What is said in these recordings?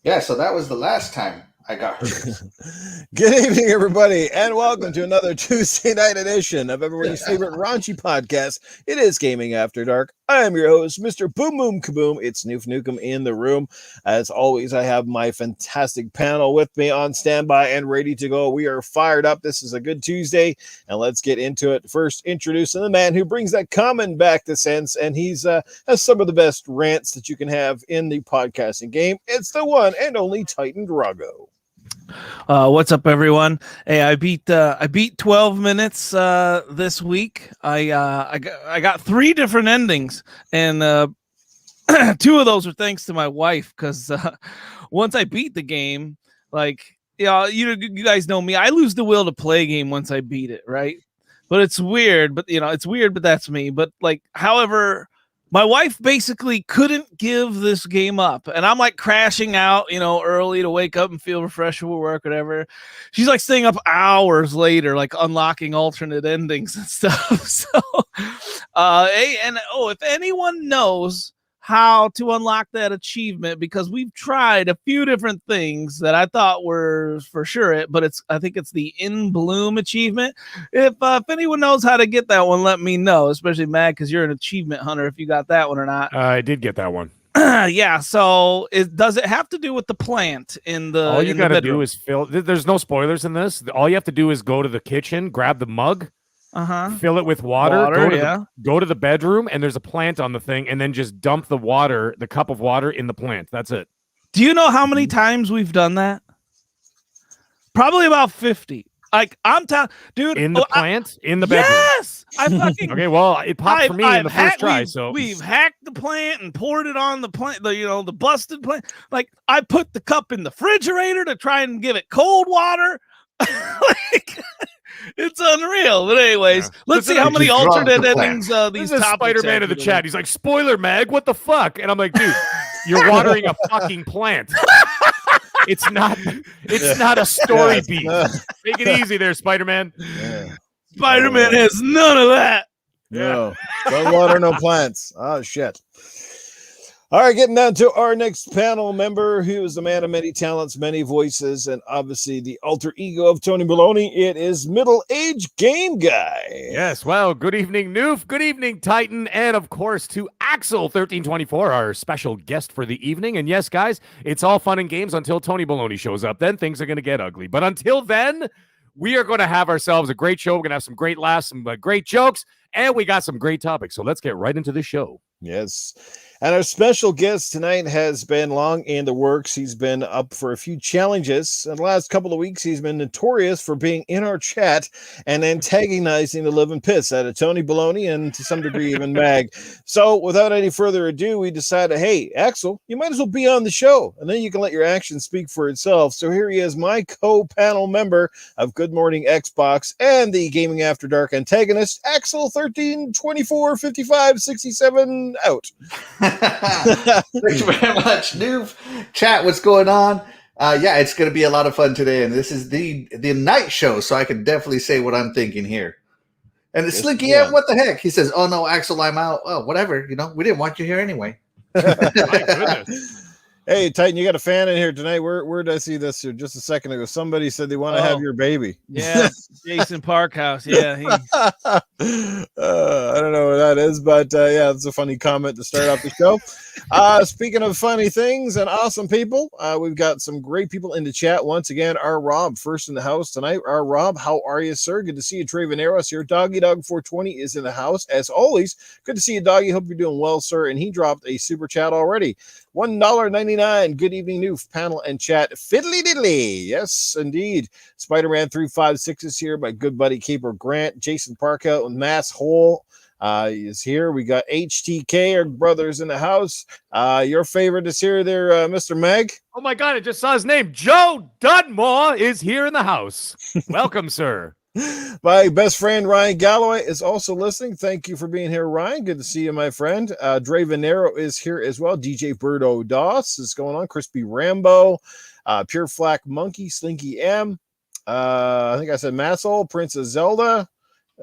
Yeah, so that was the last time I got hurt. Good evening, everybody, and welcome to another Tuesday night edition of everybody's favorite raunchy podcast. It is Gaming After Dark. I am your host, Mr. Boom Boom Kaboom. It's Noof Nukem in the room. As always, I have my fantastic panel with me on standby and ready to go. We are fired up. This is a good Tuesday, and let's get into it. First, introducing the man who brings that comment back to sense, and he's has some of the best rants that you can have in the podcasting game. It's the one and only Titan Drago. What's up, everyone? Hey, I beat 12 minutes this week. I got 3 different endings, and 2 of those were thanks to my wife. Because once I beat the game, you guys know me, I lose the will to play a game once I beat it, right? But it's weird. But that's me. But however, my wife basically couldn't give this game up, and I'm crashing out, early to wake up and feel refreshed for work, whatever. She's staying up hours later, unlocking alternate endings and stuff. So, if anyone knows how to unlock that achievement, because we've tried a few different things that I thought were for sure it, but I think it's the In Bloom achievement. If anyone knows how to get that one, let me know, especially Mag, because you're an achievement hunter, if you got that one or not. I did get that one. Yeah, so does it have to do with the plant in the all you gotta do is fill. There's no spoilers in this. All you have to do is go to the kitchen, grab the mug, fill it with water, go to the bedroom, and there's a plant on the thing, and then just dump the cup of water in the plant. That's it. Do you know how many times we've done that? Probably about 50. I'm telling, dude, in the plant, in the bedroom. Yes, I fucking okay. Well, it popped for me in the first try. So we've hacked the plant and poured it on the plant. The busted plant. I put the cup in the refrigerator to try and give it cold water. It's unreal. But anyways, let's see how many alternate endings these topics. Spider-Man in the chat. He's like, "Spoiler, Mag, what the fuck?" And I'm like, "Dude, you're watering a fucking plant. It's not a story beat. Make it easy there, Spider-Man." Yeah. Spider-Man has none of that. No water, no plants. Oh shit. All right, getting down to our next panel member, who is the man of many talents, many voices, and obviously the alter ego of Tony Balogna. It is Age GameGuy. Yes, well, good evening, Noof. Good evening, Titan. And, of course, to Axel1324, our special guest for the evening. And, yes, guys, it's all fun and games until Tony Balogna shows up. Then things are going to get ugly. But until then, we are going to have ourselves a great show. We're going to have some great laughs, some great jokes, and we got some great topics. So let's get right into the show. Yes. And our special guest tonight has been long in the works. He's been up for a few challenges. In the last couple of weeks, he's been notorious for being in our chat and antagonizing the living piss out of Tony Balogna and to some degree even Mag. So without any further ado, we decided, hey, Axel, you might as well be on the show, and then you can let your actions speak for itself. So here he is, my co-panel member of Good Morning Xbox and the Gaming After Dark antagonist, Axel 13, 24, 55, 67, out. Thanks very much, Noob. Chat, what's going on? Yeah, it's going to be a lot of fun today, and this is the night show, so I can definitely say what I'm thinking here. And it's Slinky, yeah, what the heck? He says, "Oh no, Axel, I'm out." Oh, whatever. We didn't want you here anyway. My goodness. Hey, Titan, you got a fan in here tonight. Where did I see this here just a second ago? Somebody said they want to have your baby. Yeah, Jason Parkhouse. Yeah. I don't know what that is, but yeah, it's a funny comment to start off the show. Speaking of funny things and awesome people, we've got some great people in the chat. Once again, our Rob, first in the house tonight. Our Rob, how are you, sir? Good to see you. Trey Veneros here. Doggy Dog 420 is in the house. As always, good to see you, Doggy. Hope you're doing well, sir. And he dropped a super chat already. $1.99. Good evening, Noof, panel and chat. Fiddly diddly. Yes, indeed. Spider-Man 356 is here. My good buddy Caper Grant. Jason Parkout and Mass Hole is here. We got HTK, our brothers in the house. Your favorite is here there, Mr. Meg. Oh my God, I just saw his name. Joe Dudmore is here in the house. Welcome, sir. My best friend Ryan Galloway is also listening. Thank you for being here, Ryan. Good to see you, my friend. Dre Venero is here as well. DJ Birdo Doss is going on. Crispy Rambo, Pure Flack Monkey, Slinky M. I think I said Massol, Princess Zelda,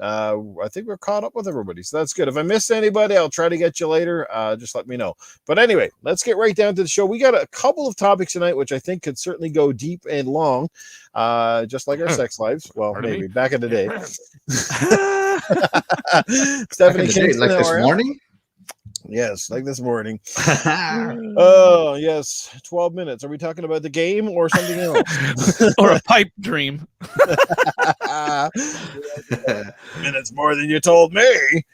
I think we're caught up with everybody, so that's good. If I missed anybody, I'll try to get you later. Just let me know. But anyway, let's get right down to the show. We got a couple of topics tonight, which I think could certainly go deep and long, just like our sex lives. Well, maybe back in the day. Stephanie Kingston, like this morning. Yes, like this morning. Oh, yes. 12 minutes. Are we talking about the game or something else? Or a pipe dream? Minutes more than you told me.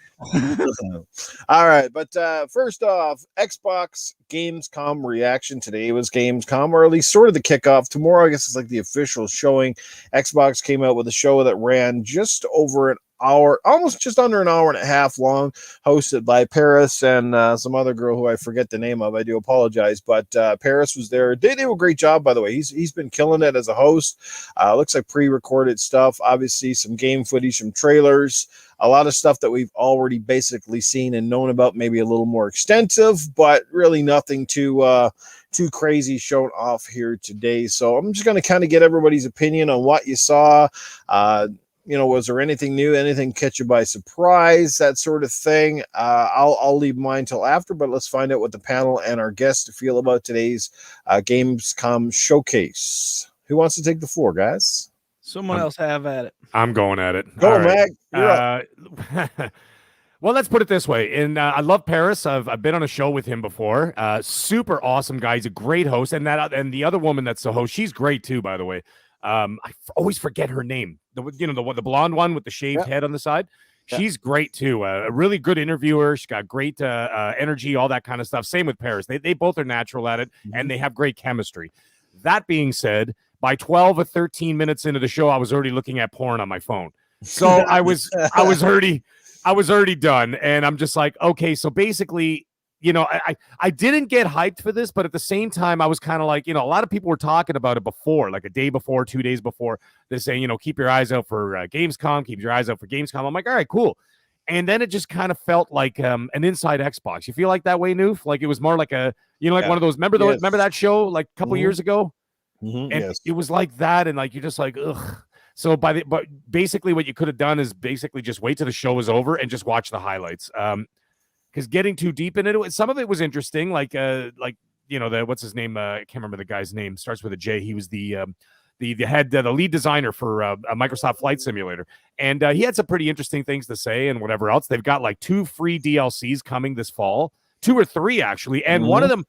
All right, but first off, Xbox Gamescom reaction. Today was Gamescom, or at least sort of the kickoff. Tomorrow, I guess, is like the official showing. Xbox came out with a show that ran just over an hour, almost just under an hour and a half long, hosted by Paris and some other girl who I forget the name of. I do apologize, but Paris was there. They did a great job, by the way. He's been killing it as a host. Looks like pre-recorded stuff, obviously some game footage, some trailers, a lot of stuff that we've already basically seen and known about, maybe a little more extensive, but really nothing too crazy shown off here today. So I'm just going to kind of get everybody's opinion on what you saw. Was there anything new, anything catch you by surprise, that sort of thing? I'll leave mine till after, but let's find out what the panel and our guests feel about today's Gamescom showcase. Who wants to take the floor, guys? Someone else have at it. I'm going at it. Go, Mag. You're up. Well, let's put it this way. And I love Paris. I've been on a show with him before. Super awesome guy. He's a great host. And the other woman that's the host, she's great too, by the way. I always forget her name. The blonde one with the shaved head on the side. She's great too. A really good interviewer. She's got great energy, all that kind of stuff. Same with Paris. They both are natural at it, and they have great chemistry. That being said, by 12 or 13 minutes into the show, I was already looking at porn on my phone. So I was already done, and I'm just like, okay. So basically, I didn't get hyped for this, but at the same time, I was kind of like, a lot of people were talking about it before, like a day before, 2 days before. They're saying, keep your eyes out for Gamescom, keep your eyes out for Gamescom. I'm like, all right, cool. And then it just kind of felt like an inside Xbox. You feel like that way, Noof? Like it was more like a, like one of those. Remember that show like a couple years ago? And it was like that, and like you're just like, ugh. So but basically, what you could have done is basically just wait till the show is over and just watch the highlights. Because getting too deep into it, some of it was interesting. Like what's his name? I can't remember the guy's name. Starts with a J. He was the lead designer for a Microsoft Flight Simulator, and he had some pretty interesting things to say and whatever else. They've got like 2 free DLCs coming this fall, 2 or 3 actually, and one of them.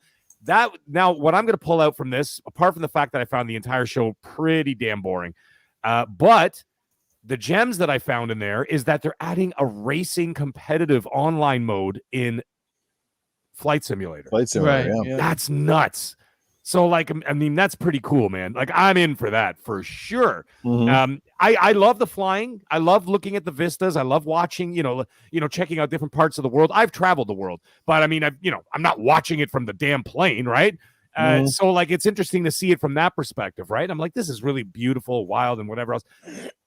Now, what I'm going to pull out from this, apart from the fact that I found the entire show pretty damn boring, but the gems that I found in there is that they're adding a racing competitive online mode in Flight Simulator. Right, yeah. That's nuts. So, like, I mean, that's pretty cool, man. Like, I'm in for that for sure. I love the flying. I love looking at the vistas. I love watching, checking out different parts of the world. I've traveled the world, but I mean, I'm not watching it from the damn plane, right? So, like, it's interesting to see it from that perspective, right? I'm like, this is really beautiful, wild, and whatever else.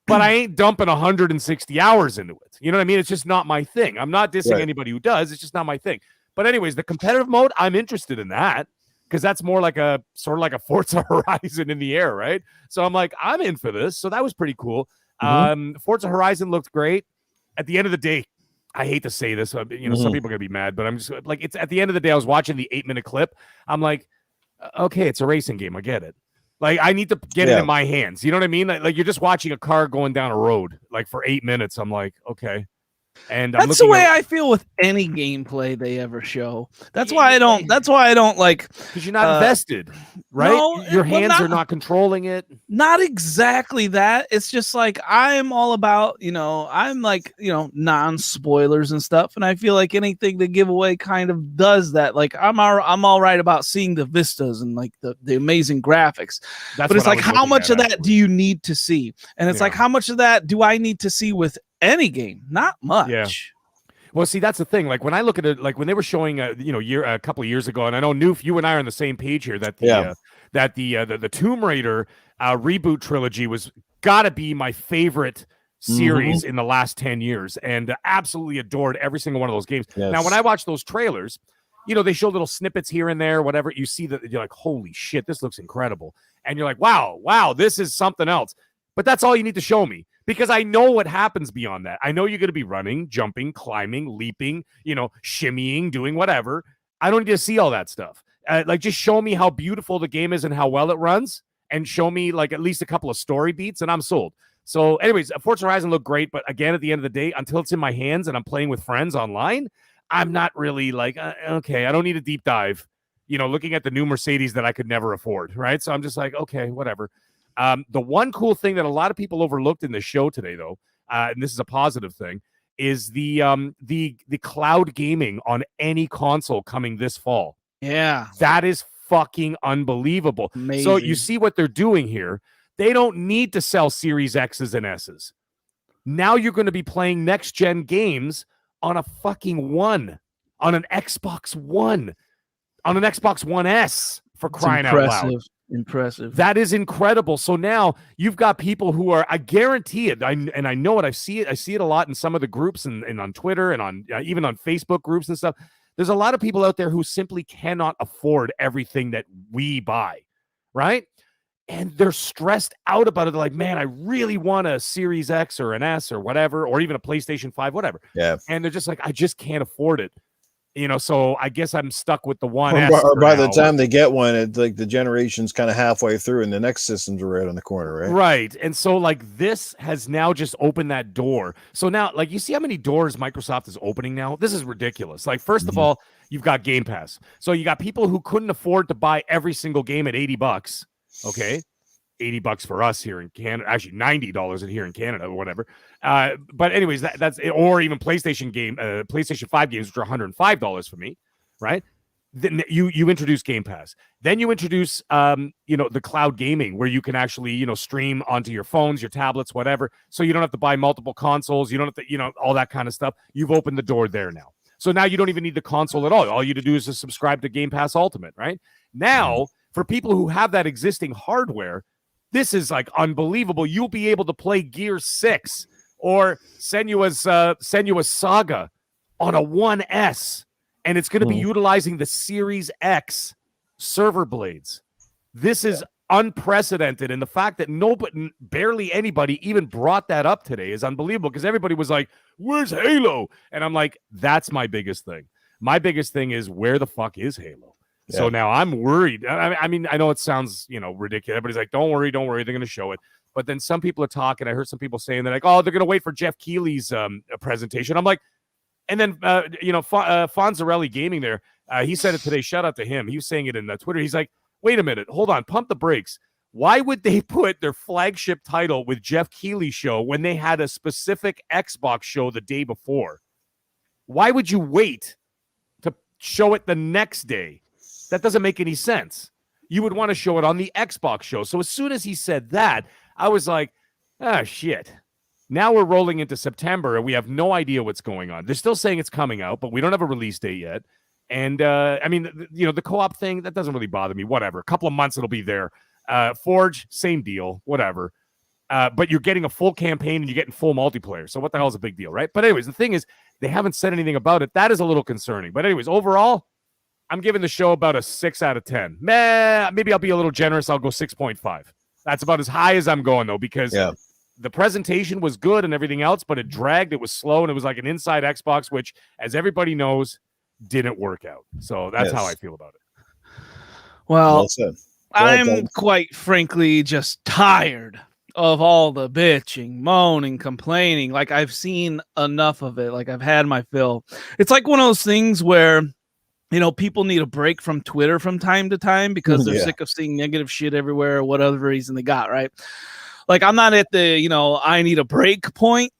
But I ain't dumping 160 hours into it. You know what I mean? It's just not my thing. I'm not dissing anybody who does. It's just not my thing. But anyways, the competitive mode, I'm interested in that. Because that's more like a sort of like a Forza Horizon in the air, right? So I'm like, I'm in for this. So that was pretty cool. Forza Horizon looked great. At the end of the day, I hate to say this, some people are gonna be mad, but I'm just like, it's at the end of the day. I was watching the 8-minute clip. I'm like, okay, it's a racing game. I get it. Like, I need to get it in my hands. You know what I mean? Like you're just watching a car going down a road, like for 8 minutes. I'm like, okay. And that's the way I feel with any gameplay they ever show. That's why I don't like, because you're not invested, right? No, your hands are not controlling it. Not exactly that. It's just like I'm all about, I'm like, non-spoilers and stuff, and I feel like anything the giveaway kind of does that. Like I'm all right about seeing the vistas and like the amazing graphics. But it's like, how much of that do you need to see? And it's like, how much of that do I need to see with any game? Not much. Yeah. Well, see, that's the thing. Like when I look at it, like when they were showing, a couple of years ago, and I know Noof, you and I are on the same page here. That the Tomb Raider reboot trilogy was got to be my favorite series in the last 10 years, and absolutely adored every single one of those games. Yes. Now, when I watch those trailers, they show little snippets here and there, whatever. You see that, you're like, holy shit, this looks incredible, and you're like, wow, this is something else. But that's all you need to show me. because I know what happens beyond that. I know you're going to be running, jumping, climbing, leaping, shimmying, doing whatever. I don't need to see all that stuff. Like, just show me how beautiful the game is and how well it runs, and show me like at least a couple of story beats, and I'm sold. So anyways, Forza Horizon looked great, but again, at the end of the day, until it's in my hands and I'm playing with friends online, I'm not really like, okay, I don't need a deep dive, looking at the new Mercedes that I could never afford, right? So I'm just like, okay, whatever. The one cool thing that a lot of people overlooked in the show today, though, and this is a positive thing, is the cloud gaming on any console coming this fall. Yeah. That is fucking unbelievable. Amazing. So you see what they're doing here. They don't need to sell Series X's and S's. Now you're going to be playing next-gen games on a fucking One, on an Xbox One, on an Xbox One S, for crying out loud. Impressive. That is incredible. So now you've got people who are, I guarantee it, and I know it, I see it a lot in some of the groups and on Twitter and on even on Facebook groups and stuff. There's a lot of people out there who simply cannot afford everything that we buy, right? And they're stressed out about it. They're like, man, I really want a Series X or an S or whatever, or even a PlayStation 5, whatever. Yeah. And they're just like, I just can't afford it. So I guess I'm stuck with the One. Or by the time they get one, it's like the generation's kind of halfway through and the next systems are right on the corner, right? Right. And so like this has now just opened that door. So now, like, you see how many doors Microsoft is opening now? This is ridiculous. Like, first of all, you've got Game Pass. So you got people who couldn't afford to buy every single game at $80. Okay. $80 for us here in Canada, actually $90 here in Canada or whatever. But anyways, that's it. Or even PlayStation 5 games, which are $105 for me, right? Then you introduce Game Pass. Then you introduce the cloud gaming, where you can actually stream onto your phones, your tablets, whatever. So you don't have to buy multiple consoles. You don't have to all that kind of stuff. You've opened the door there now. So now you don't even need the console at all. All you have to do is just subscribe to Game Pass Ultimate, right? Now, for people who have that existing hardware, this is like unbelievable. You'll be able to play Gear 6 or Senua's Saga on a 1S, and it's going to be utilizing the Series X server blades. This is unprecedented, and the fact that barely anybody even brought that up today is unbelievable, because everybody was like, where's Halo? And I'm like, that's my biggest thing. My biggest thing is, where the fuck is Halo? Yeah. So now I'm worried. I mean, I know it sounds, ridiculous. Everybody's like, don't worry. They're going to show it. But then some people are talking. I heard some people saying, they're like, oh, they're going to wait for Jeff Keighley's presentation. I'm like, and then, Fonzarelli Gaming there, he said it today. Shout out to him. He was saying it in Twitter. He's like, wait a minute. Hold on. Pump the brakes. Why would they put their flagship title with Jeff Keighley's show when they had a specific Xbox show the day before? Why would you wait to show it the next day? That doesn't make any sense. You would want to show it on the Xbox show. So as soon as he said that, I was like, shit. Now we're rolling into September and we have no idea what's going on. They're still saying it's coming out, but we don't have a release date yet. And the co-op thing, that doesn't really bother me. Whatever. A couple of months it'll be there. Forge, same deal. Whatever. But you're getting a full campaign and you're getting full multiplayer. So what the hell is a big deal, right? But anyways, the thing is, they haven't said anything about it. That is a little concerning. But anyways, overall, I'm giving the show about a 6 out of 10. Maybe I'll be a little generous. I'll go 6.5. That's about as high as I'm going, though, because the presentation was good and everything else, but it dragged. It was slow, and it was like an inside Xbox, which, as everybody knows, didn't work out. So that's how I feel about it. Well I'm quite frankly just tired of all the bitching, moaning, complaining. Like, I've seen enough of it. Like, I've had my fill. It's like one of those things where people need a break from Twitter from time to time because they're sick of seeing negative shit everywhere or whatever reason they got, right? Like, I'm not at the, I need a break point,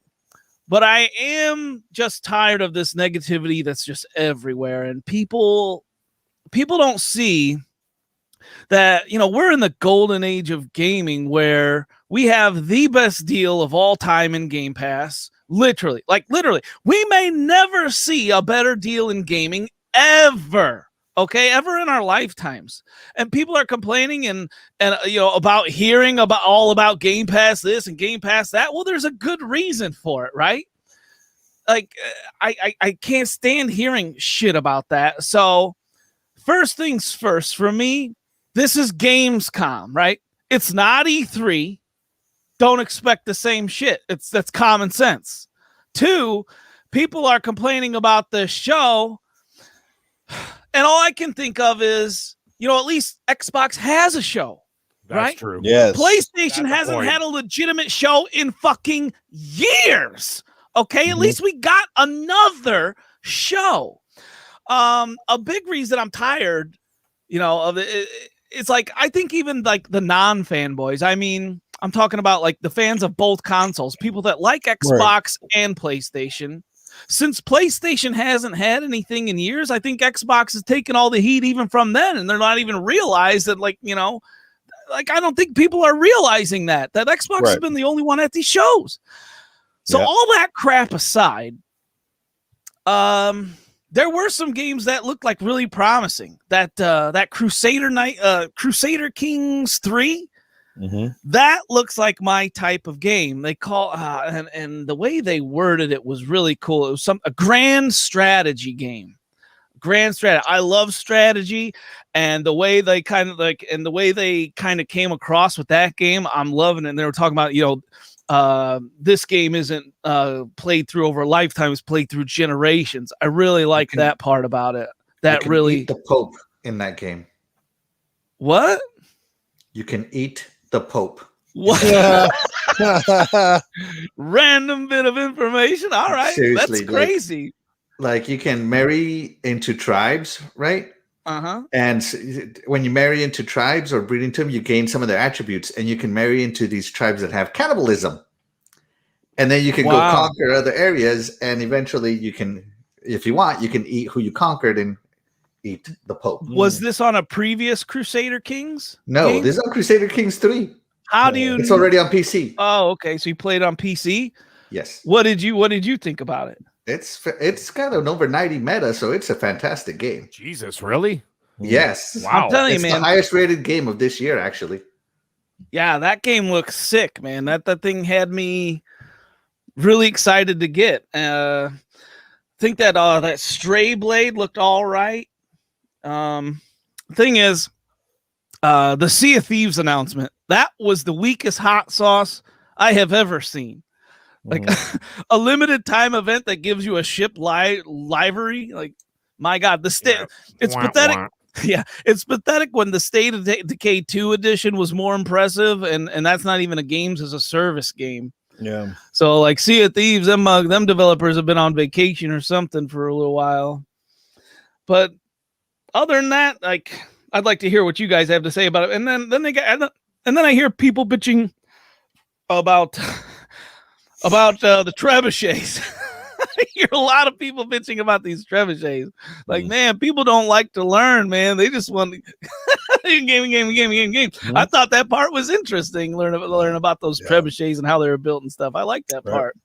but I am just tired of this negativity that's just everywhere. And people don't see that, we're in the golden age of gaming where we have the best deal of all time in Game Pass. Literally, we may never see a better deal in gaming ever in our lifetimes, and people are complaining and about hearing about Game Pass this and Game Pass that. Well, there's a good reason for it, right? Like, I can't stand hearing shit about that. So first things first, for me, this is Gamescom, right? It's not E3. don't expect the same shit. That's common sense. 2, people are complaining about this show, and all I can think of is, at least Xbox has a show. That's right? true. Yes. PlayStation hasn't had a legitimate show in fucking years. Okay, at least we got another show. A big reason I'm tired, of it, it's like I think even like the non-fanboys. I mean, I'm talking about like the fans of both consoles, people that like Xbox and PlayStation. Since PlayStation hasn't had anything in years, I think Xbox has taken all the heat even from then, and they're not even realized that, like, I don't think people are realizing that Xbox has been the only one at these shows. So all that crap aside, there were some games that looked like really promising. That Crusader Kings 3, that looks like my type of game. They call and the way they worded it was really cool. It was a grand strategy game. Grand strategy. I love strategy, and the way they kind of came across with that game, I'm loving it. And they were talking about, this game isn't played through over a lifetime; it's played through generations. I really like that part about it. That really eat the Pope in that game. What? You can eat the Pope. What? Random bit of information. All right, seriously, that's crazy. Like you can marry into tribes, right? And when you marry into tribes or breed into them, you gain some of their attributes, and you can marry into these tribes that have cannibalism. And then you can go conquer other areas, and eventually you can, if you want, you can eat who you conquered and eat the Pope. Was this on a previous Crusader Kings? No, game? this is on Crusader Kings 3. How do you? It's already on PC. Oh, okay. So you played on PC? Yes. What did you think about it? It's got an over 90 meta, so it's a fantastic game. Jesus, really? Yes. Wow. I'm telling you, man. It's the highest rated game of this year, actually. Yeah, that game looks sick, man. That thing had me really excited to get. Think that Stray Blade looked all right. Thing is, the Sea of Thieves announcement, that was the weakest hot sauce I have ever seen. Like a limited time event that gives you a ship livery. Like, my God, it's pathetic. Yeah, it's pathetic when the State of Decay 2 edition was more impressive, and that's not even a games as a service game. Yeah. So like Sea of Thieves, them developers have been on vacation or something for a little while. But other than that, like, I'd like to hear what you guys have to say about it. And then I hear people bitching about the trebuchets. I hear a lot of people bitching about these trebuchets. Like, man, people don't like to learn, man. They just want game. I thought that part was interesting. Learn about those trebuchets and how they were built and stuff. I like that part.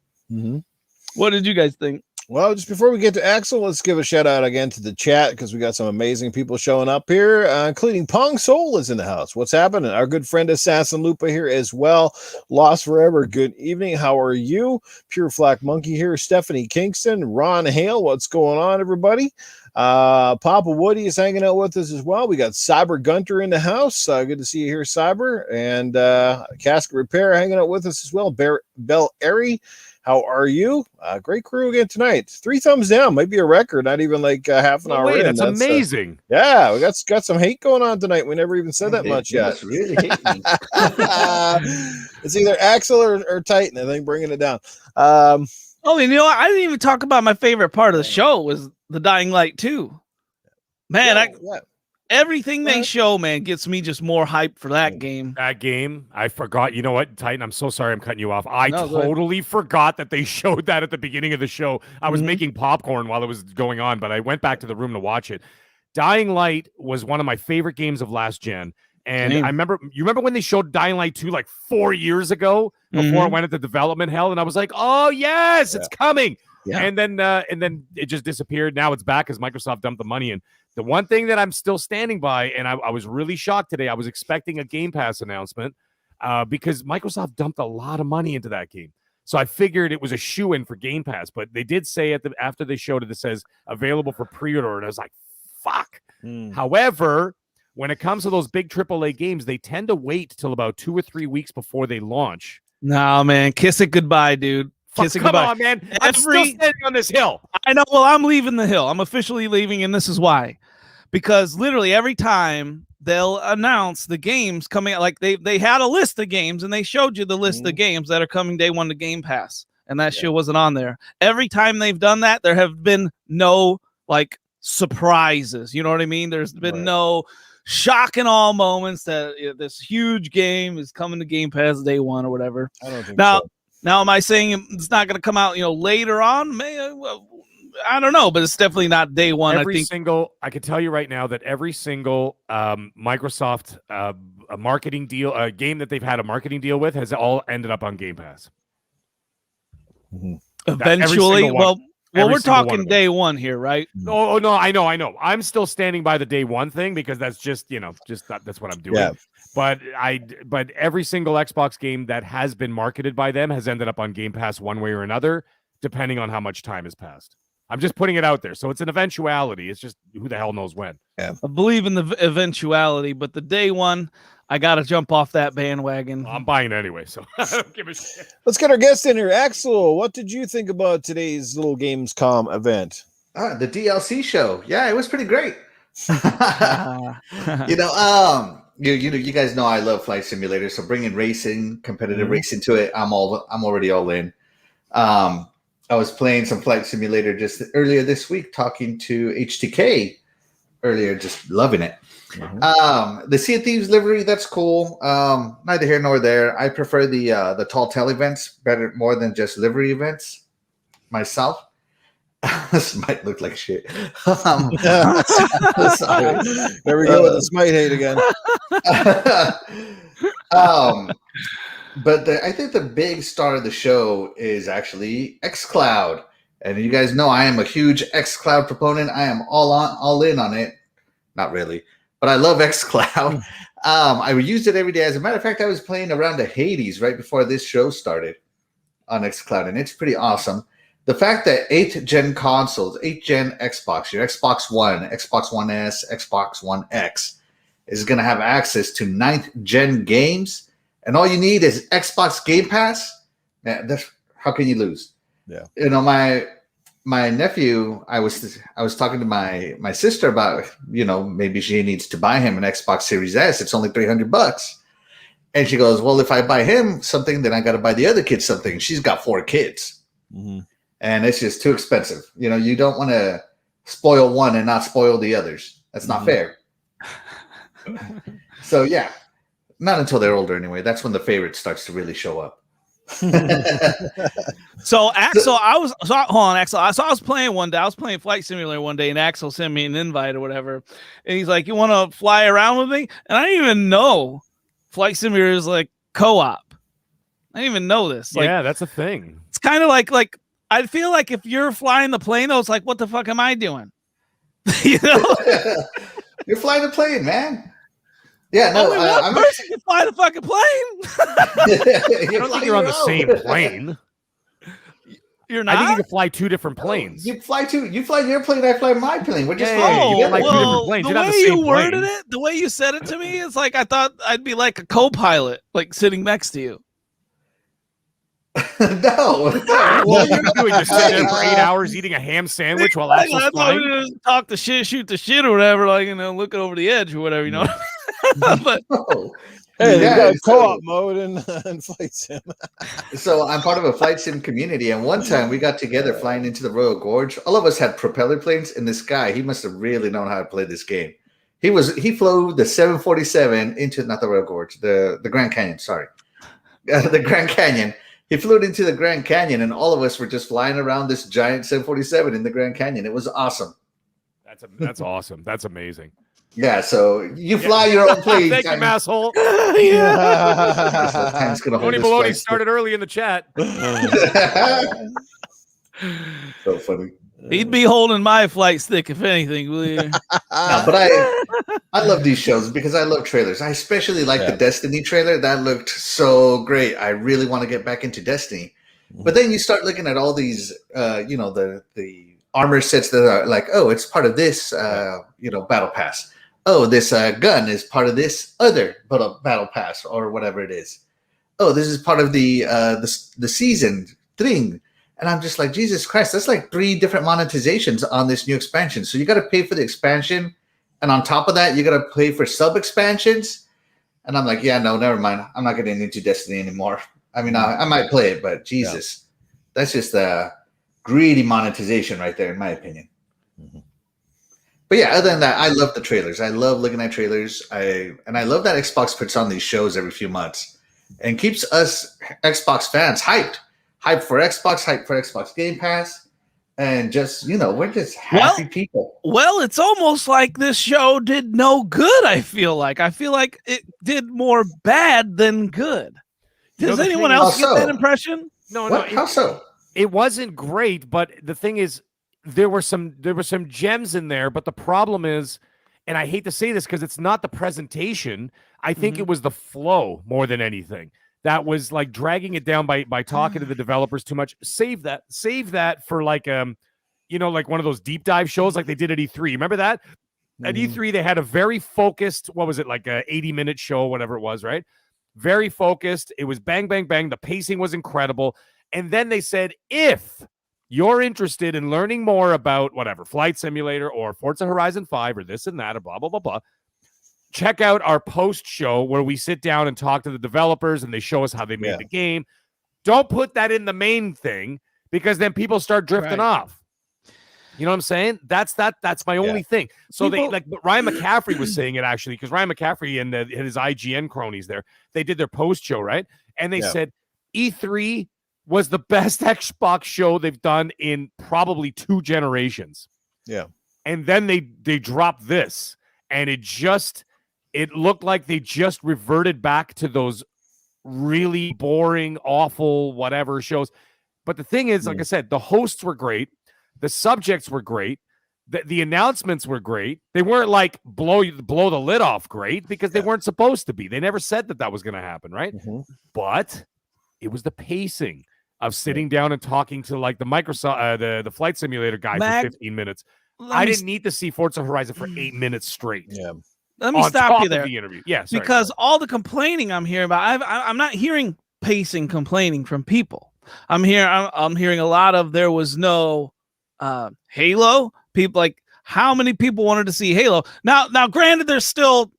What did you guys think? Well, just before we get to Axel, let's give a shout out again to the chat, because we got some amazing people showing up here, including Pong Soul is in the house. What's happening? Our good friend Assassin Lupa here as well. Lost Forever, good evening. How are you? Pure Flack Monkey here. Stephanie Kingston, Ron Hale. What's going on, everybody? Papa Woody is hanging out with us as well. We got Cyber Gunter in the house. Good to see you here, Cyber. And Casket Repair hanging out with us as well. Bell Airy. How are you? Great crew again tonight. 3 thumbs down. Might be a record. Not even like half an hour in. That's amazing. Yeah, we got some hate going on tonight. We never even said that much yet. Really hate me. It's either Axel or Titan, I think, bringing it down. I didn't even talk about my favorite part of the show was the Dying Light 2. Man, everything they show, man, gets me just more hyped for that game. That game, I forgot. You know what, Titan? I'm so sorry I'm cutting you off. I totally forgot that they showed that at the beginning of the show. I was making popcorn while it was going on, but I went back to the room to watch it. Dying Light was one of my favorite games of last gen. And I remember, you remember when they showed Dying Light 2 like 4 years ago before it went into development hell? And I was like, oh, yes, it's coming. Yeah. And then it just disappeared. Now it's back because Microsoft dumped the money in. The one thing that I'm still standing by, and I was really shocked today, I was expecting a Game Pass announcement because Microsoft dumped a lot of money into that game. So I figured it was a shoo-in for Game Pass, but they did say after they showed it, it says available for pre-order, and I was like, fuck. However, when it comes to those big AAA games, they tend to wait till about 2 or 3 weeks before they launch No, man, kiss it goodbye, dude. Kiss it Come goodbye. on, man. I'm still standing on this hill. I know. Well, I'm leaving the hill. I'm officially leaving, and this is why. Because literally every time they'll announce the games coming out, like they had a list of games, and they showed you the list of games that are coming day one to Game Pass, and that shit wasn't on there. Every time they've done that, there have been no like surprises. You know what I mean? There's been no shock and all moments that this huge game is coming to Game Pass day one or whatever. I don't think now. so. Now, am I saying it's not going to come out, later on? I don't know, but it's definitely not day one. I can tell you right now that every single Microsoft marketing deal, game that they've had a marketing deal with, has all ended up on Game Pass. Eventually, well, we're talking day one here, right? Oh no, I know. I'm still standing by the day one thing because that's just that's what I'm doing. Yeah. But every single Xbox game that has been marketed by them has ended up on Game Pass one way or another, depending on how much time has passed. I'm just putting it out there. So it's an eventuality. It's just who the hell knows when. Yeah. I believe in the eventuality, but the day one, I got to jump off that bandwagon. I'm buying it anyway, so I don't give a shit. Let's get our guest in here. Axel, what did you think about today's little Gamescom event? The DLC show. Yeah, it was pretty great. You guys know I love flight simulators, so bringing racing, competitive racing to it, I'm already all in. I was playing some flight simulator just earlier this week, talking to HTK earlier, just loving it. The Sea of Thieves livery, that's cool. Neither here nor there. I prefer the Tall Tale events more than just livery events myself. This might look like shit. Sorry. There we go with the Smite hate again. But I think the big star of the show is actually xCloud. And you guys know I am a huge xCloud proponent. I am all in on it. Not really, but I love xCloud. I used it every day. As a matter of fact, I was playing around the Hades right before this show started on xCloud, and it's pretty awesome. The fact that 8th gen consoles, 8th gen Xbox, your Xbox One, Xbox One S, Xbox One X, is going to have access to 9th gen games, and all you need is Xbox Game Pass. How can you lose? Yeah. My nephew, I was talking to my sister about, maybe she needs to buy him an Xbox Series S. It's only $300. And she goes, well, if I buy him something, then I got to buy the other kid something. She's got 4 kids. And it's just too expensive. You don't want to spoil one and not spoil the others. That's not fair. So, yeah, not until they're older anyway. That's when the favorite starts to really show up. So Axel, hold on, Axel. I was playing one day. I was playing Flight Simulator one day, and Axel sent me an invite or whatever. And he's like, "You want to fly around with me?" And I didn't even know Flight Simulator is like co-op. I didn't even know this. Yeah, that's a thing. It's kind of like I feel like if you're flying the plane, though, it's like, what the fuck am I doing? You're flying the plane, man. Yeah, no, I'm person can fly the fucking plane. I don't think you're on the same plane. You're not. I think you can fly 2 different planes. You fly your plane, I fly my plane. We're just flying. The way you worded it, the way you said it to me, it's like I thought I'd be like a co-pilot, like sitting next to you. No. What are you doing? Just sitting there for 8 hours eating a ham sandwich while Axel's flying? Talk the shit, shoot the shit, or whatever. Like looking over the edge or whatever. But hey, you got co-op mode in Flight Sim. So I'm part of a Flight Sim community, and one time we got together flying into the Royal Gorge. All of us had propeller planes, and this guy, he must have really known how to play this game. He flew the 747 into not the Royal Gorge, the Grand Canyon. Sorry, the Grand Canyon. He flew it into the Grand Canyon, and all of us were just flying around this giant 747 in the Grand Canyon. It was awesome. That's awesome. That's amazing. Yeah, so you fly your own plane. Thank you, asshole. Tony Balogna started early in the chat. So funny. He'd be holding my flight stick, if anything. No, but I love these shows because I love trailers. I especially like the Destiny trailer. That looked so great. I really want to get back into Destiny. But then you start looking at all these, the armor sets that are like, oh, it's part of this, battle pass. Oh, this gun is part of this other battle pass or whatever it is. oh, this is part of the season thing. And I'm just like, Jesus Christ, that's like 3 different monetizations on this new expansion. So you got to pay for the expansion. And on top of that, you got to pay for sub expansions. And I'm like, yeah, no, never mind. I'm not getting into Destiny anymore. I mean, I might play it, but Jesus, that's just a greedy monetization right there, in my opinion. Mm-hmm. But yeah, other than that, I love the trailers. I love looking at trailers. I love that Xbox puts on these shows every few months and keeps us Xbox fans hyped for Xbox Game Pass, and just, we're just happy people. Well, it's almost like this show did no good. I feel like it did more bad than good. Does anyone else get that impression? No. How so? It wasn't great, but the thing is, there were some gems in there. But the problem is, and I hate to say this because it's not the presentation. I think it was the flow more than anything. That was like dragging it down by talking to the developers too much. Save that for like like one of those deep dive shows like they did at E3. Remember that? At E3 they had a very focused, what was it, like a 80-minute show, whatever it was, right? Very focused. It was bang, bang, bang. The pacing was incredible. And then they said, if you're interested in learning more about whatever, Flight Simulator or Forza Horizon 5 or this and that or blah, blah, blah, blah, check out our post show where we sit down and talk to the developers and they show us how they made the game. Don't put that in the main thing because then people start drifting off. You know what I'm saying? That's my only thing. So they, like Ryan McCaffrey was saying it actually, because Ryan McCaffrey and his IGN cronies there, they did their post show, right? And they said E3 was the best Xbox show they've done in probably 2 generations. Yeah. And then they dropped this, and it looked like they just reverted back to those really boring, awful, whatever shows. But the thing is, like I said, the hosts were great. The subjects were great. The announcements were great. They weren't like blow the lid off great because they weren't supposed to be. They never said that was going to happen, right? But it was the pacing of sitting down and talking to like the Microsoft, the Flight Simulator guy for 15 minutes. I didn't need to see Forza Horizon for 8 minutes straight. Yeah. Let me stop you there. The interview. Yeah, because all the complaining I'm hearing about, I'm not hearing pacing complaining from people. I'm hearing a lot of there was no Halo. People like, how many people wanted to see Halo? Now, granted, there's still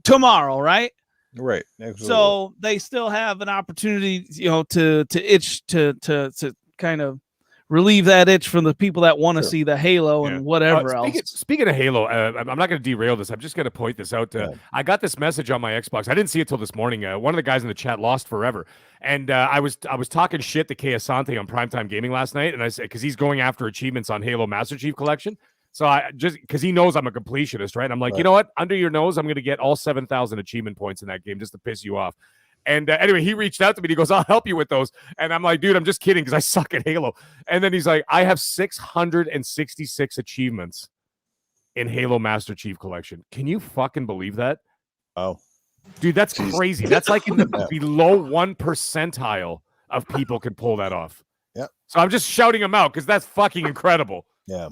tomorrow, right? Right. Absolutely. So they still have an opportunity, to itch to kind of relieve that itch from the people that want to see the Halo and whatever else. Speaking of Halo, I'm not going to derail this. I'm just going to point this out. I got this message on my Xbox. I didn't see it till this morning. One of the guys in the chat lost forever, and I was talking shit to Kay Asante on Primetime Gaming last night, and I said because he's going after achievements on Halo Master Chief Collection. So I just because he knows I'm a completionist, right? I'm like, you know what? Under your nose, I'm going to get all 7,000 achievement points in that game just to piss you off. And anyway, he reached out to me. And he goes, I'll help you with those. And I'm like, dude, I'm just kidding because I suck at Halo. And then he's like, I have 666 achievements in Halo Master Chief Collection. Can you fucking believe that? Oh, dude, that's crazy. That's like in the below 1 percentile of people can pull that off. Yeah. So I'm just shouting them out because that's fucking incredible. Yeah.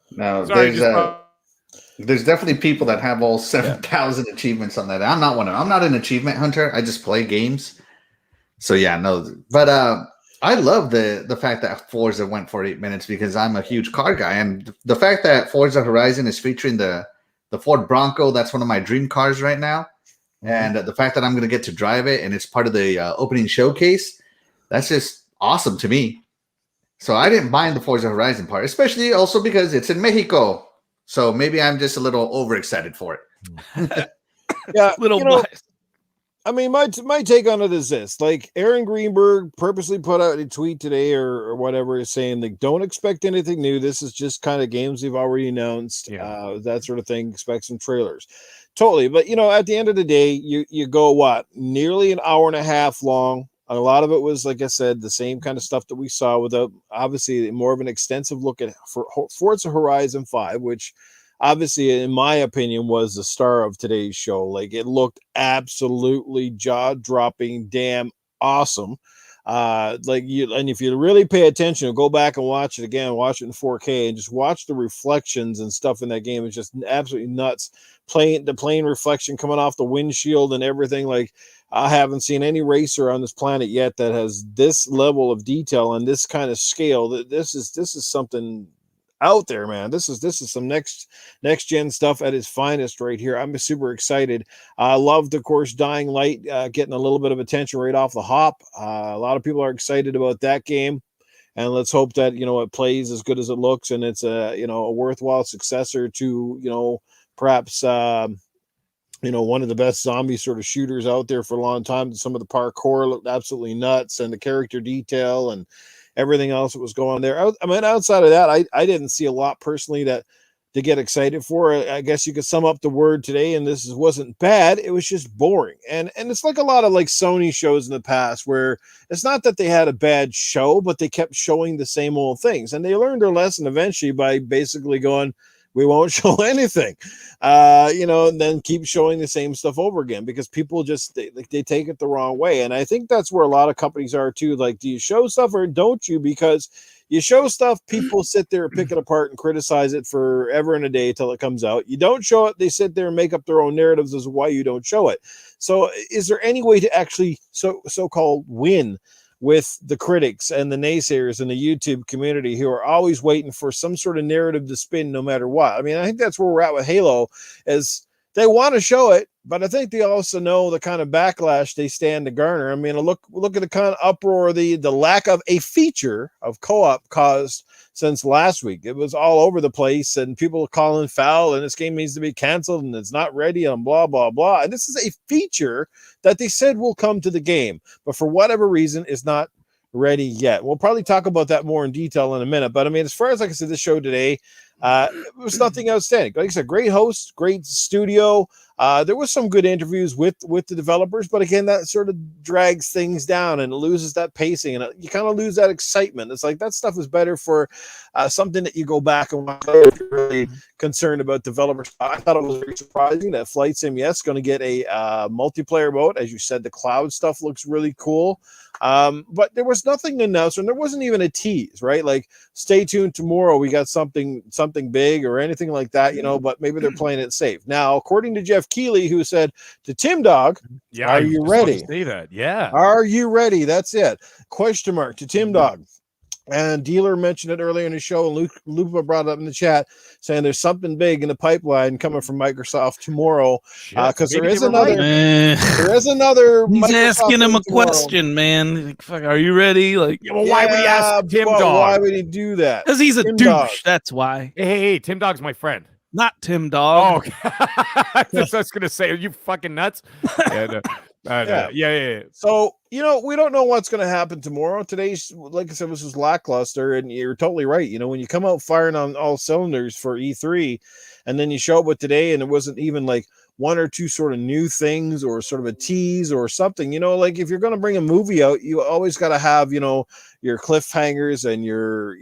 No, there's definitely people that have all 7,000 achievements on that. I'm not one of them. I'm not an achievement hunter. I just play games. So yeah, no. But I love the fact that Forza went for 8 minutes because I'm a huge car guy, and the fact that Forza Horizon is featuring the Ford Bronco, that's one of my dream cars right now, and the fact that I'm going to get to drive it and it's part of the opening showcase, that's just awesome to me. So I didn't mind the Forza Horizon part, especially also because it's in Mexico. So maybe I'm just a little overexcited for it. Yeah, I mean, my take on it is this: like Aaron Greenberg purposely put out a tweet today or whatever, saying like, don't expect anything new. This is just kind of games they've already announced, that sort of thing. Expect some trailers, totally. But at the end of the day, you go nearly an hour and a half long. A lot of it was, like I said, the same kind of stuff that we saw, without obviously more of an extensive look at Forza Horizon 5, which obviously, in my opinion, was the star of today's show. Like, it looked absolutely jaw-dropping, damn awesome. Like you, and if you really pay attention, go back and watch it again, watch it in 4K, and just watch the reflections and stuff in that game. It's just absolutely nuts. The plane reflection coming off the windshield and everything. Like, I haven't seen any racer on this planet yet that has this level of detail and this kind of scale. This is something out there, man. This is some next gen stuff at its finest right here. I'm super excited. I loved, of course, Dying Light getting a little bit of attention right off the hop. A lot of people are excited about that game, and let's hope that it plays as good as it looks, and it's a worthwhile successor to perhaps one of the best zombie sort of shooters out there for a long time. Some of the parkour looked absolutely nuts, and the character detail and everything else that was going on there. I mean, outside of that, I didn't see a lot personally to get excited for. I guess you could sum up the word today, and this wasn't bad. It was just boring. And it's like a lot of like Sony shows in the past where it's not that they had a bad show, but they kept showing the same old things. And they learned their lesson eventually by basically going, we won't show anything, and then keep showing the same stuff over again because people just they take it the wrong way. And I think that's where a lot of companies are too. Like, do you show stuff or don't you? Because you show stuff, people sit there and pick it apart and criticize it forever and a day till it comes out. You don't show it, they sit there and make up their own narratives as to why you don't show it. So is there any way to actually so-called win with the critics and the naysayers in the YouTube community who are always waiting for some sort of narrative to spin no matter what? I mean, I think that's where we're at with Halo, is they want to show it, but I think they also know the kind of backlash they stand to garner. I mean, look at the kind of uproar the lack of a feature of co-op caused since last week. It was all over the place, and people calling foul, and this game needs to be canceled, and it's not ready, and blah, blah, blah. And this is a feature that they said will come to the game, but for whatever reason, is not ready yet. We'll probably talk about that more in detail in a minute. But I mean, as far as like I said, this show today, it was nothing outstanding. Like I said, great host, great studio. There was some good interviews with the developers, but again, that sort of drags things down and it loses that pacing, and you kind of lose that excitement. It's like that stuff is better for something that you go back and watch if you're really concerned about developers. I thought it was very surprising that Flight Sim, yes, going to get a multiplayer mode. As you said, the cloud stuff looks really cool. But there was nothing announced, and there wasn't even a tease, right? Like, stay tuned tomorrow, we got something big or anything like that, but maybe they're playing it safe. Now, according to Jeff Keighley, who said to Tim Dog, are you ready? Say that, yeah. Are you ready? That's it. Question mark to Tim Dog. And Dealer mentioned it earlier in the show, and Lupa brought it up in the chat, saying there's something big in the pipeline coming from Microsoft tomorrow. Because there is another. There is another. He's Microsoft asking him a tomorrow. question, man. Like, fuck, are you ready? Like, well, why would he ask Tim Dog? Why would he do that? Because he's a Tim douche. Dog. That's why. Hey, Tim Dog's my friend. Not Tim Dog. Oh, okay. I was going to say, are you fucking nuts? Yeah. So, we don't know what's going to happen tomorrow. Today's, like I said, this was lackluster, and you're totally right. When you come out firing on all cylinders for E3, and then you show up with today, and it wasn't even like one or two sort of new things or sort of a tease or something, like if you're going to bring a movie out, you always got to have, your cliffhangers and your,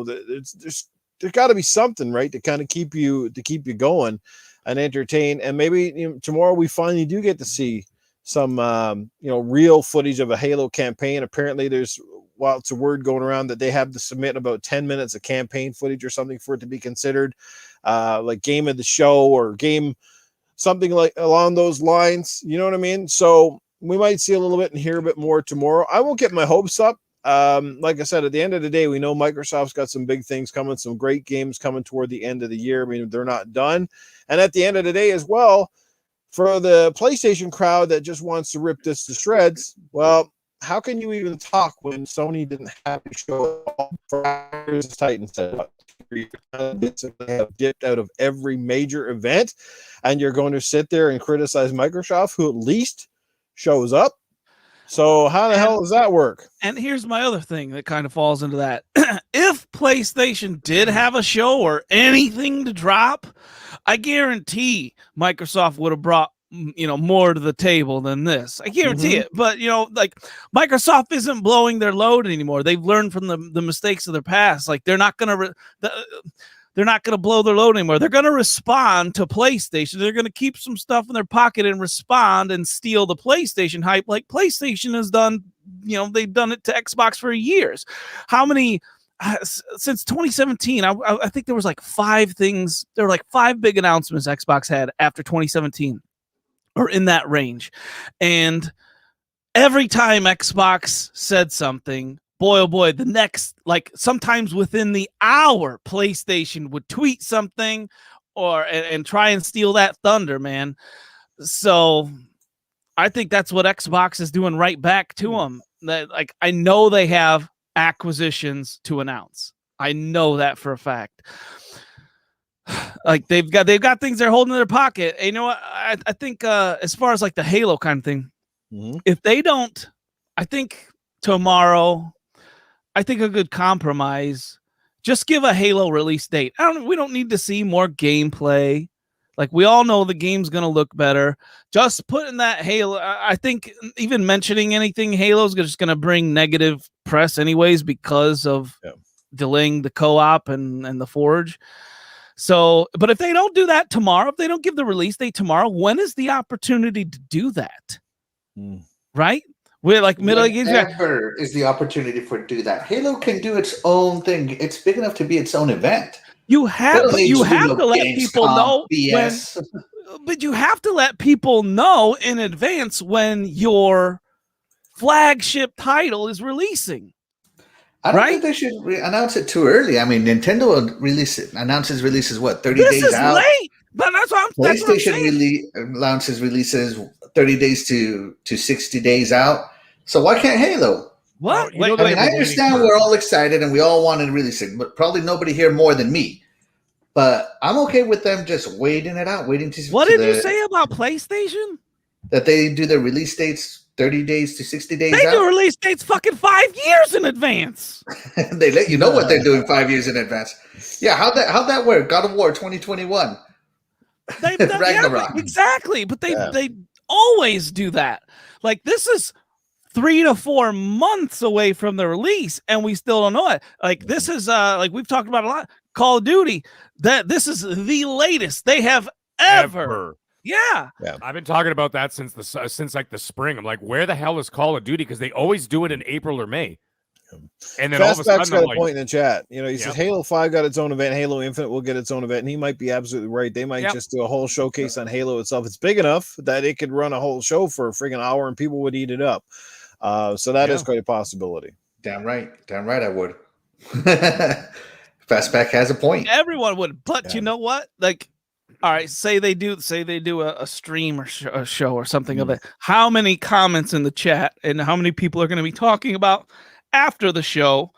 there's got to be something, right, to kind of keep you going and entertain. And maybe tomorrow we finally do get to see some real footage of a Halo campaign. Apparently there's it's a word going around that they have to submit about 10 minutes of campaign footage or something for it to be considered like game of the show or game, something like along those lines. You know what I mean? So we might see a little bit and hear a bit more tomorrow. I won't get my hopes up. Like I said, at the end of the day, we know Microsoft's got some big things coming, some great games coming toward the end of the year. I mean, they're not done. And at the end of the day as well, for the PlayStation crowd that just wants to rip this to shreds, well, how can you even talk when Sony didn't have to show all for Titan said they have dipped out of every major event, and you're going to sit there and criticize Microsoft, who at least shows up? So how the hell does that work? And here's my other thing that kind of falls into that. If PlayStation did have a show or anything to drop, I guarantee Microsoft would have brought more to the table than this. I guarantee it. But like, Microsoft isn't blowing their load anymore. They've learned from the mistakes of their past. Like, they're not gonna blow their load anymore. They're gonna respond to PlayStation. They're gonna keep some stuff in their pocket and respond and steal the PlayStation hype, like PlayStation has done they've done it to Xbox for years. How many since 2017? I think there was like 5 things. There were like 5 big announcements Xbox had after 2017, or in that range, and every time Xbox said something, boy, oh boy, the next, like sometimes within the hour, PlayStation would tweet something and try and steal that thunder, man. So I think that's what Xbox is doing right back to them. That, like, I know they have acquisitions to announce. I know that for a fact. Like they've got things they're holding in their pocket. And you know what? I think as far as like the Halo kind of thing, if they don't, I think tomorrow, I think a good compromise, just give a Halo release date. We don't need to see more gameplay. Like, we all know the game's going to look better. Just put in that Halo. I think even mentioning anything Halo is just going to bring negative press anyways because of delaying the co-op and the Forge. So, but if they don't do that tomorrow, if they don't give the release date tomorrow, when is the opportunity to do that? Right? We're like middle of Whenever is the opportunity for do that. Halo can do its own thing. It's big enough to be its own event. You have to let people know but you have to let people know in advance when your flagship title is releasing. I don't think they should announce it too early. I mean, Nintendo announces releases what, 30 days out? This is late, but that's what I'm PlayStation announces releases 30 days to 60 days out. So why can't Halo? What? I understand we're all excited and we all want to release it, but probably nobody here more than me. But I'm okay with them just waiting it out, waiting to see. What did you say about PlayStation? That they do their release dates 30 days to 60 days out? They do release dates fucking 5 years in advance. They let you know what they're doing 5 years in advance. Yeah, how'd that work? God of War 2021. Ragnarok. Yeah, exactly. But they always do that. Like, this is 3 to 4 months away from the release, and we still don't know it. Like, this is like we've talked about a lot. Call of Duty. This is the latest they have ever. Yeah. I've been talking about that since like the spring. I'm like, where the hell is Call of Duty? Because they always do it in April or May. And then all of a sudden, got a point in the chat. He says Halo 5 got its own event. Halo Infinite will get its own event, and he might be absolutely right. They might just do a whole showcase on Halo itself. It's big enough that it could run a whole show for a friggin' hour, and people would eat it up. So that is quite a possibility. Damn right I would. Fastback has a point. Everyone would, but you know what? Like, all right, say they do a stream or a show or something of it. How many comments in the chat and how many people are going to be talking about after the show?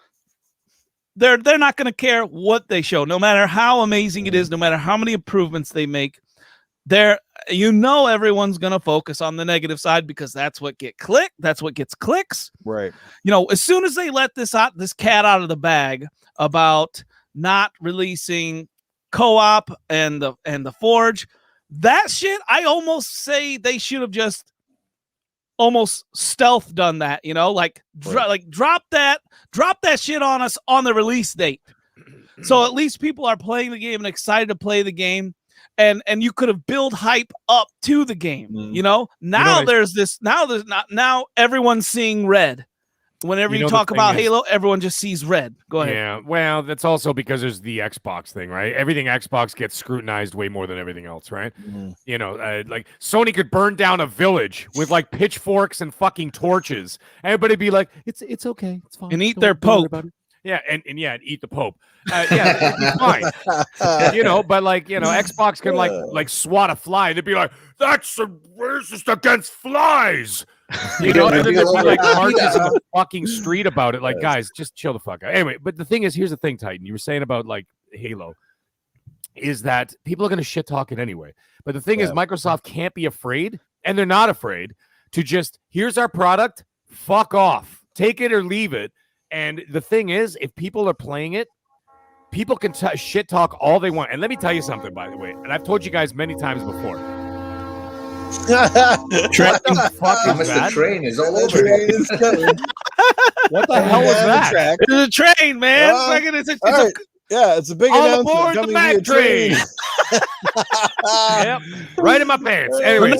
They're not going to care what they show, no matter how amazing it is, no matter how many improvements they make. Everyone's going to focus on the negative side because that's what gets clicks. Right. As soon as they let this cat out of the bag about not releasing co-op and the Forge, that shit, I almost say they should have just almost stealth done that, drop that shit on us on the release date. So at least people are playing the game and excited to play the game. And you could have built hype up to the game, Now now everyone's seeing red. Whenever you talk about Halo, everyone just sees red. Go ahead. Yeah, well, that's also because there's the Xbox thing, right? Everything Xbox gets scrutinized way more than everything else, right? Like Sony could burn down a village with like pitchforks and fucking torches. Everybody be like, it's okay, it's fine, and eat their Pope. Yeah, and eat the Pope. It's fine. But Xbox can like swat a fly. They'd be like, that's racist against flies. And then there'd be like marches in the fucking street about it. Like, guys, just chill the fuck out. Anyway, but the thing is, here's the thing, Titan. You were saying about like Halo, is that people are going to shit talk it anyway. But the thing is, Microsoft can't be afraid, and they're not afraid to just, here's our product, fuck off, take it or leave it. And the thing is, if people are playing it, people can shit talk all they want. And let me tell you something, by the way, and I've told you guys many times before. What the fuck is that? The train is all over. What the hell was that? It's a train, man. It's a big all announcement. Aboard the back train. Yep, right in my pants. Anyway,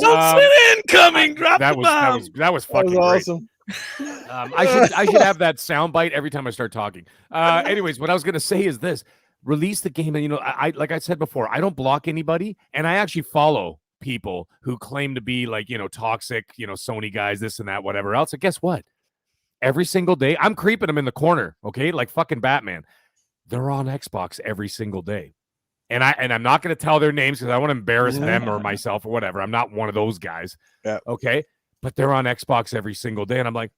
incoming. Drop that the bomb. That was fucking awesome. I should have that sound bite every time I start talking. Anyways, what I was gonna say is this: release the game, and I like I said before, I don't block anybody, and I actually follow people who claim to be like toxic, Sony guys, this and that, whatever else. And guess what? Every single day, I'm creeping them in the corner, okay, like fucking Batman. They're on Xbox every single day. And I'm not going to tell their names because I want to embarrass them or myself or whatever. I'm not one of those guys. Yeah. Okay. But they're on Xbox every single day. And I'm like,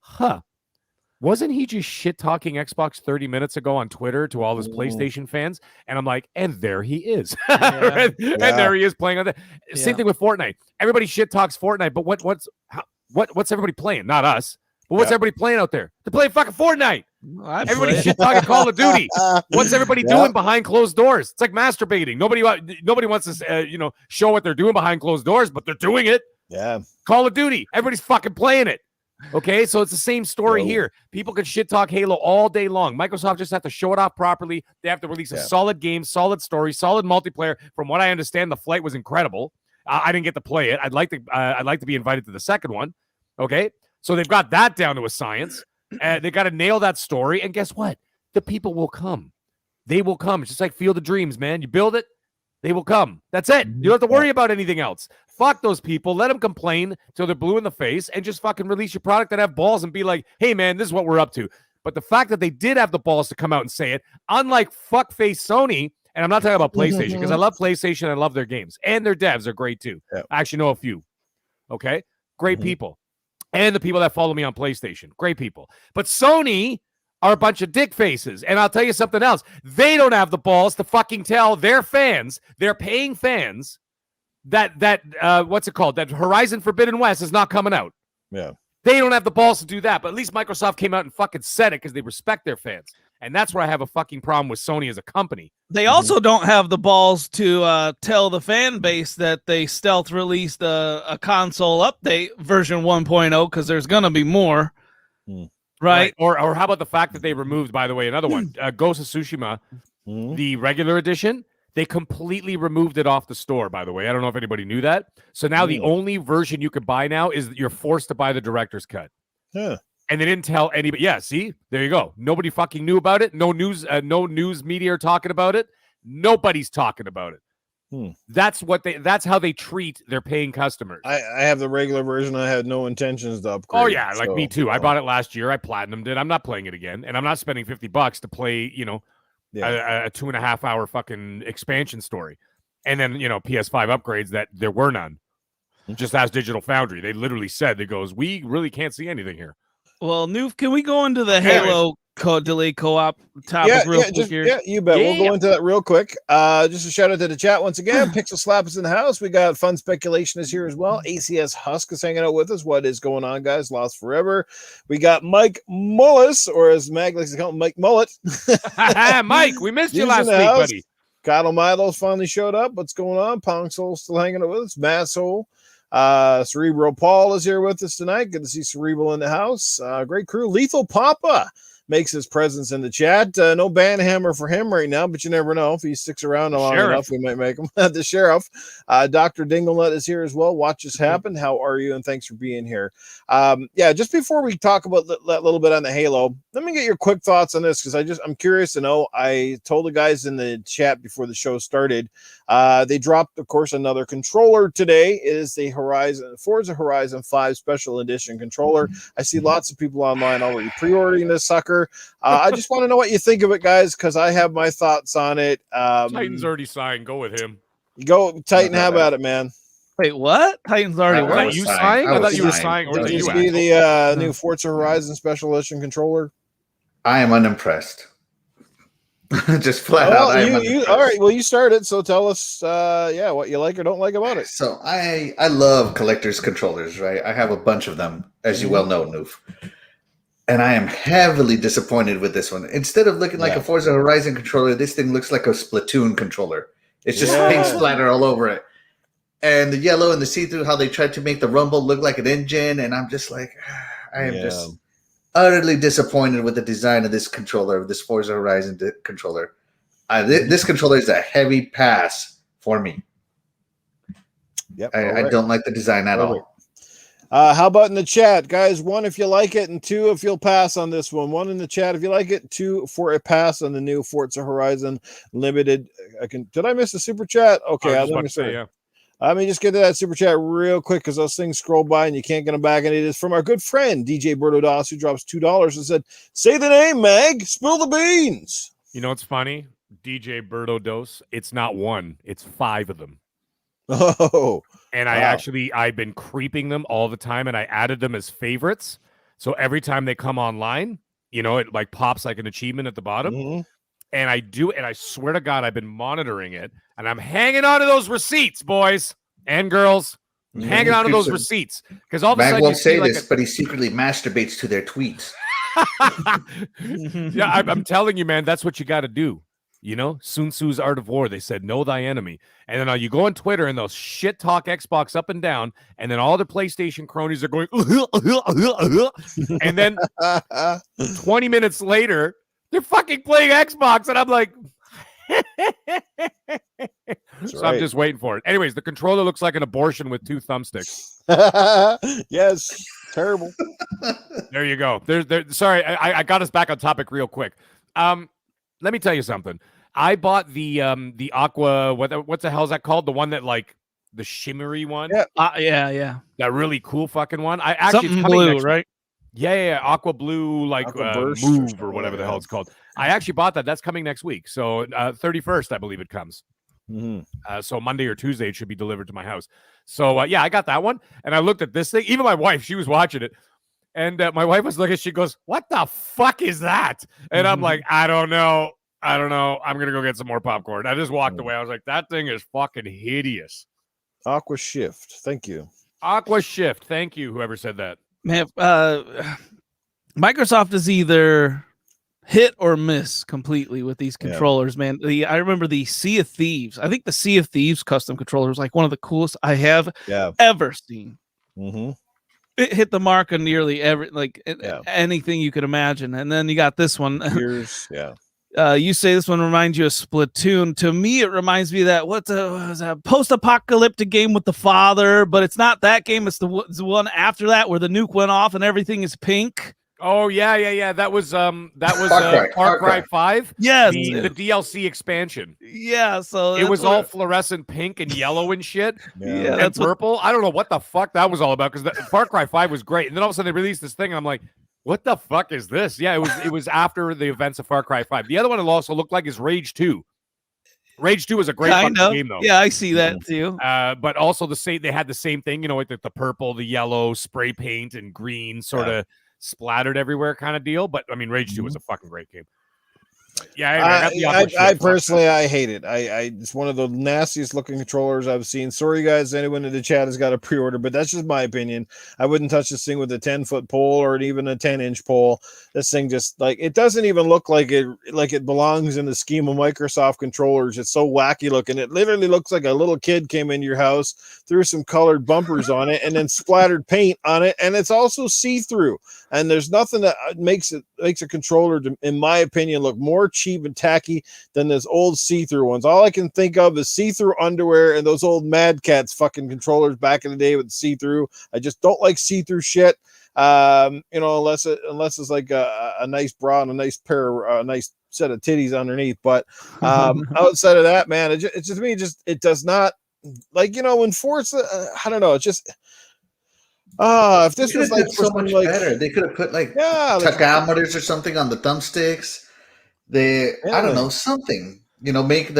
wasn't he just shit talking Xbox 30 minutes ago on Twitter to all his PlayStation fans? And I'm like, and there he is. And there he is playing on that. Same thing with Fortnite. Everybody shit talks Fortnite, but what's everybody playing? Not us. But what's everybody playing out there? They're playing fucking Fortnite. Everybody shit talking Call of Duty. What's everybody doing behind closed doors? It's like masturbating. Nobody wants to show what they're doing behind closed doors, but they're doing it. Yeah. Call of Duty. Everybody's fucking playing it. Okay, so it's the same story here. People can shit talk Halo all day long. Microsoft just have to show it off properly. They have to release a solid game, solid story, solid multiplayer. From what I understand, the flight was incredible. I didn't get to play it. I'd like to be invited to the second one. Okay, so they've got that down to a science. They got to nail that story. And guess what? The people will come. They will come. It's just like Field of Dreams, man. You build it, they will come. That's it. You don't have to worry about anything else. Fuck those people. Let them complain till they're blue in the face and just fucking release your product and have balls and be like, hey, man, this is what we're up to. But the fact that they did have the balls to come out and say it, unlike fuckface Sony, and I'm not talking about PlayStation because I love PlayStation. I love their games. And their devs are great too. Yeah. I actually know a few. Okay? Great people. And the people that follow me on PlayStation. Great people. But Sony are a bunch of dick faces. And I'll tell you something else. They don't have the balls to fucking tell their fans, their paying fans, that what's it called? That Horizon Forbidden West is not coming out. Yeah. They don't have the balls to do that. But at least Microsoft came out and fucking said it because they respect their fans. And that's where I have a fucking problem with Sony as a company. They also don't have the balls to tell the fan base that they stealth released a console update version 1.0 because there's going to be more. Right? Or how about the fact that they removed, by the way, another one, Ghost of Tsushima, the regular edition, they completely removed it off the store, by the way. I don't know if anybody knew that. So now the only version you can buy now is you're forced to buy the director's cut. Yeah. And they didn't tell anybody. Yeah, see? There you go. Nobody fucking knew about it. No news media are talking about it. Nobody's talking about it. That's how they treat their paying customers. I have the regular version. I had no intentions to upgrade. Oh yeah, like me too. I bought it last year. I platinumed it. I'm not playing it again, and I'm not spending $50 to play, a 2.5 hour fucking expansion story, and then PS5 upgrades that there were none. Just ask Digital Foundry. They literally said, we really can't see anything here. Well, Noof, can we go into the Halo delay co-op topic real quick here? Yeah, you bet. We'll go into that real quick. Just a shout out to the chat once again. Pixel Slap is in the house. We got Fun Speculation is here as well. ACS Husk is hanging out with us. What is going on, guys? Lost Forever. We got Mike Mullis, or as Mag likes to call him, Mike Mullet. Mike, we missed you last week, buddy. Kyle Milos finally showed up. What's going on? Pong Soul still hanging out with us. Matt Soul. Cerebral Paul is here with us tonight. Good to see Cerebral in the house. Great crew. Lethal Papa makes his presence in the chat. No banhammer for him right now, but you never know. If he sticks around long enough, we might make him. The Sheriff. Dr. Dinglenut is here as well. Watch this happen. How are you? And thanks for being here. Just before we talk about that little bit on the Halo, let me get your quick thoughts on this because I'm curious to know. I told the guys in the chat before the show started. They dropped, of course, another controller today. It is the Forza Horizon 5 Special Edition controller. I see lots of people online already pre-ordering this sucker. I just want to know what you think of it, guys, because I have my thoughts on it. Titan's already signed. Go with him. Go, Titan. How about it, man? Wait, what? Titan's already what? You signed? I thought you were signed. Or did you see the new Forza Horizon Special Edition controller? I am unimpressed. Just flat out. All right. Well, you started, so tell us, what you like or don't like about it. So I love collector's controllers, right? I have a bunch of them, as you well know, Noof. And I am heavily disappointed with this one. Instead of looking like a Forza Horizon controller, this thing looks like a Splatoon controller. It's just paint splatter all over it. And the yellow and the see-through, how they tried to make the rumble look like an engine. And I'm just like, I am just utterly disappointed with the design of this controller, this Forza Horizon controller. This controller is a heavy pass for me. Yep, I don't like the design at all. How about in the chat, guys? 1 if you like it, and 2 if you'll pass on this one. 1 in the chat if you like it, 2 for a pass on the new Forza Horizon Limited. Did I miss the super chat? Okay, I was about to say, yeah. Let me just get to that super chat real quick because those things scroll by and you can't get them back. And it is from our good friend DJ Berto Das, who drops $2 and said, "Say the name, Mag. Spill the beans." You know what's funny? DJ Berto Dos. It's not 1; it's 5 of them. Oh, and I've been creeping them all the time, and I added them as favorites. So every time they come online, it like pops like an achievement at the bottom. Mm-hmm. And I swear to God, I've been monitoring it, and I'm hanging on to those receipts, boys and girls. I'm hanging on to those receipts because all of a sudden won't say this, but he secretly masturbates to their tweets. Yeah, I'm telling you, man, that's what you got to do. Sun Tzu's Art of War. They said, know thy enemy. And then you go on Twitter and they'll shit talk Xbox up and down. And then all the PlayStation cronies are going, and then 20 minutes later, they're fucking playing Xbox. And I'm like, so I'm just waiting for it. Anyways, the controller looks like an abortion with 2 thumbsticks. Yes, terrible. There you go. Sorry, I got us back on topic real quick. Let me tell you something. I bought the aqua. What the hell is that called? The one that like the shimmery one. Yeah. That really cool fucking one. I actually something blue, right? Yeah. Aqua blue, like move or whatever the hell it's called. I actually bought that. That's coming next week. So 31st, I believe it comes. Mm-hmm. So Monday or Tuesday, it should be delivered to my house. So I got that one, and I looked at this thing. Even my wife, she was watching it. And my wife was looking, she goes, "What the fuck is that?" And I'm like, I don't know. I'm going to go get some more popcorn. I just walked away. I was like, that thing is fucking hideous. Aqua Shift. Thank you. Aqua Shift. Thank you, whoever said that. Man, Microsoft is either hit or miss completely with these controllers, man. I remember the Sea of Thieves. I think the Sea of Thieves custom controller was like one of the coolest I have ever seen. Mm-hmm. It hit the mark on nearly anything you could imagine. And then you got this one. You say this one reminds you of Splatoon. To me, it reminds me of that what's a post-apocalyptic game with the father, but it's not that game. It's the one after that where the nuke went off and everything is pink. Oh yeah. That was Far Cry 5. Yes, the DLC expansion. Yeah, so it was all fluorescent pink and yellow and shit. Yeah, and purple. I don't know what the fuck that was all about because Far Cry 5 was great, and then all of a sudden they released this thing, and I'm like, what the fuck is this? Yeah, it was after the events of Far Cry 5. The other one it also looked like is Rage 2. Rage 2 was a great fucking game though. Yeah, I see that too. But also they had the same thing, with the purple, the yellow, spray paint, and green sort of splattered everywhere kind of deal. But I mean, Rage 2 was a fucking great game. Yeah, I personally hate it. It's one of the nastiest looking controllers I've seen. Sorry guys, anyone in the chat has got a pre-order, but that's just my opinion. I wouldn't touch this thing with a 10-foot pole or even a 10-inch pole. This thing just it doesn't even look like it belongs in the scheme of Microsoft controllers. It's so wacky looking. It literally looks like a little kid came into your house, threw some colored bumpers on it, and then splattered paint on it, and it's also see-through. And there's nothing that makes a controller, in my opinion, look more cheap and tacky than those old see-through ones. All I can think of is see-through underwear and those old Mad Cats fucking controllers back in the day with see-through. I just don't like see-through shit. Unless it's like a nice bra and a nice pair, a nice set of titties underneath. But outside of that, man, it just to me it does not when Forza. I don't know. It just. If this was like so much better, they could have put tachometers or something on the thumbsticks. I don't know, something. Make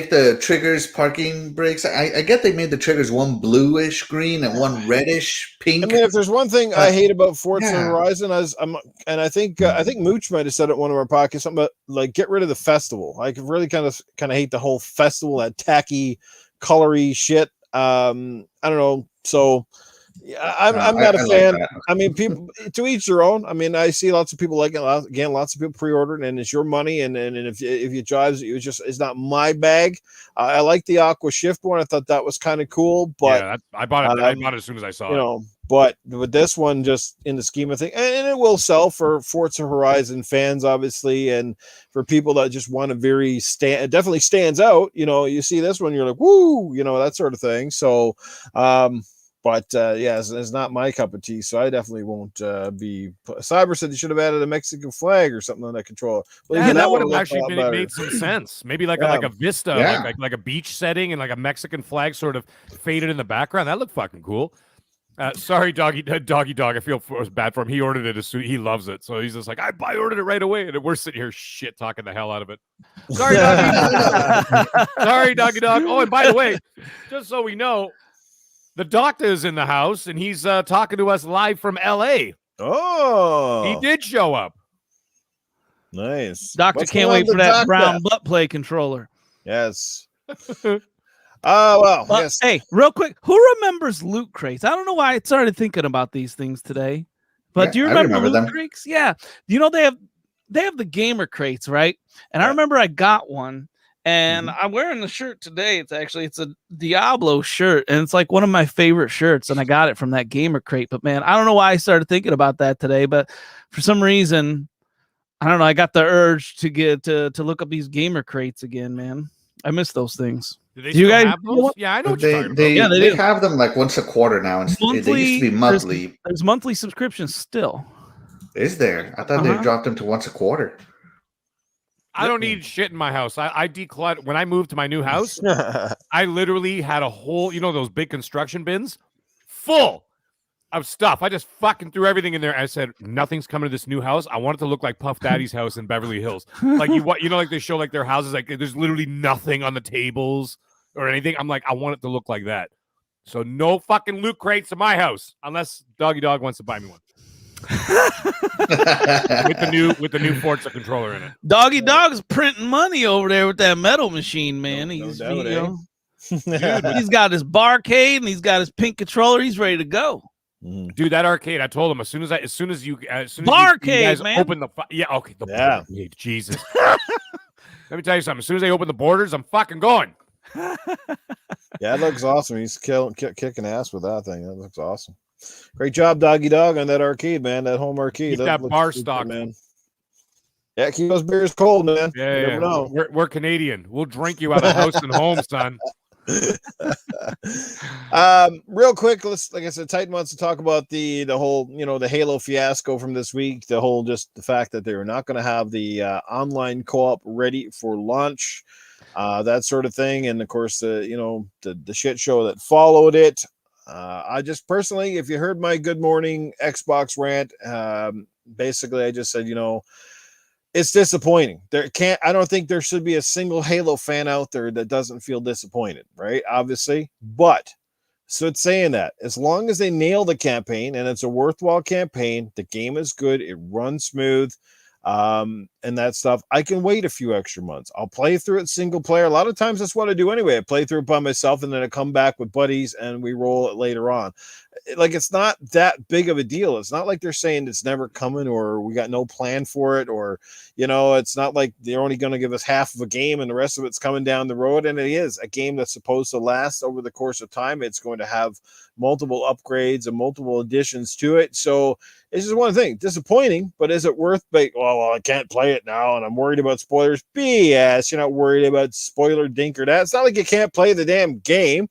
the triggers parking brakes. I get they made the triggers one bluish green and one reddish pink. I mean, if there's one thing I hate about Forza Horizon, I think Mooch might have said it in one of our podcasts, something about get rid of the festival. I really kind of hate the whole festival, that tacky, colory shit. I don't know. So. Yeah, I'm not a fan. I mean, people to each their own. I mean, I see lots of people like it. Again, lots of people pre-ordered, and it's your money. And if you jives, it's not my bag. I like the Aqua Shift one. I thought that was kind of cool. But I bought it. I bought it as soon as I saw it. But with this one, just in the scheme of things, and it will sell for Forza Horizon fans, obviously, and for people that just want to it definitely stands out. You see this one, you're like, woo, that sort of thing. So. But yeah, it's not my cup of tea, so I definitely won't be. Cyber said they should have added a Mexican flag or something on that controller. Well, Yeah, that would have look actually a lot made some sense. Maybe like Yeah. a vista, Yeah. like a beach setting, and like a Mexican flag sort of faded in the background. That looked fucking cool. Sorry, doggy dog. I feel bad for him. He ordered it as soon. He loves it, so he's just like, I ordered it right away, and we're sitting here shit talking the hell out of it. Sorry, doggy. Sorry, doggy dog. Oh, and by the way, just so we know, the doctor is in the house, and he's talking to us live from L.A. Oh, He did show up. Nice. Doctor What's can't going on wait for with the that brown doctor? butt play controller. Yes. Well, But, yes. hey, real quick, who remembers loot crates? I don't know why I started thinking about these things today, but Yeah, do you I remember remember loot them. crates? Yeah, you know they have the gamer crates, right? And I Yeah. remember I got one, and Mm-hmm. I'm wearing the shirt today. It's a Diablo shirt, and it's like one of my favorite shirts, and I got it from that gamer crate. But man, I don't know why I started thinking about that today, but for some reason, I don't know. I got the urge to get to look up these gamer crates again, man. I miss those things. Do they Do you still guys have those? Yeah, I know what you're talking about. Yeah, they they do. have them like once a quarter now. And they used to be monthly. There's monthly subscriptions still. Is there? I thought they Uh-huh. dropped them to once a quarter. I don't need shit in my house. I declutter. When I moved to my new house, I literally had a whole, those big construction bins full of stuff. I just fucking threw everything in there. I said, nothing's coming to this new house. I want it to look like Puff Daddy's house in Beverly Hills. Like like they show like their houses, like there's literally nothing on the tables or anything. I'm like, I want it to look like that. So no fucking loot crates in my house unless Doggy Dog wants to buy me one. with the new Forza controller in it. Doggy Dog's printing money over there with that metal machine, man. No He's doubt, dude, he's got his barcade and he's got his pink controller. He's ready to go. Dude, that arcade! I told him as soon as you Barcade, guys man. open the barcade. Jesus. Let me tell you something. As soon as they open the borders, I'm fucking going. Yeah, it looks awesome. He's kicking ass with that thing. That looks awesome. Great job, Doggy Dog, on that arcade, man. That home arcade. Keep that bar super, stock, man. Yeah, keep those beers cold, man. Yeah, You never know. We're Canadian. We'll drink you out of house and home, son. Real quick, like I said, Titan wants to talk about the whole, the Halo fiasco from this week, just the fact that they were not going to have the online co-op ready for launch, that sort of thing, and of course the shit show that followed it. I just personally, if you heard my Good Morning Xbox rant, basically I just said, it's disappointing. I don't think there should be a single Halo fan out there that doesn't feel disappointed, right? Obviously. But so it's saying that as long as they nail the campaign and it's a worthwhile campaign, the game is good, it runs smooth, and that stuff, I can wait a few extra months. I'll play through it single player. A lot of times that's what I do anyway. I play through it by myself and then I come back with buddies and we roll it later on. Like, it's not that big of a deal. It's not like they're saying it's never coming or we got no plan for it, or it's not like they're only going to give us half of a game and the rest of it's coming down the road. And it is a game that's supposed to last over the course of time. It's going to have multiple upgrades and multiple additions to it. So it's just one thing. Disappointing, but is it worth well, I can't play it now and I'm worried about spoilers? BS. You're not worried about spoiler dink or that. It's not like you can't play the damn game,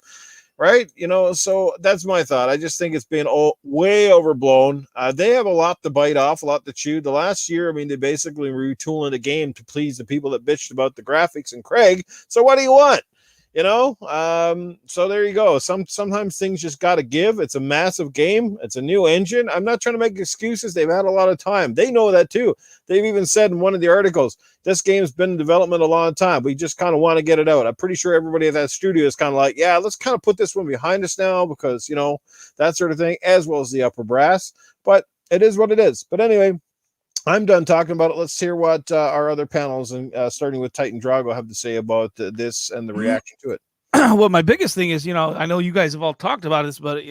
right? So that's my thought. I just think it's been way overblown. They have a lot to bite off, a lot to chew. The last year, they basically retooling the game to please the people that bitched about the graphics and Craig. So what do you want? So there you go. Sometimes things just got to give. It's a massive game. It's a new engine. I'm not trying to make excuses. They've had a lot of time. They know that too. They've even said in one of the articles, this game's been in development a long time. We just kind of want to get it out. I'm pretty sure everybody at that studio is kind of like, yeah, let's kind of put this one behind us now because, that sort of thing, as well as the upper brass. But it is what it is. But anyway, I'm done talking about it. Let's hear what our other panels, and starting with Titan Drago, have to say about this and the reaction to it. Well, my biggest thing is, I know you guys have all talked about this, but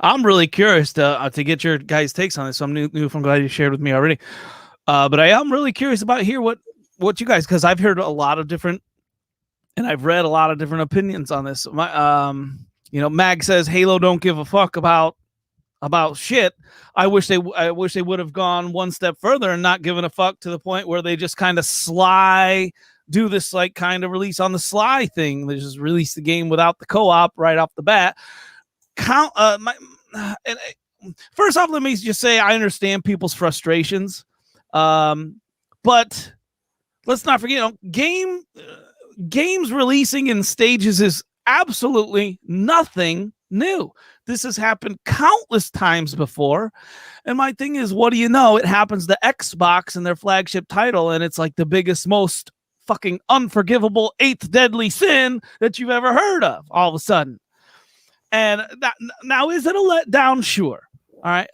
I'm really curious to get your guys' takes on this. So I'm new. I'm glad you shared with me already. But I am really curious about what you guys, because I've heard a lot of different, and I've read a lot of different opinions on this. Mag says Halo don't give a fuck about shit. I wish they would have gone one step further and not given a fuck to the point where they just kind of do this kind of release on the sly thing. They just release the game without the co-op right off the bat. First off, let me just say I understand people's frustrations, but let's not forget, games releasing in stages is absolutely nothing new. This has happened countless times before. And my thing is, what do you know? It happens to Xbox and their flagship title, and it's like the biggest, most fucking unforgivable eighth deadly sin that you've ever heard of all of a sudden. And now, is it a letdown? Sure. All right.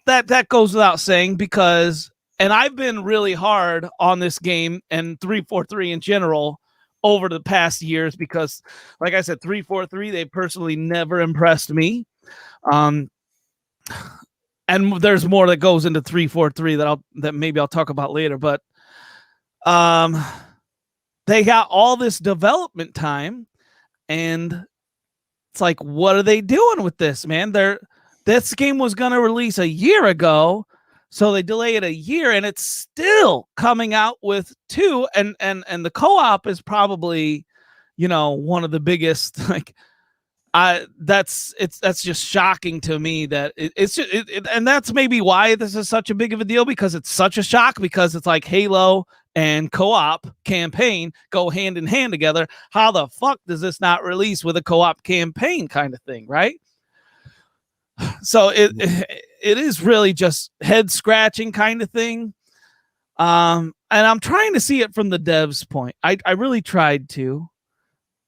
That goes without saying, because, and I've been really hard on this game and 343 in general over the past years, because like I said, 343, they personally never impressed me. And there's more that goes into 343 that maybe I'll talk about later, but they got all this development time, and it's like, what are they doing with this, man? This game was going to release a year ago, so they delay it a year, and it's still coming out with 2. And the co-op is probably, one of the biggest. Like, that's just shocking to me that and that's maybe why this is such a big of a deal, because it's such a shock, because it's like Halo and co-op campaign go hand in hand together. How the fuck does this not release with a co-op campaign kind of thing, right? So it is really just head scratching kind of thing. And I'm trying to see it from the devs' point. I really tried to.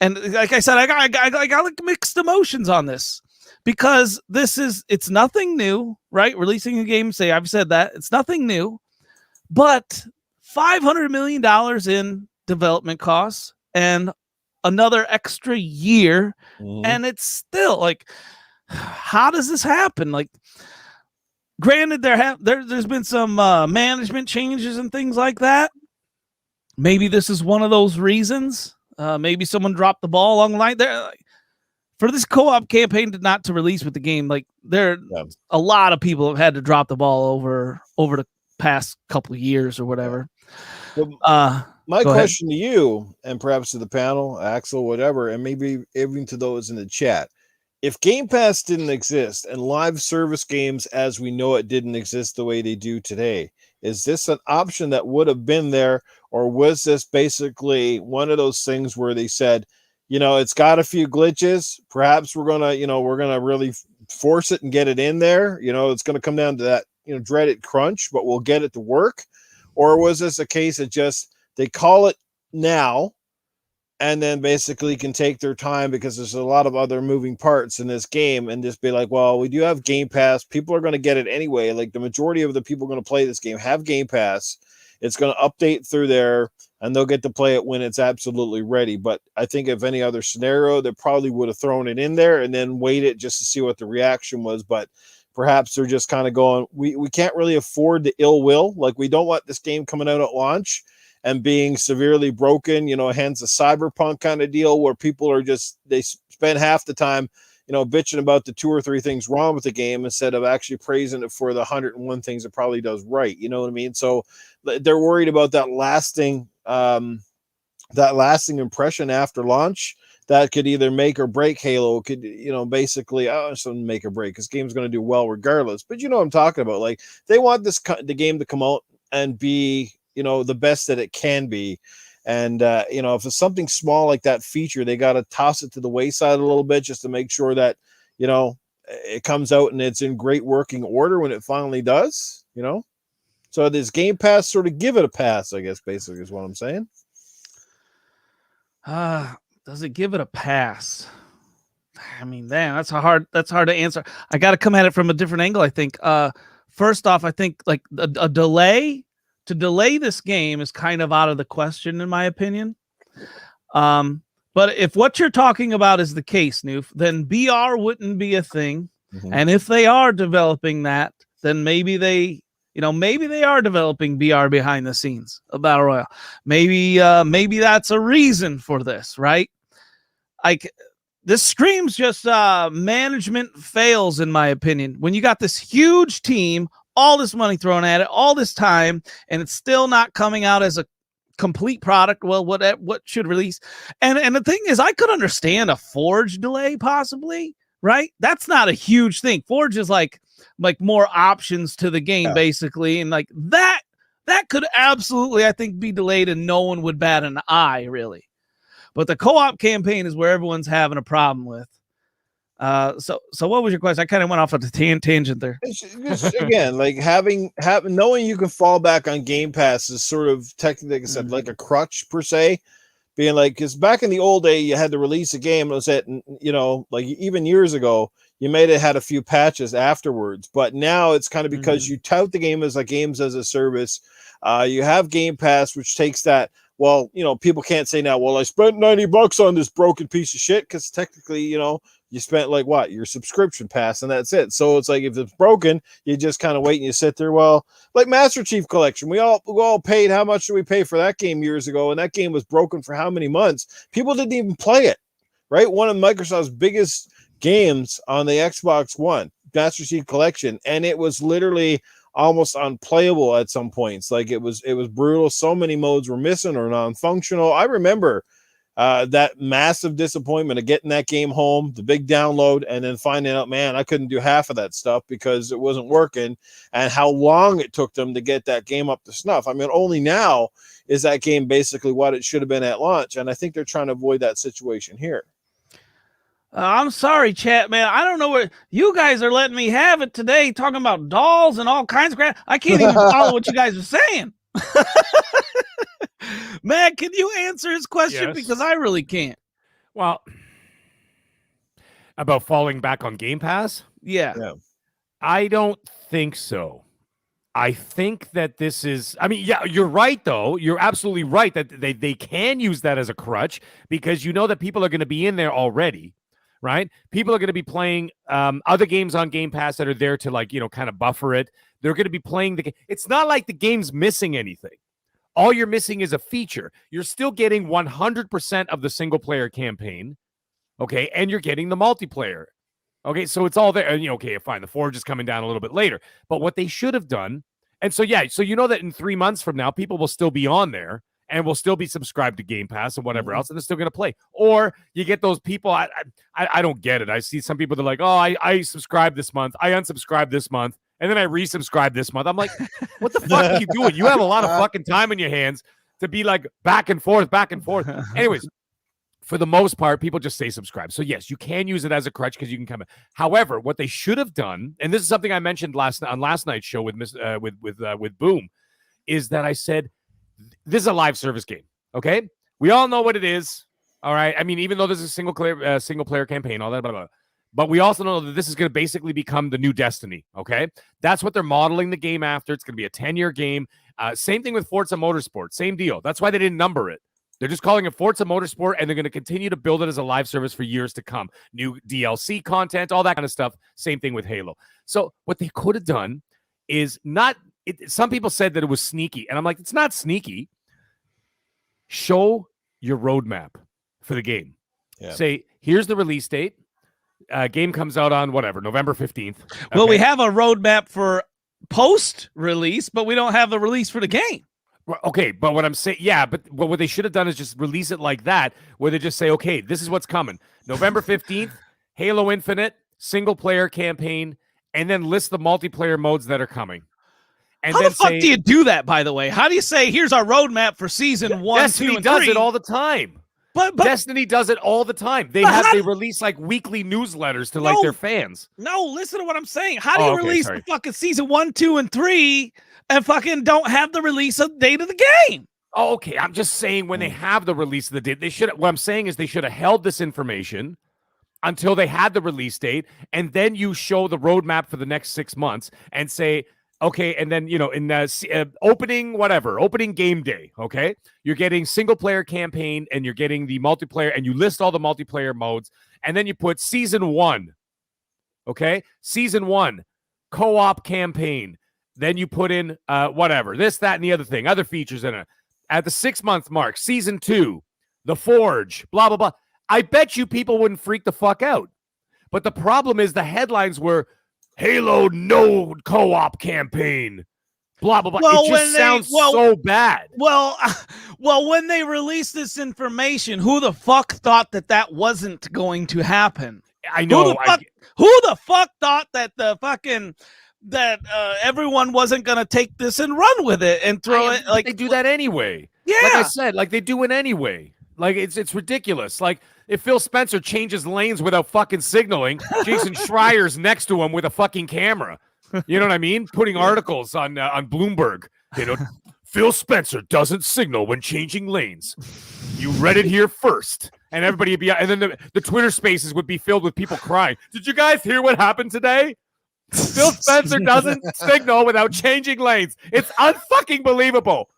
And like I said, I got like mixed emotions on this, because it's nothing new, right? Releasing a game, I've said that it's nothing new, but $500 million in development costs and another extra year. And it's still like, how does this happen? Like, granted, there's been some management changes and things like that. Maybe this is one of those reasons. Maybe someone dropped the ball along the line there. For this co-op campaign not to release with the game, like, a lot of people have had to drop the ball over the past couple of years or whatever. Well, my question to you, and perhaps to the panel, Axel, whatever, and maybe even to those in the chat: if Game Pass didn't exist and live service games as we know it didn't exist the way they do today, is this an option that would have been there, or was this basically one of those things where they said, it's got a few glitches, perhaps we're gonna really force it and get it in there, it's gonna come down to that dreaded crunch, but we'll get it to work? Or was this a case of just they call it now, and then basically can take their time because there's a lot of other moving parts in this game, and just be like, well, we do have Game Pass. People are going to get it anyway. Like, the majority of the people going to play this game have Game Pass. It's going to update through there, and they'll get to play it when it's absolutely ready. But I think if any other scenario, they probably would have thrown it in there and then waited just to see what the reaction was. But perhaps they're just kind of going, we can't really afford the ill will. Like, we don't want this game coming out at launch and being severely broken, hence a cyberpunk kind of deal where people are they spend half the time, bitching about the 2 or 3 things wrong with the game instead of actually praising it for the 101 things it probably does right. You know what I mean? So they're worried about that lasting impression after launch that could either make or break Halo. It could, basically, something make or break, because game's going to do well regardless. But what I'm talking about. Like, they want the game to come out and be, the best that it can be. And, if it's something small like that feature, they got to toss it to the wayside a little bit just to make sure that, it comes out and it's in great working order when it finally does, So does Game Pass sort of give it a pass, I guess, basically is what I'm saying. Does it give it a pass? I mean, damn, that's hard to answer. I got to come at it from a different angle, I think. First off, I think like a delay to delay this game is kind of out of the question, in my opinion. But if what you're talking about is the case, Noof, then BR wouldn't be a thing. And if they are developing that, then maybe they are developing BR behind the scenes, a battle royale. Maybe that's a reason for this, right? Like, this screams just management fails, in my opinion. When you got this huge team, all this money thrown at it, all this time, and it's still not coming out as a complete product. Well, what should release? And the thing is, I could understand a Forge delay possibly, right? That's not a huge thing. Forge is like more options to the game, basically, and like that could absolutely, I think, be delayed, and no one would bat an eye, really. But the co-op campaign is where everyone's having a problem with. So what was your question? I kind of went off at the tangent there. Just, again, like having knowing you can fall back on Game Pass is sort of technically, like I said, like a crutch per se. Being like, because back in the old day, you had to release a game. It was at, like even years ago, you may have had a few patches afterwards. But now it's kind of because you tout the game as like games as a service. You have Game Pass, which takes that. Well, people can't say now, well, I spent $90 on this broken piece of shit, because technically, you spent like what? Your subscription pass, and that's it. So it's like if it's broken, you just kind of wait and you sit there. Well, like Master Chief Collection, we all paid. How much did we pay for that game years ago? And that game was broken for how many months? People didn't even play it, right? One of Microsoft's biggest games on the Xbox One, Master Chief Collection, and it was literally almost unplayable at some points. Like it was brutal. So many modes were missing or non-functional. I remember that massive disappointment of getting that game home, the big download, and then finding out, man, I couldn't do half of that stuff because it wasn't working, and how long it took them to get that game up to snuff. I mean, only now is that game basically what it should have been at launch, and I think they're trying to avoid that situation here. I'm sorry, chat, man. I don't know where you guys are letting me have it today, talking about dolls and all kinds of crap. I can't even follow what you guys are saying. Man, can you answer his question? Yes. Because I really can't. Well, about falling back on Game Pass? Yeah. I don't think so. I think that this is, yeah, you're right, though. You're absolutely right that they can use that as a crutch, because that people are going to be in there already, right? People are going to be playing other games on Game Pass that are there to kind of buffer it. They're going to be playing the game. It's not like the game's missing anything. All you're missing is a feature. You're still getting 100% of the single-player campaign, okay, and you're getting the multiplayer. Okay, so it's all there. And, okay, fine, the Forge is coming down a little bit later. But what they should have done, and so, yeah, so that in 3 months from now, people will still be on there and will still be subscribed to Game Pass and whatever else, and they're still going to play. Or you get those people, I don't get it. I see some people that are like, oh, I subscribed this month. I unsubscribed this month. And then I resubscribe this month. I'm like, what the fuck are you doing? You have a lot of fucking time in your hands to be like back and forth. Anyways, for the most part, people just say subscribe. So yes, you can use it as a crutch because you can come in. However, what they should have done, and this is something I mentioned on last night's show with Boom, is that I said this is a live service game. Okay, we all know what it is. All right, I mean, even though this is a single player campaign, all that, blah, blah, blah. But we also know that this is going to basically become the new Destiny, okay? That's what they're modeling the game after. It's going to be a 10-year game. Same thing with Forza Motorsport. Same deal. That's why they didn't number it. They're just calling it Forza Motorsport, and they're going to continue to build it as a live service for years to come. New DLC content, all that kind of stuff. Same thing with Halo. So what they could have done is not – some people said that it was sneaky, and I'm like, it's not sneaky. Show your roadmap for the game. Yeah. Say, here's the release date. Game comes out on November 15th. Okay. Well, we have a roadmap for post-release, but we don't have the release for the game. Okay, but what I'm saying, yeah, but what they should have done is just release it like that, where they just say, okay, this is what's coming. November 15th, Halo Infinite, single-player campaign, and then list the multiplayer modes that are coming. And how then the fuck do you do that, by the way? How do you say, here's our roadmap for season 1, Destiny 2, and 3? 3? Does it all the time. But Destiny does it all the time. They release like weekly newsletters to like their fans. No, listen to what I'm saying. How do you release the fucking season 1, 2, and 3 and fucking don't have the release of date of the game? Oh, okay. I'm just saying when they have the release of the date, they should. What I'm saying is they should have held this information until they had the release date, and then you show the roadmap for the next 6 months and say, okay, and then, in opening game day, okay, you're getting single player campaign and you're getting the multiplayer, and you list all the multiplayer modes, and then you put season 1, okay, season 1, co-op campaign, then you put in this, that, and the other thing, other features in it. At the 6-month mark, season 2, the Forge, blah, blah, blah. I bet you people wouldn't freak the fuck out. But the problem is the headlines were, Halo no co-op campaign, blah, blah, blah. Well, it just sounds so bad. Well, when they released this information, who the fuck thought that wasn't going to happen? I know. Who the fuck thought that everyone wasn't gonna take this and run with it and throw it? Like they do that anyway. Yeah, like I said, like they do it anyway. Like it's ridiculous. Like if Phil Spencer changes lanes without fucking signaling, Jason Schreier's next to him with a fucking camera. You know what I mean? Putting articles on Bloomberg. You know, Phil Spencer doesn't signal when changing lanes. You read it here first. And everybody would be, and then the Twitter spaces would be filled with people crying. Did you guys hear what happened today? Phil Spencer doesn't signal without changing lanes. It's unfucking believable.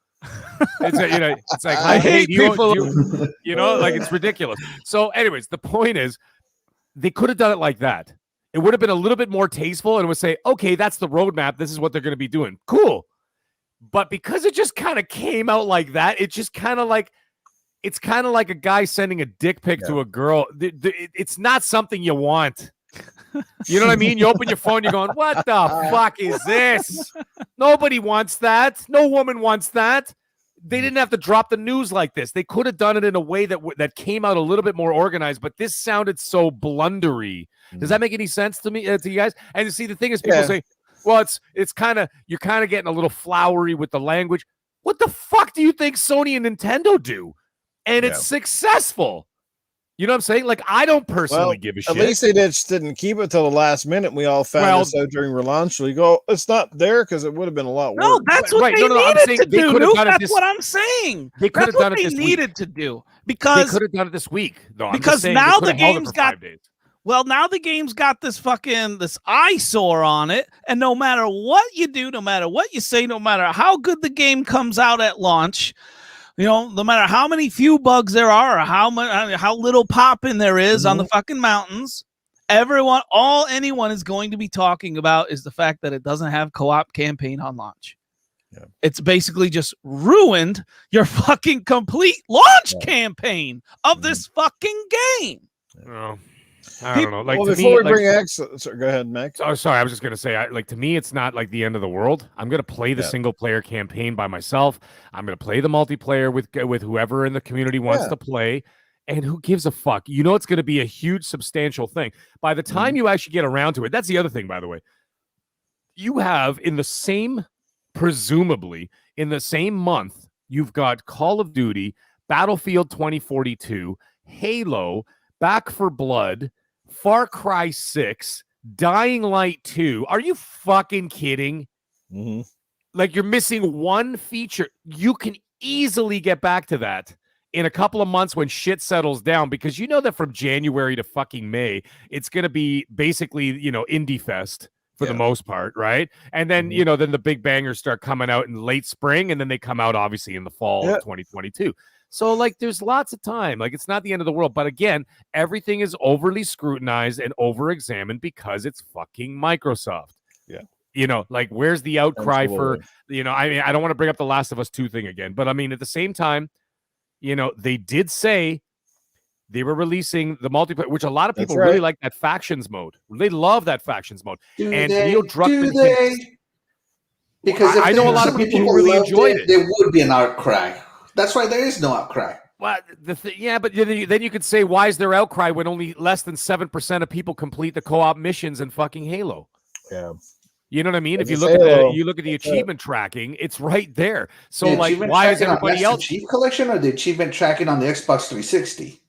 It's like I hate people. Like it's ridiculous. So, anyways, the point is, they could have done it like that. It would have been a little bit more tasteful, and would say, okay, that's the roadmap. This is what they're going to be doing. Cool. But because it just kind of came out like that, it just kind of like. It's kind of like a guy sending a dick pic to a girl. It's not something you want. You know what I mean? You open your phone, you're going, what the fuck is this? Nobody wants that. No woman wants that. They didn't have to drop the news like this. They could have done it in a way that came out a little bit more organized, but this sounded so blundery. Does that make any sense to me, to you guys? And you see, the thing is, people say, well, it's kind of, you're kind of getting a little flowery with the language. What the fuck do you think Sony and Nintendo do? And it's successful. You know what I'm saying? Like, I don't personally give a shit. At least they just didn't keep it till the last minute. We all found this out during relaunch. So you go, it's not there because it would have been a lot worse. No, that's what they needed to do. That's what I'm saying. They could have done it this week. They needed to do because they could have done it this week. No, because now the game's got. Well, now the game's got this eyesore on it, and no matter what you do, no matter what you say, no matter how good the game comes out at launch. You know, no matter how many few bugs there are, or how little popping there is on the fucking mountains, anyone is going to be talking about is the fact that it doesn't have co-op campaign on launch. Yeah. It's basically just ruined your fucking complete launch campaign of this fucking game. Oh. I don't know. Like, well, before we bring X, go ahead, Max. Oh, sorry. I was just going to say, to me, it's not like the end of the world. I'm going to play the single player campaign by myself. I'm going to play the multiplayer with whoever in the community wants to play. And who gives a fuck? You know, it's going to be a huge, substantial thing. By the time you actually get around to it, that's the other thing, by the way. You have presumably in the same month, you've got Call of Duty, Battlefield 2042, Halo, Back 4 Blood, Far Cry 6, Dying Light 2. Are you fucking kidding? Like, you're missing one feature. You can easily get back to that in a couple of months when shit settles down, because you know that from January to fucking May, it's going to be basically, indie fest for the most part, right? And then, then the big bangers start coming out in late spring, and then they come out, obviously, in the fall of 2022. So, like, there's lots of time. Like, it's not the end of the world. But again, everything is overly scrutinized and over-examined because it's fucking Microsoft. Yeah. Like, where's the outcry for, I mean, I don't want to bring up the Last of Us 2 thing again. But, I mean, at the same time, they did say they were releasing the multiplayer, which a lot of people really like that factions mode. They love that factions mode. Neil Druckmann. Because I know a lot of people who really enjoyed it. There would be an outcry. That's why there is no outcry. Well, but then you could say, why is there outcry when only less than 7% of people complete the co-op missions in fucking Halo? Yeah. You know what I mean? If you look at the achievement tracking, it's right there. So, like, why is everybody else? The Chief Collection or the achievement tracking on the Xbox 360?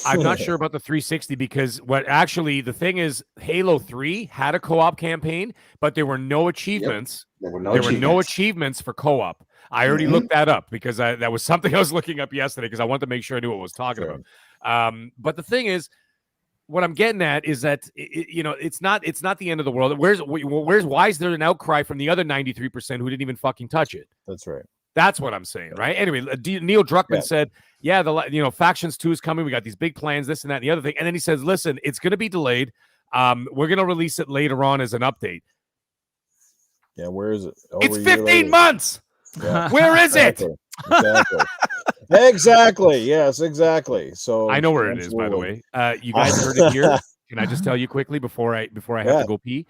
I'm not sure about the 360 because the thing is, Halo 3 had a co-op campaign, but there were no achievements. There were no achievements for co-op. I already looked that up because that was something I was looking up yesterday because I wanted to make sure I knew what I was talking about. But the thing is, what I'm getting at is that it's not the end of the world. Why is there an outcry from the other 93% who didn't even fucking touch it? That's right. That's what I'm saying, right? Anyway, Neil Druckmann said, Factions 2 is coming. We got these big plans, this and that and the other thing. And then he says, listen, it's going to be delayed. We're going to release it later on as an update. Yeah, where is it? It's 15 months. Yeah. Where is it? Exactly. Yes, exactly. So I know where it is, by the way. You guys heard it here. Can I just tell you quickly before I have to go pee?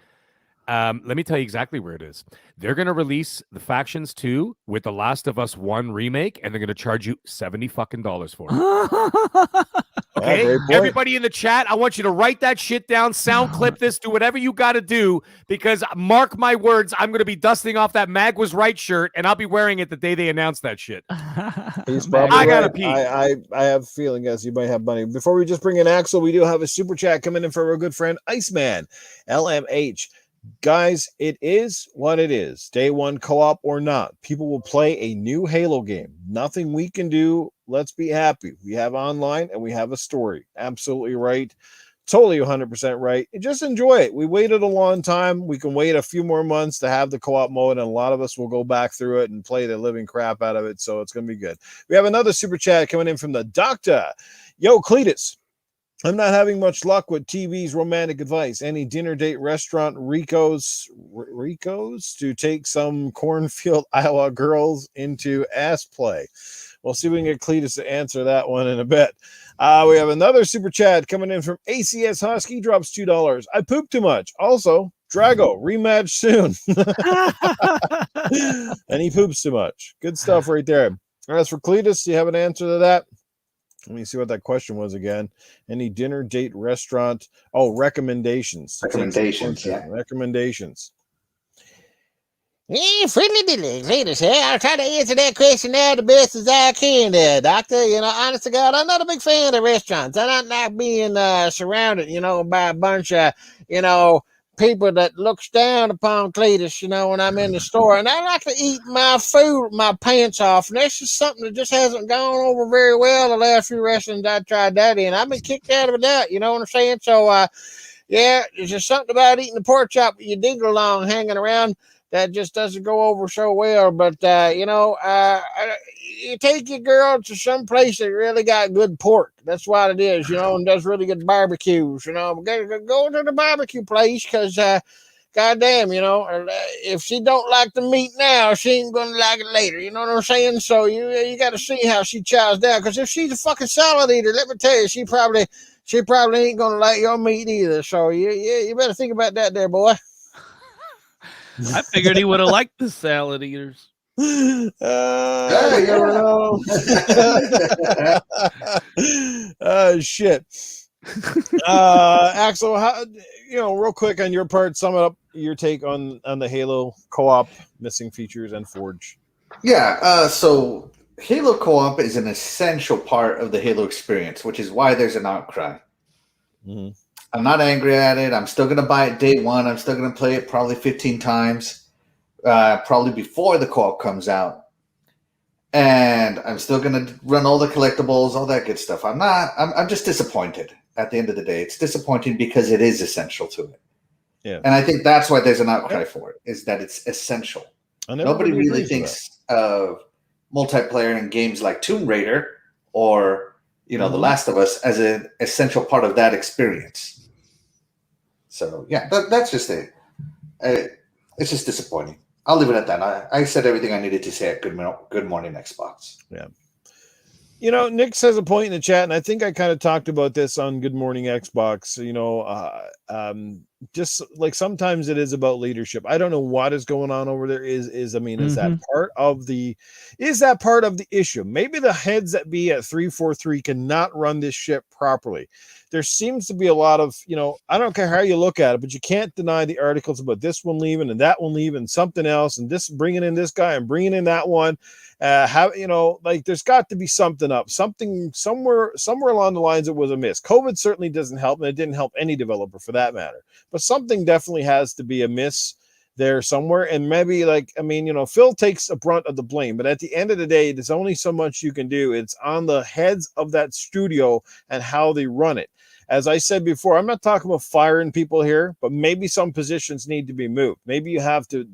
Let me tell you exactly where it is. They're going to release the Factions 2 with The Last of Us 1 remake, and they're going to charge you $70 fucking for it. Okay, great point. everybody in the chat, I want you to write that shit down, sound clip this, do whatever you got to do, because mark my words, I'm going to be dusting off that Mag was right shirt, and I'll be wearing it the day they announce that shit. He's probably I gotta right. pee. I have a feeling, guys, you might have money. Before we just bring in Axel, we do have a super chat coming in for our good friend Iceman LMH. Guys, it is what it is. Day one co-op or not, people will play a new Halo game. Nothing we can do. Let's be happy. We have online and we have a story. Absolutely right. Totally 100% right. Just enjoy it. We waited a long time. We can wait a few more months to have the co-op mode, and a lot of us will go back through it and play the living crap out of it. So it's going to be good. We have another super chat coming in from the doctor. Yo, Cletus. I'm not having much luck with TV's romantic advice. Any dinner date restaurant Rico's to take some cornfield Iowa girls into ass play. We'll see if we can get Cletus to answer that one in a bit. We have another super chat coming in from ACS Husky. Drops $2. I pooped too much. Also, Drago, rematch soon. And he poops too much. Good stuff right there. As for Cletus, you have an answer to that? Let me see what that question was again. Any dinner date restaurant? Oh, recommendations. Recommendations, yeah. Recommendations. Yeah, friendly dilly, Cletus here. I'll try to answer that question now the best as I can there, Doctor. Honest to God, I'm not a big fan of restaurants. I don't like being surrounded, by a bunch of, people that looks down upon Cletus, when I'm in the store. And I like to eat my food with my pants off. And that's just something that just hasn't gone over very well the last few restaurants I tried that in. I've been kicked out of it out, you know what I'm saying? So, yeah, there's just something about eating the pork chop with your dingle along hanging around that just doesn't go over so well. But, you take your girl to some place that really got good pork. That's what it is, and does really good barbecues, Go to the barbecue place because, goddamn, if she don't like the meat now, she ain't going to like it later. You know what I'm saying? So you got to see how she chows down. Because if she's a fucking salad eater, let me tell you, she probably ain't going to like your meat either. So you better think about that there, boy. I figured he would have liked the salad eaters. You know. Shit. Axel, how, real quick on your part, sum it up your take on the Halo co-op missing features and Forge. Yeah, so Halo co-op is an essential part of the Halo experience, which is why there's an outcry. Mm-hmm. I'm not angry at it. I'm still going to buy it day one. I'm still going to play it probably 15 times, probably before the co-op comes out. And I'm still going to run all the collectibles, all that good stuff. I'm just disappointed at the end of the day. It's disappointing because it is essential to it. Yeah. And I think that's why there's an outcry for it, is that it's essential. Nobody really thinks of multiplayer in games like Tomb Raider or, The Last of Us as an essential part of that experience. So, yeah, that's just it. It's just disappointing. I'll leave it at that. I said everything I needed to say at Good Morning Xbox. Yeah. Nick says a point in the chat, and I think I kind of talked about this on Good Morning Xbox. Just like sometimes it is about leadership. I don't know what is going on over there. Is that part of the issue? Maybe the heads that be at 343 cannot run this ship properly. There seems to be a lot of, I don't care how you look at it, but you can't deny the articles about this one leaving and that one leaving, something else, and this bringing in this guy and bringing in that one. There's got to be something up, something somewhere along the lines it was amiss. COVID certainly doesn't help, and it didn't help any developer for that matter. But something definitely has to be amiss there somewhere. And maybe Phil takes a brunt of the blame, but at the end of the day, there's only so much you can do. It's on the heads of that studio and how they run it. As I said before, I'm not talking about firing people here, but maybe some positions need to be moved. Maybe you have to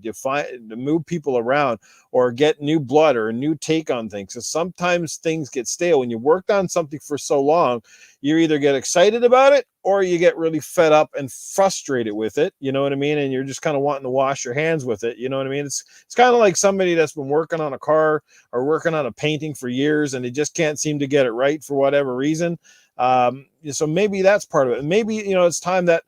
move people around or get new blood or a new take on things. Because sometimes things get stale. When you worked on something for so long, you either get excited about it or you get really fed up and frustrated with it. You know what I mean? And you're just kind of wanting to wash your hands with it. You know what I mean? It's kind of like somebody that's been working on a car or working on a painting for years and they just can't seem to get it right for whatever reason. So maybe that's part of it. Maybe, it's time that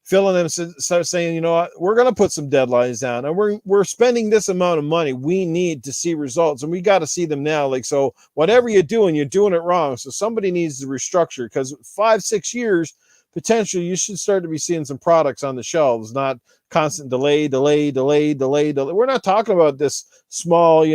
Phil and them start saying, you know what, we're going to put some deadlines down, and we're spending this amount of money. We need to see results, and we got to see them now. Like, so whatever you're doing it wrong. So somebody needs to restructure, because 5-6 years, potentially you should start to be seeing some products on the shelves, not constant delay. We're not talking about this small,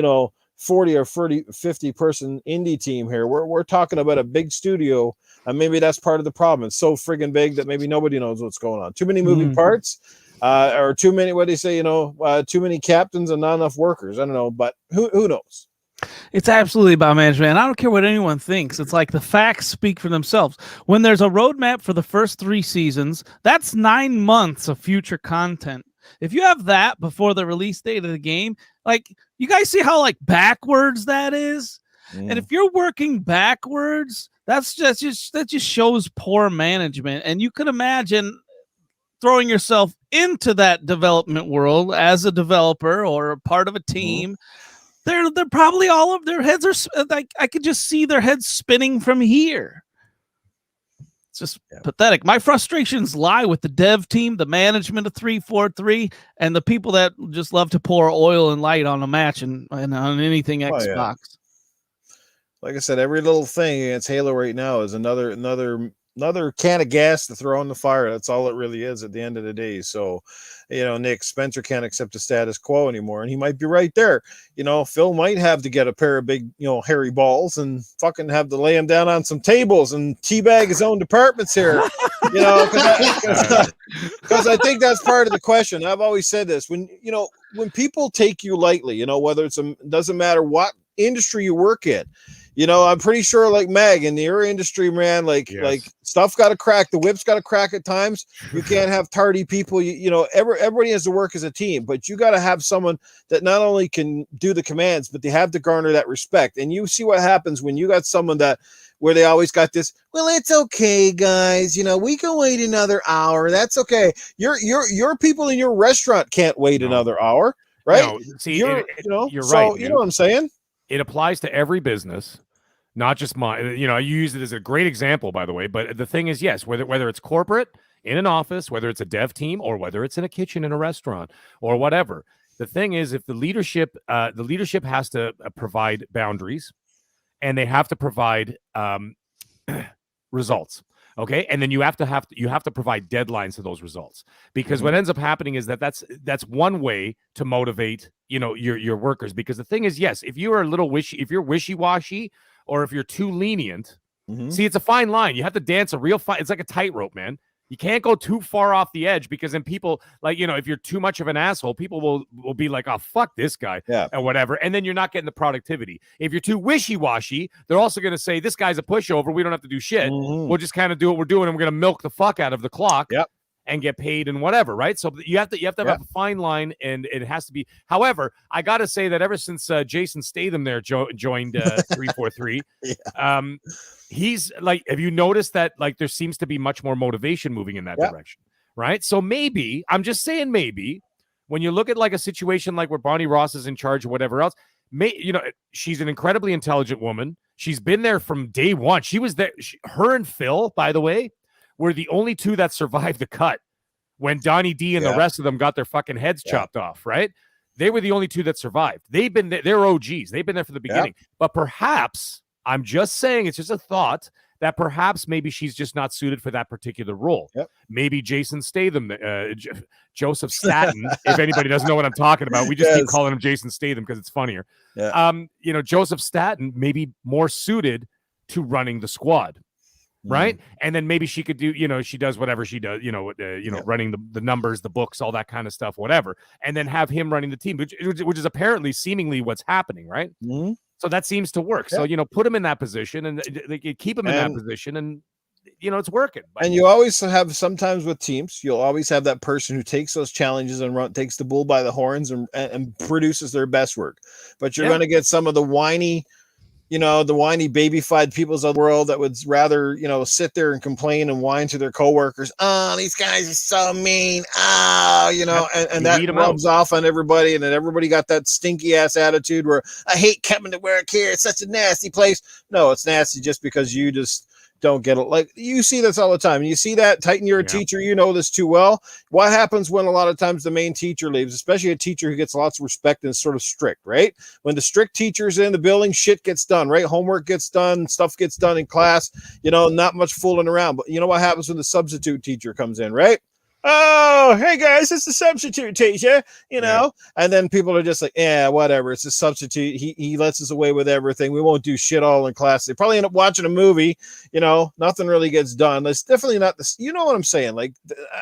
40 or 50 person indie team here. We're talking about a big studio, and maybe that's part of the problem. It's so friggin' big that maybe nobody knows what's going on. Too many moving parts, or too many, what do you say, too many captains and not enough workers. I don't know, but who knows? It's absolutely about management. And I don't care what anyone thinks. It's like the facts speak for themselves. When there's a roadmap for the first 3 seasons, that's 9 months of future content. If you have that before the release date of the game, like, you guys see how like backwards that is? And if you're working backwards, that just shows poor management. And you could imagine throwing yourself into that development world as a developer or a part of a team. They're probably, all of their heads are like, I could just see their heads spinning from here. It's just pathetic. My frustrations lie with the dev team, the management of 343, and the people that just love to pour oil and light on a match and on anything Xbox. Yeah. Like I said, every little thing against Halo right now is another can of gas to throw on the fire. That's all it really is at the end of the day. So, Nick Spencer can't accept the status quo anymore, and he might be right there. Phil might have to get a pair of big, hairy balls and fucking have to lay him down on some tables and teabag his own departments here. Because I think that's part of the question. I've always said this: when people take you lightly, whether doesn't matter what industry you work in. I'm pretty sure, like Mag, in your industry, man, like stuff got to crack. The whip's got to crack at times. You can't have tardy people. Everybody has to work as a team, but you got to have someone that not only can do the commands, but they have to garner that respect. And you see what happens when you got someone where they always got this, well, it's okay, guys. We can wait another hour. That's okay. Your people in your restaurant can't wait another hour, right? No, see, you're right. So, you know what I'm saying? It applies to every business, not just mine. You use it as a great example, by the way. But the thing is, yes, whether it's corporate, in an office, whether it's a dev team, or whether it's in a kitchen in a restaurant or whatever, the thing is, if the leadership has to provide boundaries, and they have to provide results. Okay, and then you have to provide deadlines to those results, because what ends up happening is that's one way to motivate your workers. Because the thing is, yes, if you are if you're wishy-washy, or if you're too lenient, see, it's a fine line. You have to dance a real fine. It's like a tightrope, man. You can't go too far off the edge, because then people, like, if you're too much of an asshole, people will be like, oh, fuck this guy, and whatever. And then you're not getting the productivity. If you're too wishy-washy, they're also going to say, this guy's a pushover. We don't have to do shit. We'll just kind of do what we're doing, and we're going to milk the fuck out of the clock and get paid and whatever, right? So you have to have a fine line, and it has to be. However, I got to say that ever since Jason Statham there joined 343, he's like, have you noticed that, like, there seems to be much more motivation moving in that direction, right? So maybe, I'm just saying, maybe when you look at like a situation like where Bonnie Ross is in charge or whatever else, she's an incredibly intelligent woman. She's been there from day one. She was there. Her and Phil, by the way, were the only two that survived the cut when Donnie D and the rest of them got their fucking heads chopped off, right? They were the only two that survived. They're OGs. They've been there from the beginning. But perhaps, I'm just saying, it's just a thought, that perhaps maybe she's just not suited for that particular role. Maybe Jason Statham, Joseph Staten, if anybody doesn't know what I'm talking about, we just keep calling him Jason Statham because it's funnier. Joseph Staten may be more suited to running the squad. Right. And then maybe she could do, she does whatever she does, running the numbers, the books, all that kind of stuff, whatever. And then have him running the team, which is apparently seemingly what's happening. Right. So that seems to work. So, put him in that position, and keep him in that position, and, it's working. And you always have, sometimes with teams, you'll always have that person who takes those challenges and takes the bull by the horns and produces their best work. But you're going to get some of the whiny, the whiny baby-fied peoples of the world that would rather, sit there and complain and whine to their coworkers. Oh, these guys are so mean. Oh, and that rubs off on everybody. And then everybody got that stinky ass attitude where I hate coming to work here. It's such a nasty place. No, it's nasty just because you just, don't get it. Like, you see this all the time. You see that, Titan, you're a teacher, you know this too well. What happens when a lot of times the main teacher leaves, especially a teacher who gets lots of respect and is sort of strict, right? When the strict teacher's in the building, shit gets done, right? Homework gets done, stuff gets done in class, you know, not much fooling around. But you know what happens when the substitute teacher comes in, right? Oh, hey guys, it's the substitute teacher, you know, and then people are just like, yeah, whatever. It's a substitute. He lets us away with everything. We won't do shit all in class. They probably end up watching a movie, you know, nothing really gets done. It's definitely not this. You know what I'm saying? Like,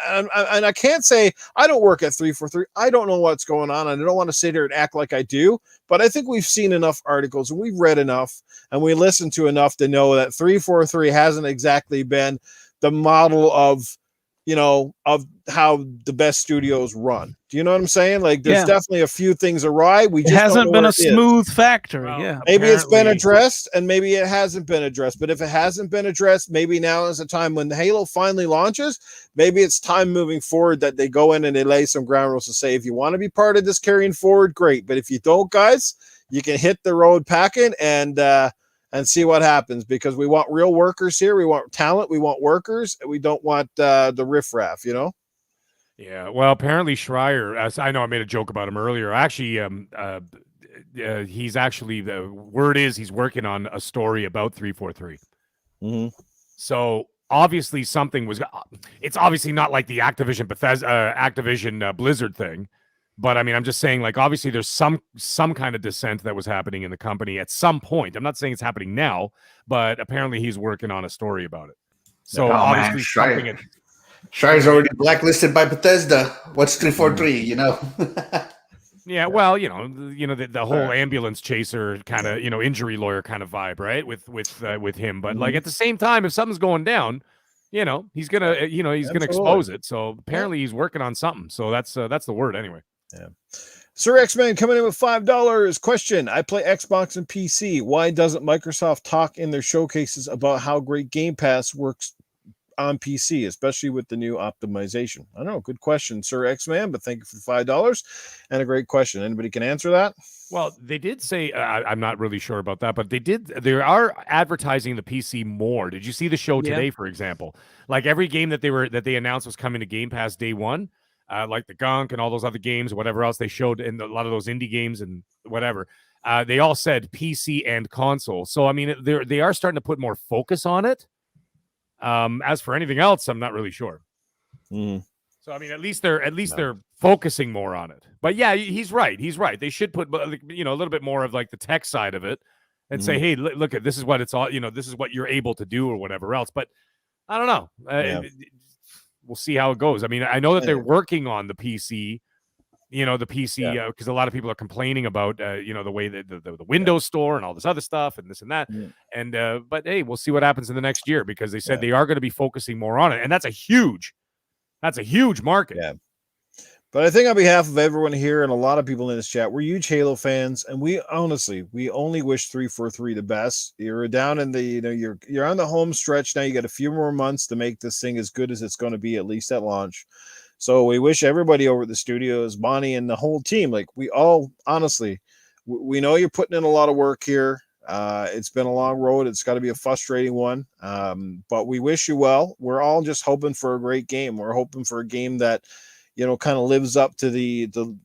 and I can't say I don't work at 343. I don't know what's going on. And I don't want to sit here and act like I do, but I think we've seen enough articles and we've read enough and we listened to enough to know that 343 hasn't exactly been the model of, you know, of how the best studios run. Do you know what I'm saying? Like, there's definitely a few things awry. We just hasn't been a smooth factory. Well, maybe it's been addressed and maybe it hasn't been addressed. But if it hasn't been addressed, maybe now is the time when the Halo finally launches. Maybe it's time moving forward that they go in and they lay some ground rules to say, if you want to be part of this carrying forward, great. But if you don't, guys, you can hit the road packing and see what happens, because we want real workers here. We want talent. We want workers. We don't want the riffraff, you know? Yeah. Well, apparently Schreier, as I know I made a joke about him earlier. Actually, he's actually, the word is he's working on a story about 343. Mm-hmm. So obviously something was, it's obviously not like the Activision Blizzard thing. But I mean, I'm just saying, like, obviously there's some kind of dissent that was happening in the company at some point. I'm not saying it's happening now, but apparently he's working on a story about it. So obviously Shire's already blacklisted by Bethesda. What's 343, you know? Yeah, well, you know the whole ambulance chaser kind of, you know, injury lawyer kind of vibe, right? With him, but like at the same time, if something's going down, you know, he's gonna expose it. So apparently he's working on something. So that's the word anyway. Yeah. Sir X-Man coming in with $5. Question: I play Xbox and PC. Why doesn't Microsoft talk in their showcases about how great Game Pass works on PC, especially with the new optimization? I don't know. Good question, Sir X-Man, but thank you for the $5 and a great question. Anybody can answer that? Well, they did say, I'm not really sure about that, but they are advertising the PC more. Did you see the show today, for example? Like every game that they announced was coming to Game Pass day one, like the Gunk and all those other games, whatever else they showed in a lot of those indie games and whatever. They all said PC and console. So, I mean, they are starting to put more focus on it. As for anything else, I'm not really sure. So, I mean, at least they're focusing more on it. But yeah, he's right. They should put, you know, a little bit more of like the tech side of it and say, hey, look at this is what it's all, you know, this is what you're able to do or whatever else. But I don't know. We'll see how it goes. I mean, I know that they're working on the PC, you know, because a lot of people are complaining about, you know, the way that the Windows Store and all this other stuff and this and that. And but hey, we'll see what happens in the next year, because they said they are going to be focusing more on it, and that's a huge market. Yeah. But I think on behalf of everyone here and a lot of people in this chat, we're huge Halo fans, and we only wish 343 the best. You're down in the, you know, you're on the home stretch now. You got a few more months to make this thing as good as it's going to be, at least at launch. So we wish everybody over at the studios, Bonnie and the whole team, like we all, honestly, we know you're putting in a lot of work here. It's been a long road. It's got to be a frustrating one. But we wish you well. We're all just hoping for a great game. We're hoping for a game that, you know, kind of lives up to the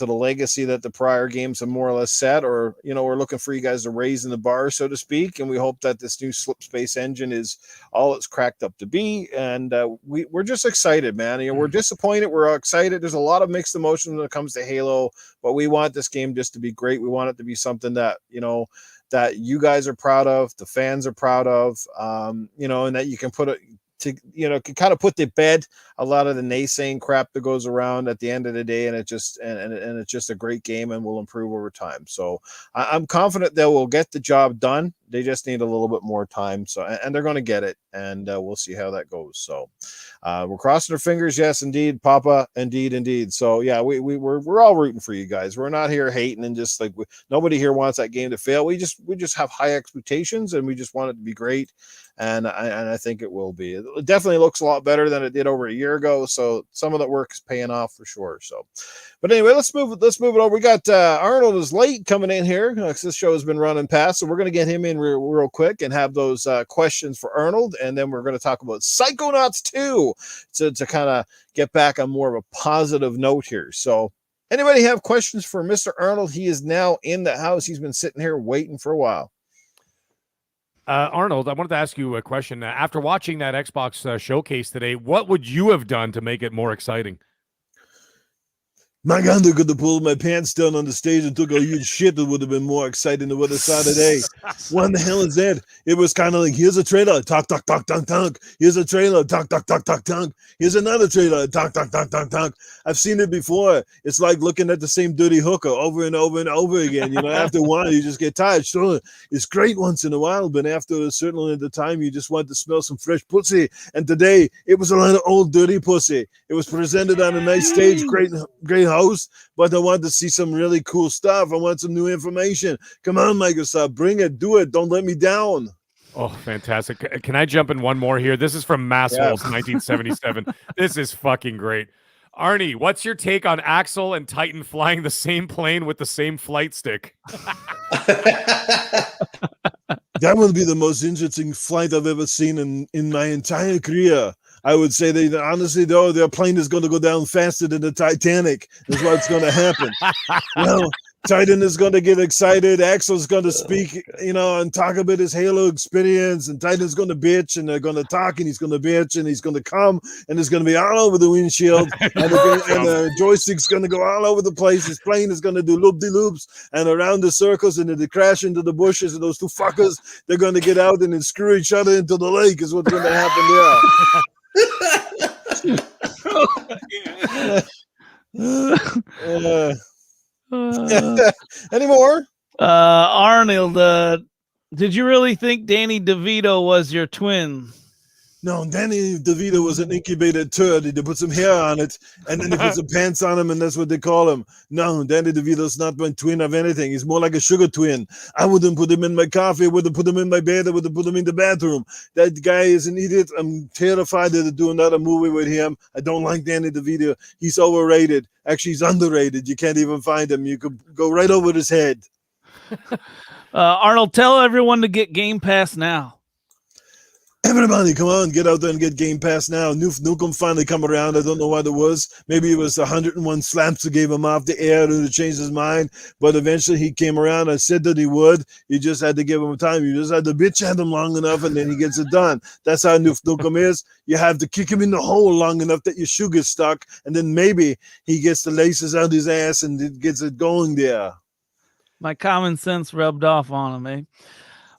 legacy that the prior games have more or less set, or, you know, we're looking for you guys to raise in the bar, so to speak. And we hope that this new Slip Space engine is all it's cracked up to be. And we're just excited, man. You know, we're disappointed. We're excited. There's a lot of mixed emotions when it comes to Halo, but we want this game just to be great. We want it to be something that, you know, that you guys are proud of, the fans are proud of, you know, and that you can put it to, you know, can kind of put to bed a lot of the naysaying crap that goes around at the end of the day. And it just, and it's just a great game and will improve over time. So I'm confident they will get the job done. They just need a little bit more time. So, and they're going to get it, and we'll see how that goes. So we're crossing our fingers. Yes, indeed, Papa. Indeed. So yeah, we're all rooting for you guys. We're not here hating and just like, nobody here wants that game to fail. We just have high expectations, and we just want it to be great. And I think it will be. It definitely looks a lot better than it did over a year ago. So some of that work is paying off for sure. So, but anyway, let's move it over. We got Arnold is late coming in here. This show has been running past, so we're going to get him in real quick and have those questions for Arnold, and then we're going to talk about Psychonauts 2 to kind of get back on more of a positive note here. So anybody have questions for Mr. Arnold? He is now in the house. He's been sitting here waiting for a while. Arnold, I wanted to ask you a question. After watching that Xbox showcase today, what would you have done to make it more exciting? My God, they could have pulled my pants down on the stage and took a huge shit. It would have been more exciting than what I saw today. What the hell is that? It was kind of like, here's a trailer, talk, talk, talk, talk, talk. Here's a trailer, talk, talk, talk, talk, talk. Here's another trailer, talk, talk, talk, talk, talk. I've seen it before. It's like looking at the same dirty hooker over and over and over again. You know, after a while, you just get tired. Sure, it's great once in a while, but after a certain length of time, you just want to smell some fresh pussy. And today, it was a lot of old dirty pussy. It was presented on a nice stage, great host. But I want to see some really cool stuff. I want some new information. Come on, Microsoft, bring it, do it. Don't let me down. Oh, fantastic. Can I jump in one more here? This is from Massholes 1977. This is fucking great. Arnie, what's your take on Axel and Titan flying the same plane with the same flight stick? That would be the most interesting flight I've ever seen in my entire career. I would say that honestly, though, their plane is going to go down faster than the Titanic. That's what's going to happen. Well, Titan is going to get excited. Axel's going to speak, and talk about his Halo experience. And Titan's going to bitch, and they're going to talk, and he's going to bitch, and he's going to come, and it's going to be all over the windshield, and the joystick's going to go all over the place. His plane is going to do loop-de-loops and around the circles, and then they crash into the bushes, and those two fuckers, they're going to get out and then screw each other into the lake is what's going to happen there. Any more? Arnold, did you really think Danny DeVito was your twin? No, Danny DeVito was an incubated turd. They put some hair on it, and then they put some pants on him, and that's what they call him. No, Danny DeVito's not my twin of anything. He's more like a sugar twin. I wouldn't put him in my coffee. I wouldn't put him in my bed. I wouldn't put him in the bathroom. That guy is an idiot. I'm terrified to do another movie with him. I don't like Danny DeVito. He's overrated. Actually, he's underrated. You can't even find him. You could go right over his head. Arnold, tell everyone to get Game Pass now. Everybody, come on, get out there and get Game Pass now. Nukem finally come around. I don't know what it was. Maybe it was 101 slaps that gave him off the air to change his mind. But eventually he came around. I said that he would. You just had to give him time. You just had to bitch at him long enough, and then he gets it done. That's how Nukem is. You have to kick him in the hole long enough that your shoe gets stuck, and then maybe he gets the laces out his ass and it gets it going there. My common sense rubbed off on him, eh?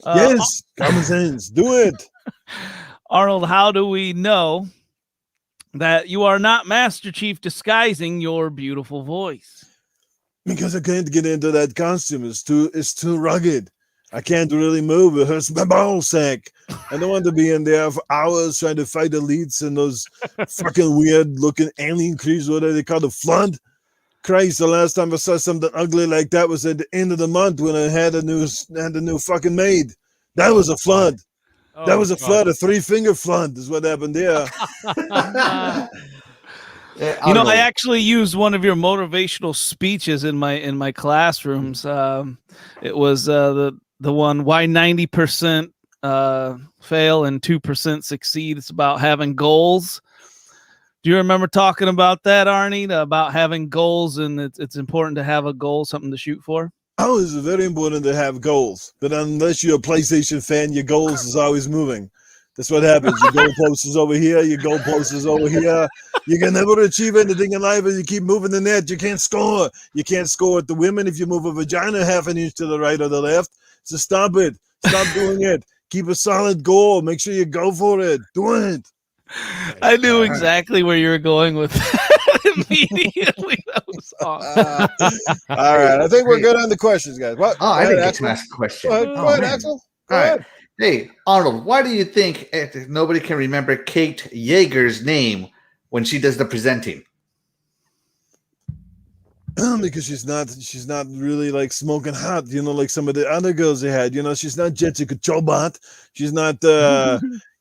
Yes, common sense. Do it. Arnold, how do we know that you are not Master Chief disguising your beautiful voice? Because I can't get into that costume. It's too rugged. I can't really move. It hurts my ball sack. I don't want to be in there for hours trying to fight elites and those fucking weird looking alien creatures. What are they called? The flood? Christ, the last time I saw something ugly like that was at the end of the month when I had a new fucking maid. That was a flood. That was a flood, a 3-finger flood is what happened there. I actually used one of your motivational speeches in my classrooms. It was the one, why 90% fail and 2% succeed. It's about having goals. Do you remember talking about that, Arnie, about having goals, and it's important to have a goal, something to shoot for? Oh, it's very important to have goals. But unless you're a PlayStation fan, your goals is always moving. That's what happens. Your goalpost is over here. Your goalpost is over here. You can never achieve anything in life if you keep moving the net. You can't score. You can't score with the women if you move a vagina half an inch to the right or the left. So stop it. Stop doing it. Keep a solid goal. Make sure you go for it. Do it. I knew exactly where you were going with that immediately. That was awesome. All right. I think we're good on the questions, guys. What? Oh, I didn't get to ask a question. Go ahead, Axel. Go ahead. Right. Hey, Arnold, why do you think nobody can remember Kate Yeager's name when she does the presenting? Because she's not really like smoking hot, like some of the other girls they had. She's not Jessica Chobot. She's not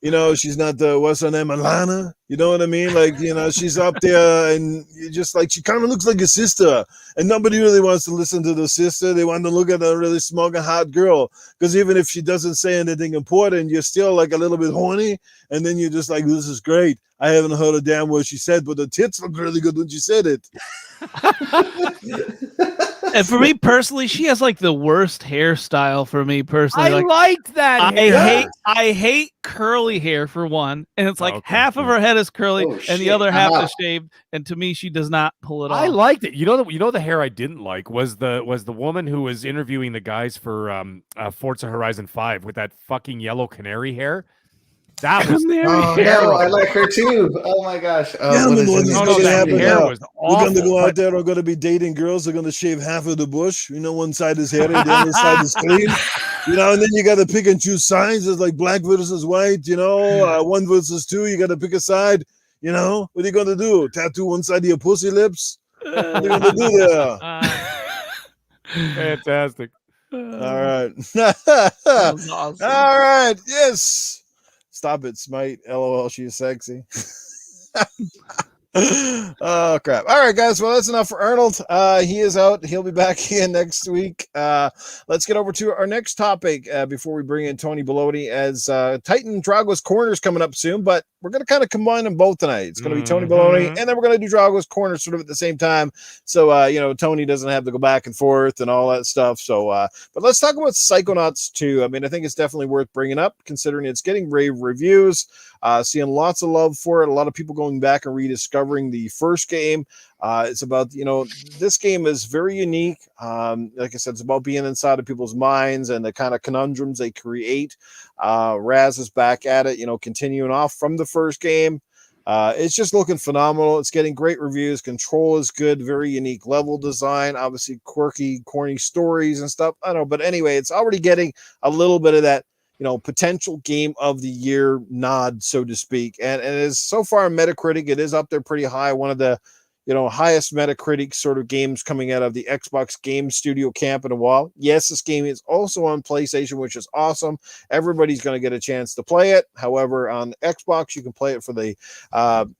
she's not the what's her name, Alana. You know what I mean? Like, she's up there, and you just like she kind of looks like a sister, and nobody really wants to listen to the sister. They want to look at a really smug and hot girl, because even if she doesn't say anything important, you're still like a little bit horny, and then you're just like, this is great. I haven't heard a damn word she said, but the tits look really good when she said it. And for me personally, she has like the worst hairstyle for me personally. I liked that. I hate curly hair for one, and it's like half of her head is curly and the other half is shaved. And to me, she does not pull it off. I liked it. You know the hair I didn't like was the woman who was interviewing the guys for Forza Horizon 5 with that fucking yellow canary hair. That was no, I like her too. Oh my gosh. That hair was awful. We're going to go out there. We're going to be dating girls. They're going to shave half of the bush. One side is hairy, the other side is clean. And then you got to pick and choose sides. It's like black versus white. 1 versus 2. You got to pick a side. What are you going to do? Tattoo one side of your pussy lips? What are you going to do there? Fantastic. All right. Awesome. All right. Yes. Stop it, Smite. LOL, she is sexy. Oh, crap. All right, guys. Well, that's enough for Arnold. He is out. He'll be back again next week. Let's get over to our next topic before we bring in Tony Balogna, as Titan Drago's Corner is coming up soon, but we're going to kind of combine them both tonight. It's going to be Tony Balogna, and then we're going to do Drago's Corner sort of at the same time. So, Tony doesn't have to go back and forth and all that stuff. So, but let's talk about Psychonauts 2. I mean, I think it's definitely worth bringing up, considering it's getting rave reviews. Seeing lots of love for it. A lot of people going back and rediscovering the first game. It's about, this game is very unique. Like I said, it's about being inside of people's minds and the kind of conundrums they create. Raz is back at it, continuing off from the first game. It's just looking phenomenal. It's getting great reviews. Control is good. Very unique level design. Obviously quirky, corny stories and stuff. I don't know. But anyway, it's already getting a little bit of that potential game of the year nod, so to speak. And it is so far on Metacritic, it is up there pretty high. One of the, highest Metacritic sort of games coming out of the Xbox Game Studio camp in a while. Yes, this game is also on PlayStation, which is awesome. Everybody's going to get a chance to play it. However, on Xbox, you can play it for the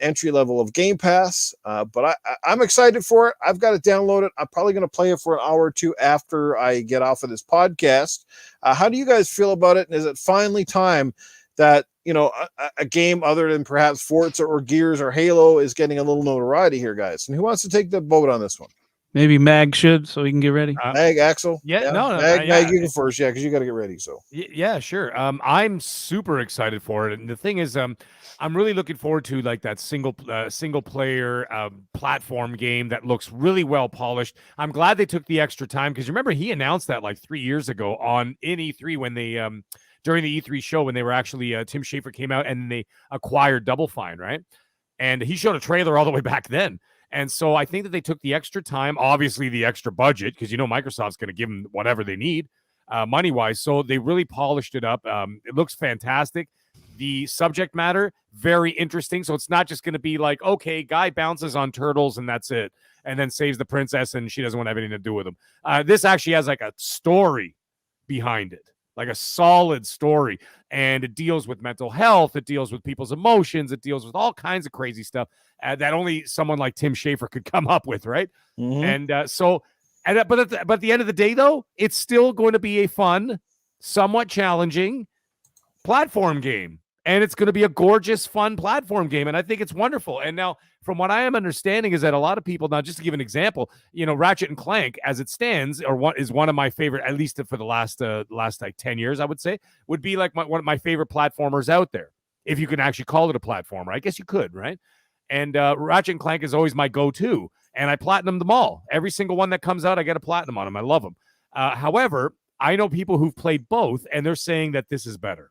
entry level of Game Pass. But I'm excited for it. I've got it downloaded. I'm probably going to play it for an hour or two after I get off of this podcast. How do you guys feel about it? And is it finally time that, a game other than perhaps Forza or Gears or Halo is getting a little notoriety here, guys? And who wants to take the vote on this one? Maybe Mag should, so we can get ready. Mag, Axel? No. Mag, you go first, because you got to get ready. So yeah, sure. I'm super excited for it, and the thing is, I'm really looking forward to like that single player platform game that looks really well polished. I'm glad they took the extra time, because remember he announced that like 3 years ago in E3 when they during the E3 show, when they were actually Tim Schafer came out and they acquired Double Fine, right? And he showed a trailer all the way back then. And so I think that they took the extra time, obviously the extra budget, because Microsoft's going to give them whatever they need money-wise. So they really polished it up. It looks fantastic. The subject matter, very interesting. So it's not just going to be like, okay, guy bounces on turtles and that's it, and then saves the princess and she doesn't want to have anything to do with him. This actually has like a story behind it, like a solid story. And it deals with mental health. It deals with people's emotions. It deals with all kinds of crazy stuff that only someone like Tim Schafer could come up with, right? Mm-hmm. And but at the end of the day, though, it's still going to be a fun, somewhat challenging platform game. And it's going to be a gorgeous, fun platform game. And I think it's wonderful. And now, from what I am understanding, is that a lot of people, now just to give an example, Ratchet and Clank, as it stands, is one of my favorite, at least for the last like 10 years, I would say, would be like one of my favorite platformers out there. If you can actually call it a platformer, I guess you could, right? And Ratchet and Clank is always my go-to. And I platinum them all. Every single one that comes out, I get a platinum on them. I love them. However, I know people who've played both, and they're saying that this is better.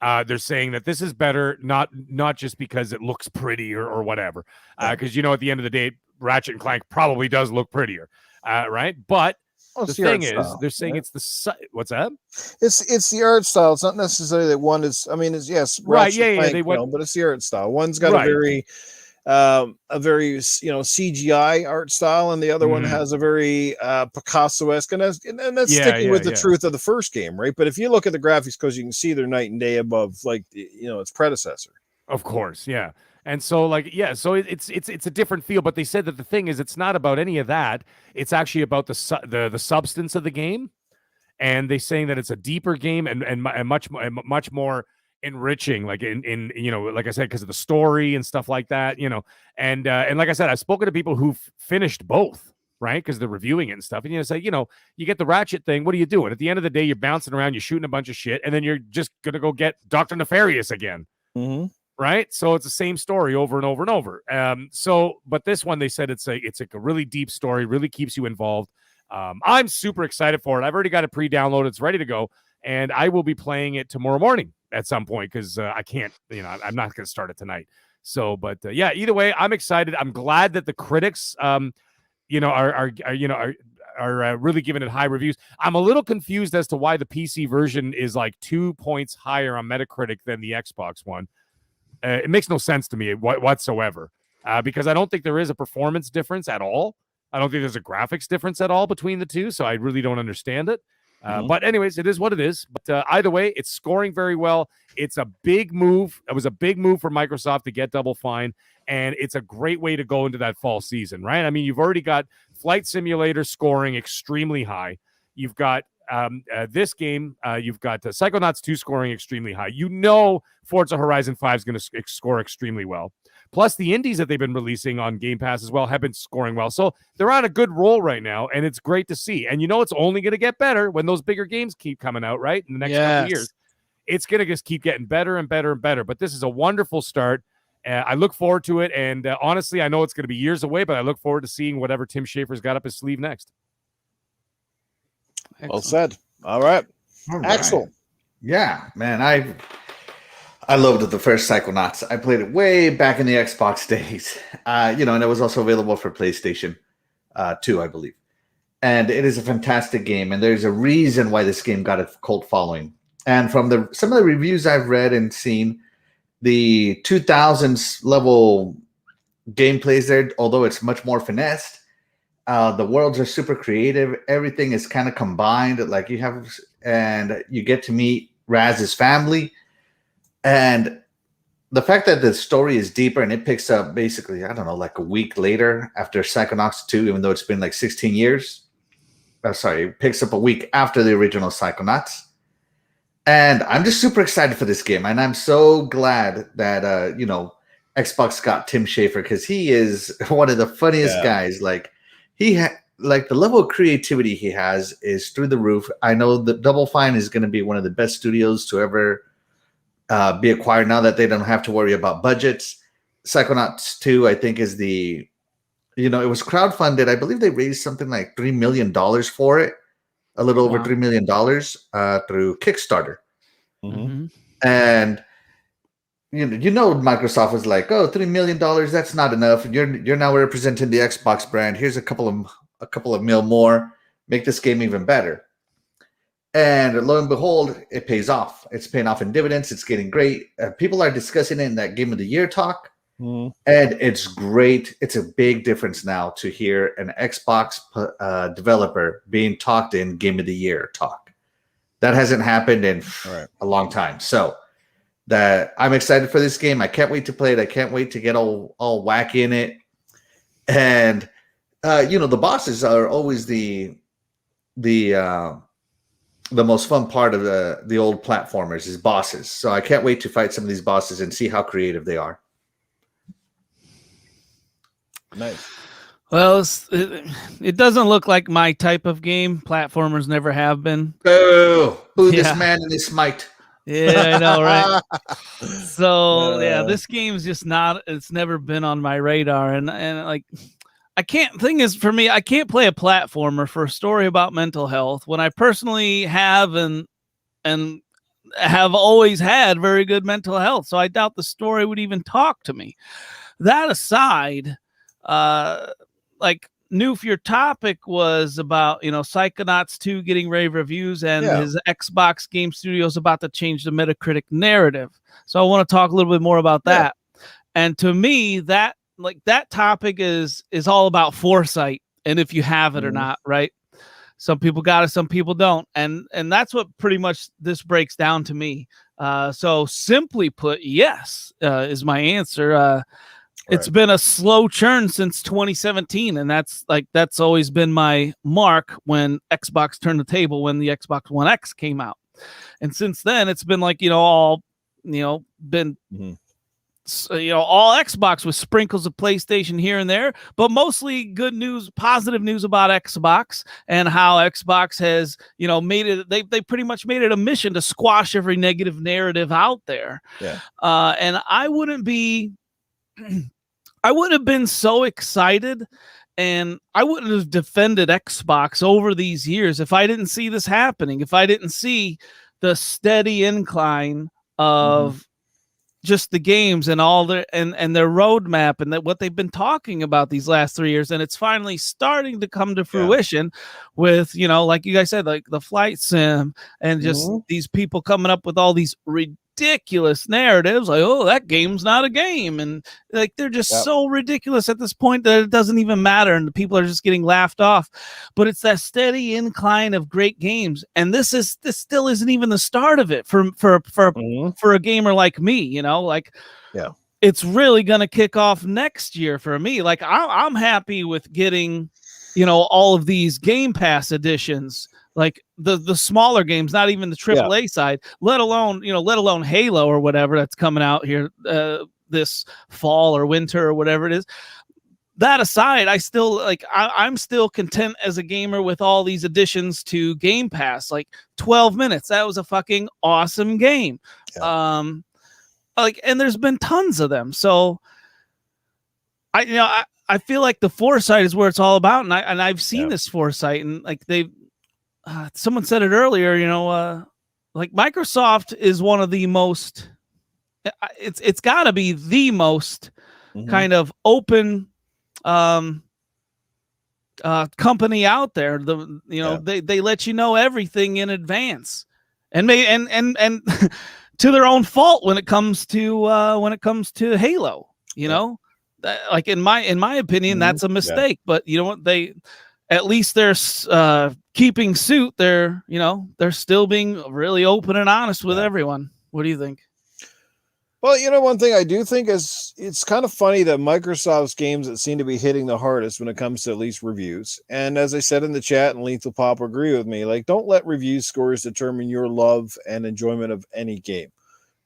They're saying that this is better, not just because it looks pretty or whatever. Because, at the end of the day, Ratchet and Clank probably does look prettier, right? But the thing is, they're saying it's the... What's that? It's the art style. It's not necessarily that one is... I mean, it's, yes, right, Ratchet yeah, Clank, they went... but it's the art style. One's got a very... a very CGI art style, and the other one has a very Picasso-esque, and that's sticking with the truth of the first game, right? But if you look at the graphics, because you can see they're night and day above like its predecessor. Of course, yeah. And so so it's a different feel, but they said that the thing is it's not about any of that. It's actually about the substance of the game. And they're saying that it's a deeper game and much more enriching, like in like I said, because of the story and stuff like that, and like I said, I've spoken to people who've finished both, right? Because they're reviewing it and stuff, and say, you get the Ratchet thing. What are you doing? At the end of the day, you're bouncing around, you're shooting a bunch of shit, and then you're just gonna go get Dr. Nefarious again. Mm-hmm. Right, so it's the same story over and over and over. But this one, they said it's a really deep story, really keeps you involved. I'm super excited for it. I've already got it pre-downloaded; it's ready to go, and I will be playing it tomorrow morning at some point because I can't, I'm not going to start it tonight. So, but either way, I'm excited. I'm glad that the critics, are really giving it high reviews. I'm a little confused as to why the PC version is like 2 points higher on Metacritic than the Xbox one. It makes no sense to me whatsoever because I don't think there is a performance difference at all. I don't think there's a graphics difference at all between the two, so I really don't understand it. But anyways, it is what it is. But either way, it's scoring very well. It's a big move. It was a big move for Microsoft to get Double Fine, and it's a great way to go into that fall season, right? I mean, you've already got Flight Simulator scoring extremely high. You've got this game, you've got Psychonauts 2 scoring extremely high. Forza Horizon 5 is going to score extremely well. Plus, the indies that they've been releasing on Game Pass as well have been scoring well. So they're on a good roll right now, and it's great to see. And it's only going to get better when those bigger games keep coming out, right? In the next couple of years. It's going to just keep getting better and better and better. But this is a wonderful start. I look forward to it. And honestly, I know it's going to be years away, but I look forward to seeing whatever Tim Schafer's got up his sleeve next. Excellent. Well said. All right. Axel. Yeah, man. I loved the first Psychonauts. I played it way back in the Xbox days. And it was also available for PlayStation 2, I believe. And it is a fantastic game. And there's a reason why this game got a cult following. And from some of the reviews I've read and seen, the 2000s level gameplays there, although it's much more finessed, the worlds are super creative. Everything is kind of combined. Like you get to meet Raz's family. And the fact that the story is deeper and it picks up basically, I don't know, like a week later after Psychonauts 2, even though it's been like 16 years. It picks up a week after the original Psychonauts. And I'm just super excited for this game. And I'm so glad that, Xbox got Tim Schafer because he is one of the funniest guys. Like the level of creativity he has is through the roof. I know that Double Fine is going to be one of the best studios to ever be acquired now that they don't have to worry about budgets. Psychonauts 2, I think, is it was crowdfunded. I believe they raised something like $3 million for it, a little over $3 million through Kickstarter. Mm-hmm. And Microsoft was like, oh, $3 million, that's not enough. You're now representing the Xbox brand. Here's a couple of mil more. Make this game even better. And lo and behold, it pays off. It's paying off in dividends. It's getting great. People are discussing it in that Game of the Year talk. Mm. And it's great. It's a big difference now to hear an Xbox developer being talked in Game of the Year talk. That hasn't happened in a long time. So that I'm excited for this game. I can't wait to play it. I can't wait to get all wacky in it. And the bosses are always the most fun part of the old platformers is bosses. So I can't wait to fight some of these bosses and see how creative they are. Nice. Well, it doesn't look like my type of game. Platformers never have been. Oh, this man and his might. Yeah, I know, right? So this game's just not. It's never been on my radar, and like. I can't play a platformer for a story about mental health when I personally have and have always had very good mental health. So I doubt the story would even talk to me. That aside, Noof, your topic was about, Psychonauts 2 getting rave reviews and his Xbox Game Studios about to change the Metacritic narrative. So I want to talk a little bit more about that. And to me, that like that topic is all about foresight and if you have it or not, right? Some people got it, some people don't, and that's what pretty much this breaks down to me. So simply put, yes, is my answer. It's been a slow churn since 2017, and that's always been my mark when Xbox turned the table when the Xbox One X came out. And since then, it's been like, all, been, all Xbox with sprinkles of PlayStation here and there, but mostly good news, positive news about Xbox and how Xbox has, made it, they pretty much made it a mission to squash every negative narrative out there. Yeah. And I wouldn't have been so excited and I wouldn't have defended Xbox over these years if I didn't see this happening, if I didn't see the steady incline of just the games and all their and their roadmap and that what they've been talking about these last 3 years. And it's finally starting to come to fruition with, like you guys said, like the flight sim and just these people coming up with all these ridiculous narratives like, oh, that game's not a game, and like they're just so ridiculous at this point that it doesn't even matter and the people are just getting laughed off. But it's that steady incline of great games, and this still isn't even the start of it for a gamer like me, it's really gonna kick off next year for me. Like I'm happy with getting all of these Game Pass editions, like the smaller games, not even the AAA side, let alone Halo or whatever that's coming out here this fall or winter or whatever it is. That aside, I still I'm still content as a gamer with all these additions to Game Pass. Like 12 minutes, that was a fucking awesome game. And there's been tons of them. So I feel like the foresight is where it's all about, and I've seen this foresight, and like someone said it earlier, like Microsoft is one of the most, it's got to be the most kind of open company out there. They let you know everything in advance, and and to their own fault when it comes to Halo, like in my opinion, that's a mistake. But you know what, at least they're keeping suit. They're still being really open and honest with everyone. What do you think? Well, one thing I do think is it's kind of funny that Microsoft's games that seem to be hitting the hardest when it comes to at least reviews. And as I said in the chat, and Lethal Pop agree with me, like, don't let review scores determine your love and enjoyment of any game,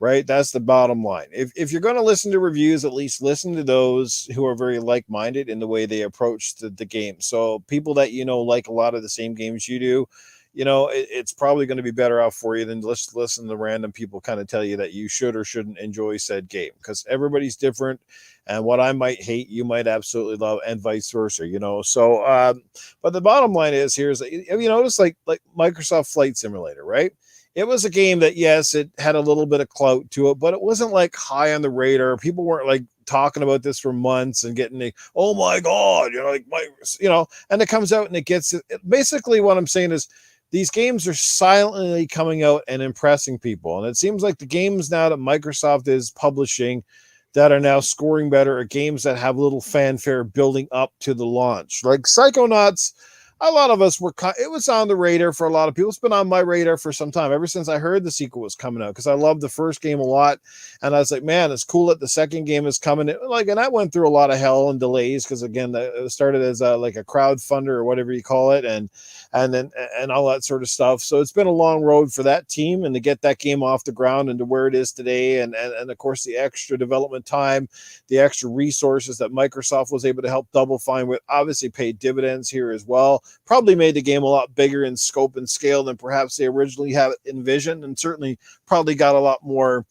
right? That's the bottom line. If you're going to listen to reviews, at least listen to those who are very like-minded in the way they approach the game. So people that like a lot of the same games you do, it's probably going to be better off for you than just listen to random people kind of tell you that you should or shouldn't enjoy said game, because everybody's different, and what I might hate, you might absolutely love, and vice versa, So, but the bottom line is, have you noticed like Microsoft Flight Simulator, right? It was a game that, yes, it had a little bit of clout to it, but it wasn't like high on the radar. People weren't like talking about this for months and getting oh my God, and it comes out and it gets it. Basically what I'm saying is, these games are silently coming out and impressing people. And it seems like the games now that Microsoft is publishing that are now scoring better are games that have little fanfare building up to the launch. Like Psychonauts, a lot of us it was on the radar for a lot of people. It's been on my radar for some time, ever since I heard the sequel was coming out, because I loved the first game a lot. And I was like, man, it's cool that the second game is coming. And I went through a lot of hell and delays, because again, it started as like a crowdfunder or whatever you call it. And all that sort of stuff. So it's been a long road for that team, and to get that game off the ground and to where it is today. And of course, the extra development time, the extra resources that Microsoft was able to help Double Fine with obviously paid dividends here as well. Probably made the game a lot bigger in scope and scale than perhaps they originally had envisioned, and certainly probably got a lot more,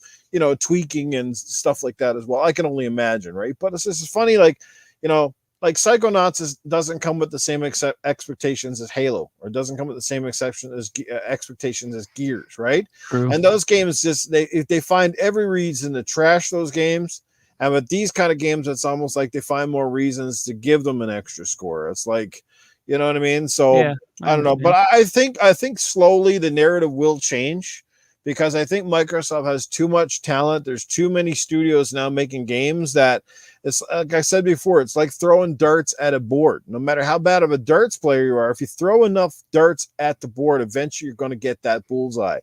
tweaking and stuff like that as well. I can only imagine, right? But it's just funny, like Psychonauts doesn't come with the same expectations as Halo, or doesn't come with the same expectations as Gears, right? True. And those games they find every reason to trash those games. And with these kind of games, it's almost like they find more reasons to give them an extra score. It's like, you know what I mean? So I don't know, but I think slowly the narrative will change, because I think Microsoft has too much talent. There's too many studios now making games that It's like I said before, it's like throwing darts at a board. No matter how bad of a darts player you are, if you throw enough darts at the board, eventually you're going to get that bullseye.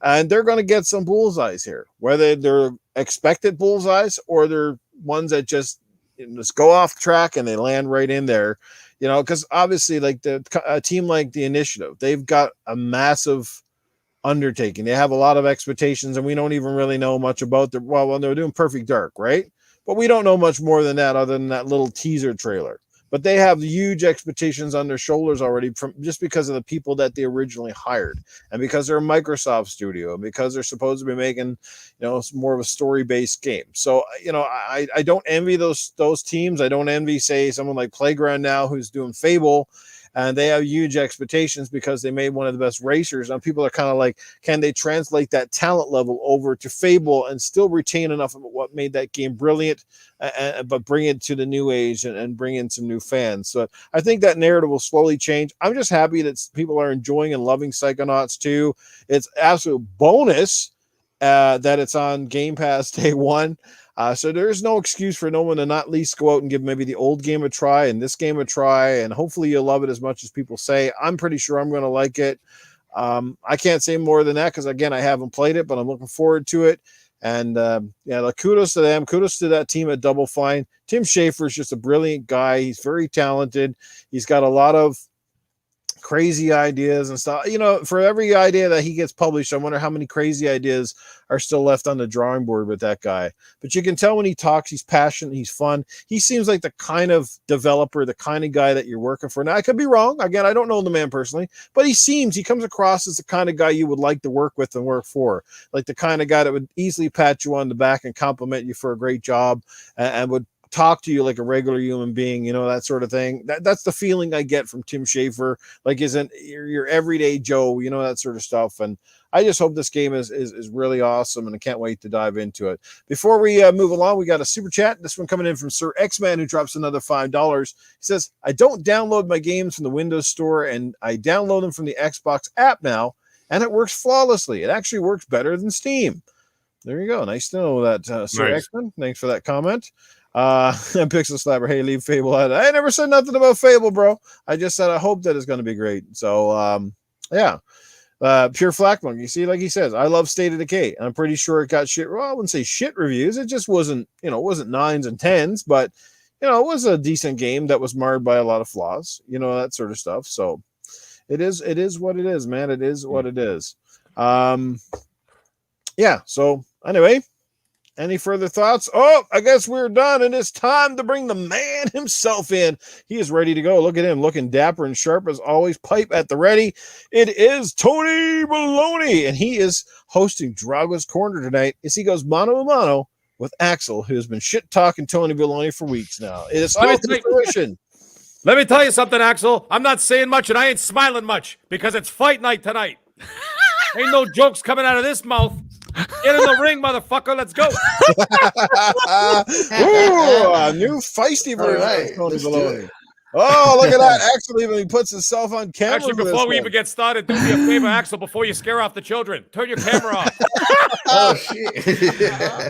And they're going to get some bullseyes here, whether they're expected bullseyes or they're ones that just go off track and they land right in there. Because obviously, like a team like the Initiative, they've got a massive undertaking. They have a lot of expectations, and we don't even really know much about them. Well, when they're doing Perfect Dark, right? But we don't know much more than that other than that little teaser trailer. But they have huge expectations on their shoulders already from just because of the people that they originally hired, and because they're a Microsoft studio, and because they're supposed to be making, more of a story-based game. So, I don't envy those teams. I don't envy, say, someone like Playground now who's doing Fable, and they have huge expectations because they made one of the best racers. And people are kind of like, can they translate that talent level over to Fable and still retain enough of what made that game brilliant, but bring it to the new age and bring in some new fans? So I think that narrative will slowly change. I'm just happy that people are enjoying and loving Psychonauts 2. It's absolute bonus that it's on Game Pass day one. So there's no excuse for no one to not at least go out and give maybe the old game a try and this game a try, and hopefully you'll love it as much as people say. I'm pretty sure I'm going to like it. I can't say more than that because, again, I haven't played it, but I'm looking forward to it. And, kudos to them. Kudos to that team at Double Fine. Tim Schafer is just a brilliant guy. He's very talented. He's got a lot of crazy ideas and stuff. For every idea that he gets published, I wonder how many crazy ideas are still left on the drawing board with that guy. But you can tell when he talks, he's passionate, he's fun. He seems like the kind of developer, the kind of guy that you're working for. Now, I could be wrong. Again, I don't know the man personally, but he comes across as the kind of guy you would like to work with and work for. Like the kind of guy that would easily pat you on the back and compliment you for a great job and would talk to you like a regular human being, that sort of thing. That's the feeling I get from Tim Schafer. Like, isn't your everyday Joe, that sort of stuff. And I just hope this game is really awesome, and I can't wait to dive into it. Before we move along, we got a super chat. This one coming in from Sir X-Man, who drops another $5. He says, I don't download my games from the Windows Store, and I download them from the Xbox app now, and it works flawlessly. It actually works better than Steam. There you go. Nice to know that, Sir Nice. X-Man. Thanks for that comment. And Pixel Slapper, hey, leave Fable out. I never said nothing about Fable, bro. I just said I hope that it's going to be great. So, yeah. Pure Flak Monk, you see, like he says, I love State of Decay. I'm pretty sure it got shit. Well, I wouldn't say shit reviews. It just wasn't, it wasn't 9s and 10s, but it was a decent game that was marred by a lot of flaws, that sort of stuff. So it is what it is, man. It is what it is. Yeah. So anyway, any further thoughts? Oh, I guess we're done, and it's time to bring the man himself in. He is ready to go. Look at him, looking dapper and sharp as always, pipe at the ready. It is Tony Balogna, and he is hosting Dragos Corner tonight as he goes mano a mano with Axel, who has been shit-talking Tony Balogna for weeks now. It is all to fruition. Let me tell you something, Axel. I'm not saying much, and I ain't smiling much because it's fight night tonight. Ain't no jokes coming out of this mouth. Get in the ring, motherfucker. Let's go. Ooh, a new feisty version of Tony Balogna. Oh, look at that. Axel even puts himself on camera. Actually, before we even get started, do me a favor, Axel, before you scare off the children. Turn your camera off. Oh, shit.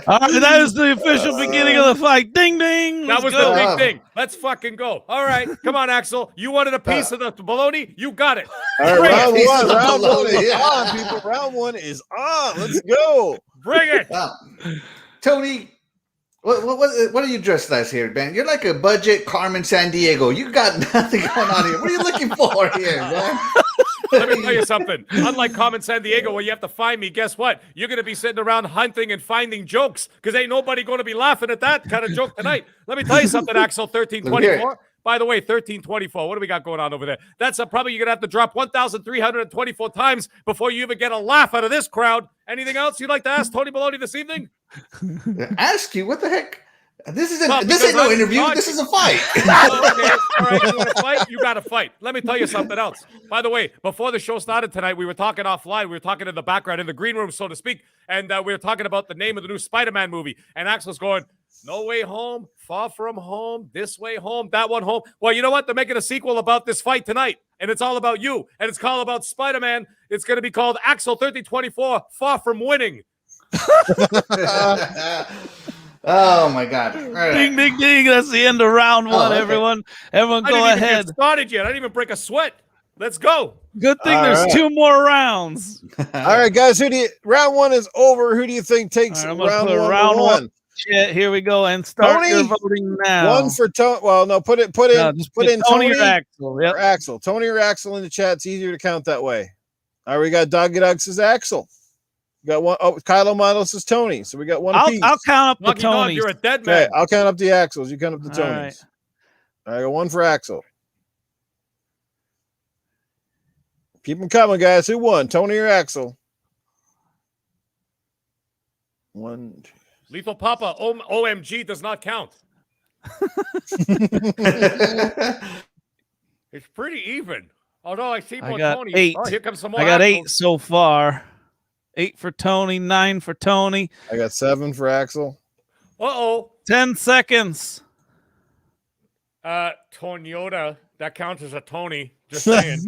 All right, that is the official beginning of the fight. Ding, ding. That was the big thing. Let's fucking go. All right. Come on, Axel. You wanted a piece of the bologna? You got it. All right, round one. Round one Bologna, is on, people. Round one is on. Let's go. Bring it. Tony, what are you dressed as here, man? You're like a budget Carmen Sandiego. You got nothing going on here. What are you looking for here, man? Let me tell you something. Unlike Carmen Sandiego, where you have to find me, guess what? You're going to be sitting around hunting and finding jokes because ain't nobody going to be laughing at that kind of joke tonight. Let me tell you something, Axel, 1324. By the way, 1324, what do we got going on over there? That's probably you're going to have to drop 1,324 times before you even get a laugh out of this crowd. Anything else you'd like to ask Tony Balogna this evening? Ask you? What the heck? This isn't. Well, this ain't no interview. God, this is a fight. Oh, okay. All right. You want to fight? You got to fight. Let me tell you something else. By the way, before the show started tonight, we were talking offline. We were talking in the background, in the green room, so to speak. And we were talking about the name of the new Spider-Man movie. And Axel's going, No Way Home, Far From Home, This Way Home, That One Home. Well, you know what? They're making a sequel about this fight tonight. And it's all about you. And it's called about Spider-Man. It's going to be called Axel 1324, Far From Winning. Oh my God! All right. Ding, ding, ding! That's the end of round one. okay. Everyone I go didn't even ahead. get started yet. I didn't even break a sweat. Let's go. Good thing All there's right. 2 more rounds. All right, guys. Round one is over. Who do you think takes All right, I'm gonna round put one? round to one. one? Shit, here we go and start your Tony? voting now. One for Tony. Well, no, put in just put in Tony Tony or Axel. Yep. or Axel. Tony or Axel in the chat. It's easier to count that way. All right, we got Doggy Dog says Axel. We got one. Oh, Kylo Model says Tony. So we got one apiece. I'll count up the Lucky dog, Tonys. you're a dead Okay, man. I'll count up the Axels. You count up the All Tonys. right. All right, I got one for Axel. Keep them coming, guys. Who won, Tony or Axel? 1, 2. Lethal Papa, OMG does not count. It's pretty even. Although I see I more got Tony. 8. Oh, here comes some more. I got Axel. 8 so far. 8 for Tony, 9 for Tony. I got 7 for Axel. Uh-oh. 10 seconds. Toyota. That counts as a Tony. Just saying.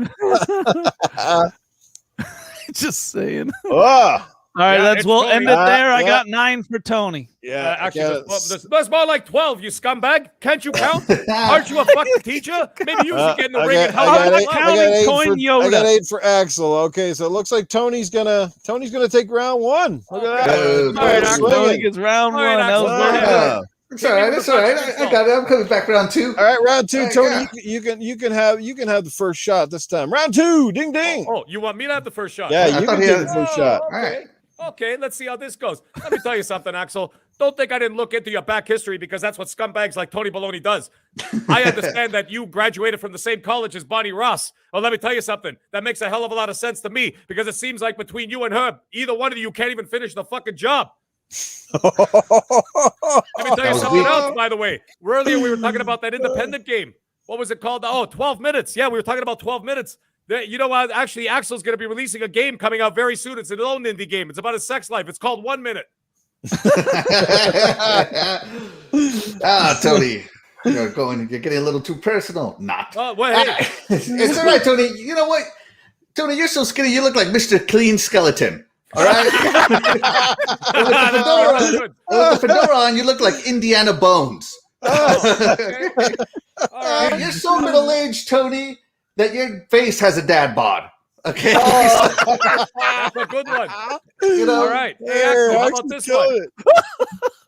Just saying. Oh, All right, Yeah, we'll it's end it Tony. there. I Yeah. got 9 for Tony. yeah. Actually, that's more like 12, you scumbag. Can't you count? Aren't you a fucking teacher? Maybe you should get in the ring and help I got out. eight- counting Toyota. I got 8 for Axel. Okay, so it looks like Tony's gonna take round one. Look at that. Good. All right, Boy, Axel. Tony swinging. gets round All right, 1. That Axel. was very Yeah. good. It's all right. It's all right. I got it. I'm coming back for round 2. All right, round 2, Right, Tony. yeah. You can have the first shot this time. Round 2, ding ding. Oh, you want me to have the first shot? Yeah, I you thought can he take had- the first shot. Okay. All right. Okay, let's see how this goes. Let me tell you something, Axel. Don't think I didn't look into your back history because that's what scumbags like Tony Balogna does. I understand that you graduated from the same college as Bonnie Ross. Well, let me tell you something. That makes a hell of a lot of sense to me because it seems like between you and her, either one of you can't even finish the fucking job. Let me tell That you was something weak. else, by the way. Earlier, we were talking about that independent game. What was it called? Oh, 12 minutes. Yeah, we were talking about 12 minutes. You know what? Actually, Axel's going to be releasing a game coming out very soon. It's an own indie game. It's about his sex life. It's called 1 Minute. Tony, you're getting a little too personal. Not. Well, hey, It's all right, Tony. You know what? Tony, you're so skinny. You look like Mr. Clean Skeleton. All right? that's good. With the fedora on, you look like Indiana Bones. Okay. All right. You're so middle-aged, Tony, that your face has a dad bod. Okay? That's a good one. You know? All right. Hey, Axel, how about this one?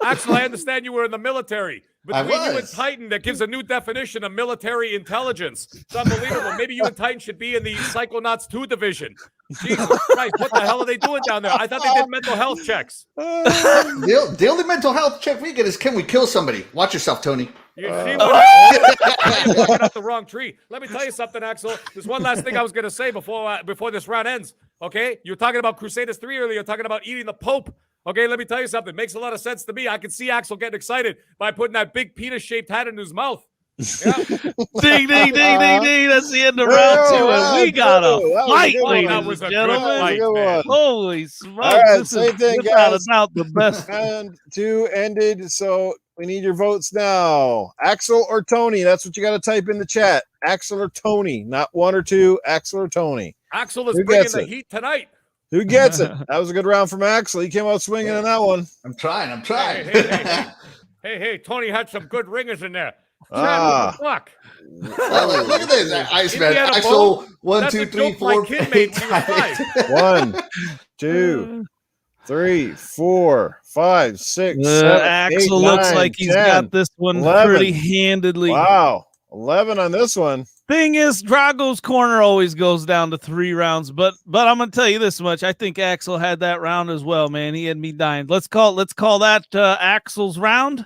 Axel, I understand you were in the military. Between you and was. Titan, that gives a new definition of military intelligence. It's unbelievable. Maybe you and Titan should be in the Psychonauts 2 division. Jesus Christ, what the hell are they doing down there? I thought they did mental health checks. The only mental health check we get is, can we kill somebody? Watch yourself, Tony. You see what you're walking up the wrong tree. Let me tell you something, Axel. There's one last thing I was going to say before this round ends. Okay? You were talking about Crusaders 3 earlier. You're talking about eating the Pope. Okay, let me tell you something. Makes a lot of sense to me. I can see Axel getting excited by putting that big penis-shaped hat in his mouth. Yeah. Ding, ding, ding, ding, ding. That's the end of round 2. And we got a fight, That ladies was a and good gentlemen. fight, Good man. one. Holy smokes. All right, This same is thing, without a guys. doubt the best. Round 2 ended, so we need your votes now. Axel or Tony? That's what you got to type in the chat. Axel or Tony, not 1 or 2. Axel or Tony. Axel is Who bringing gets the it? heat tonight. Who gets it? That was a good round from Axel. He came out swinging on that one. I'm trying. Hey, Tony had some good ringers in there. Ah. Fuck. Oh, look at this. Iceman. Indiana Axel, Bones? 1, That's 2, a 3, joke my 4, kid made when he was 5. 1, 2, 3, 4, 5, 6, 7, Axel 8, looks 9, like he's 10. got this one 11. pretty handedly. Wow. 11 on this one. Thing is, Dragos Corner always goes down to 3 rounds, but I'm gonna tell you this much: I think Axel had that round as well, man. He had me dying. Let's call that Axel's round,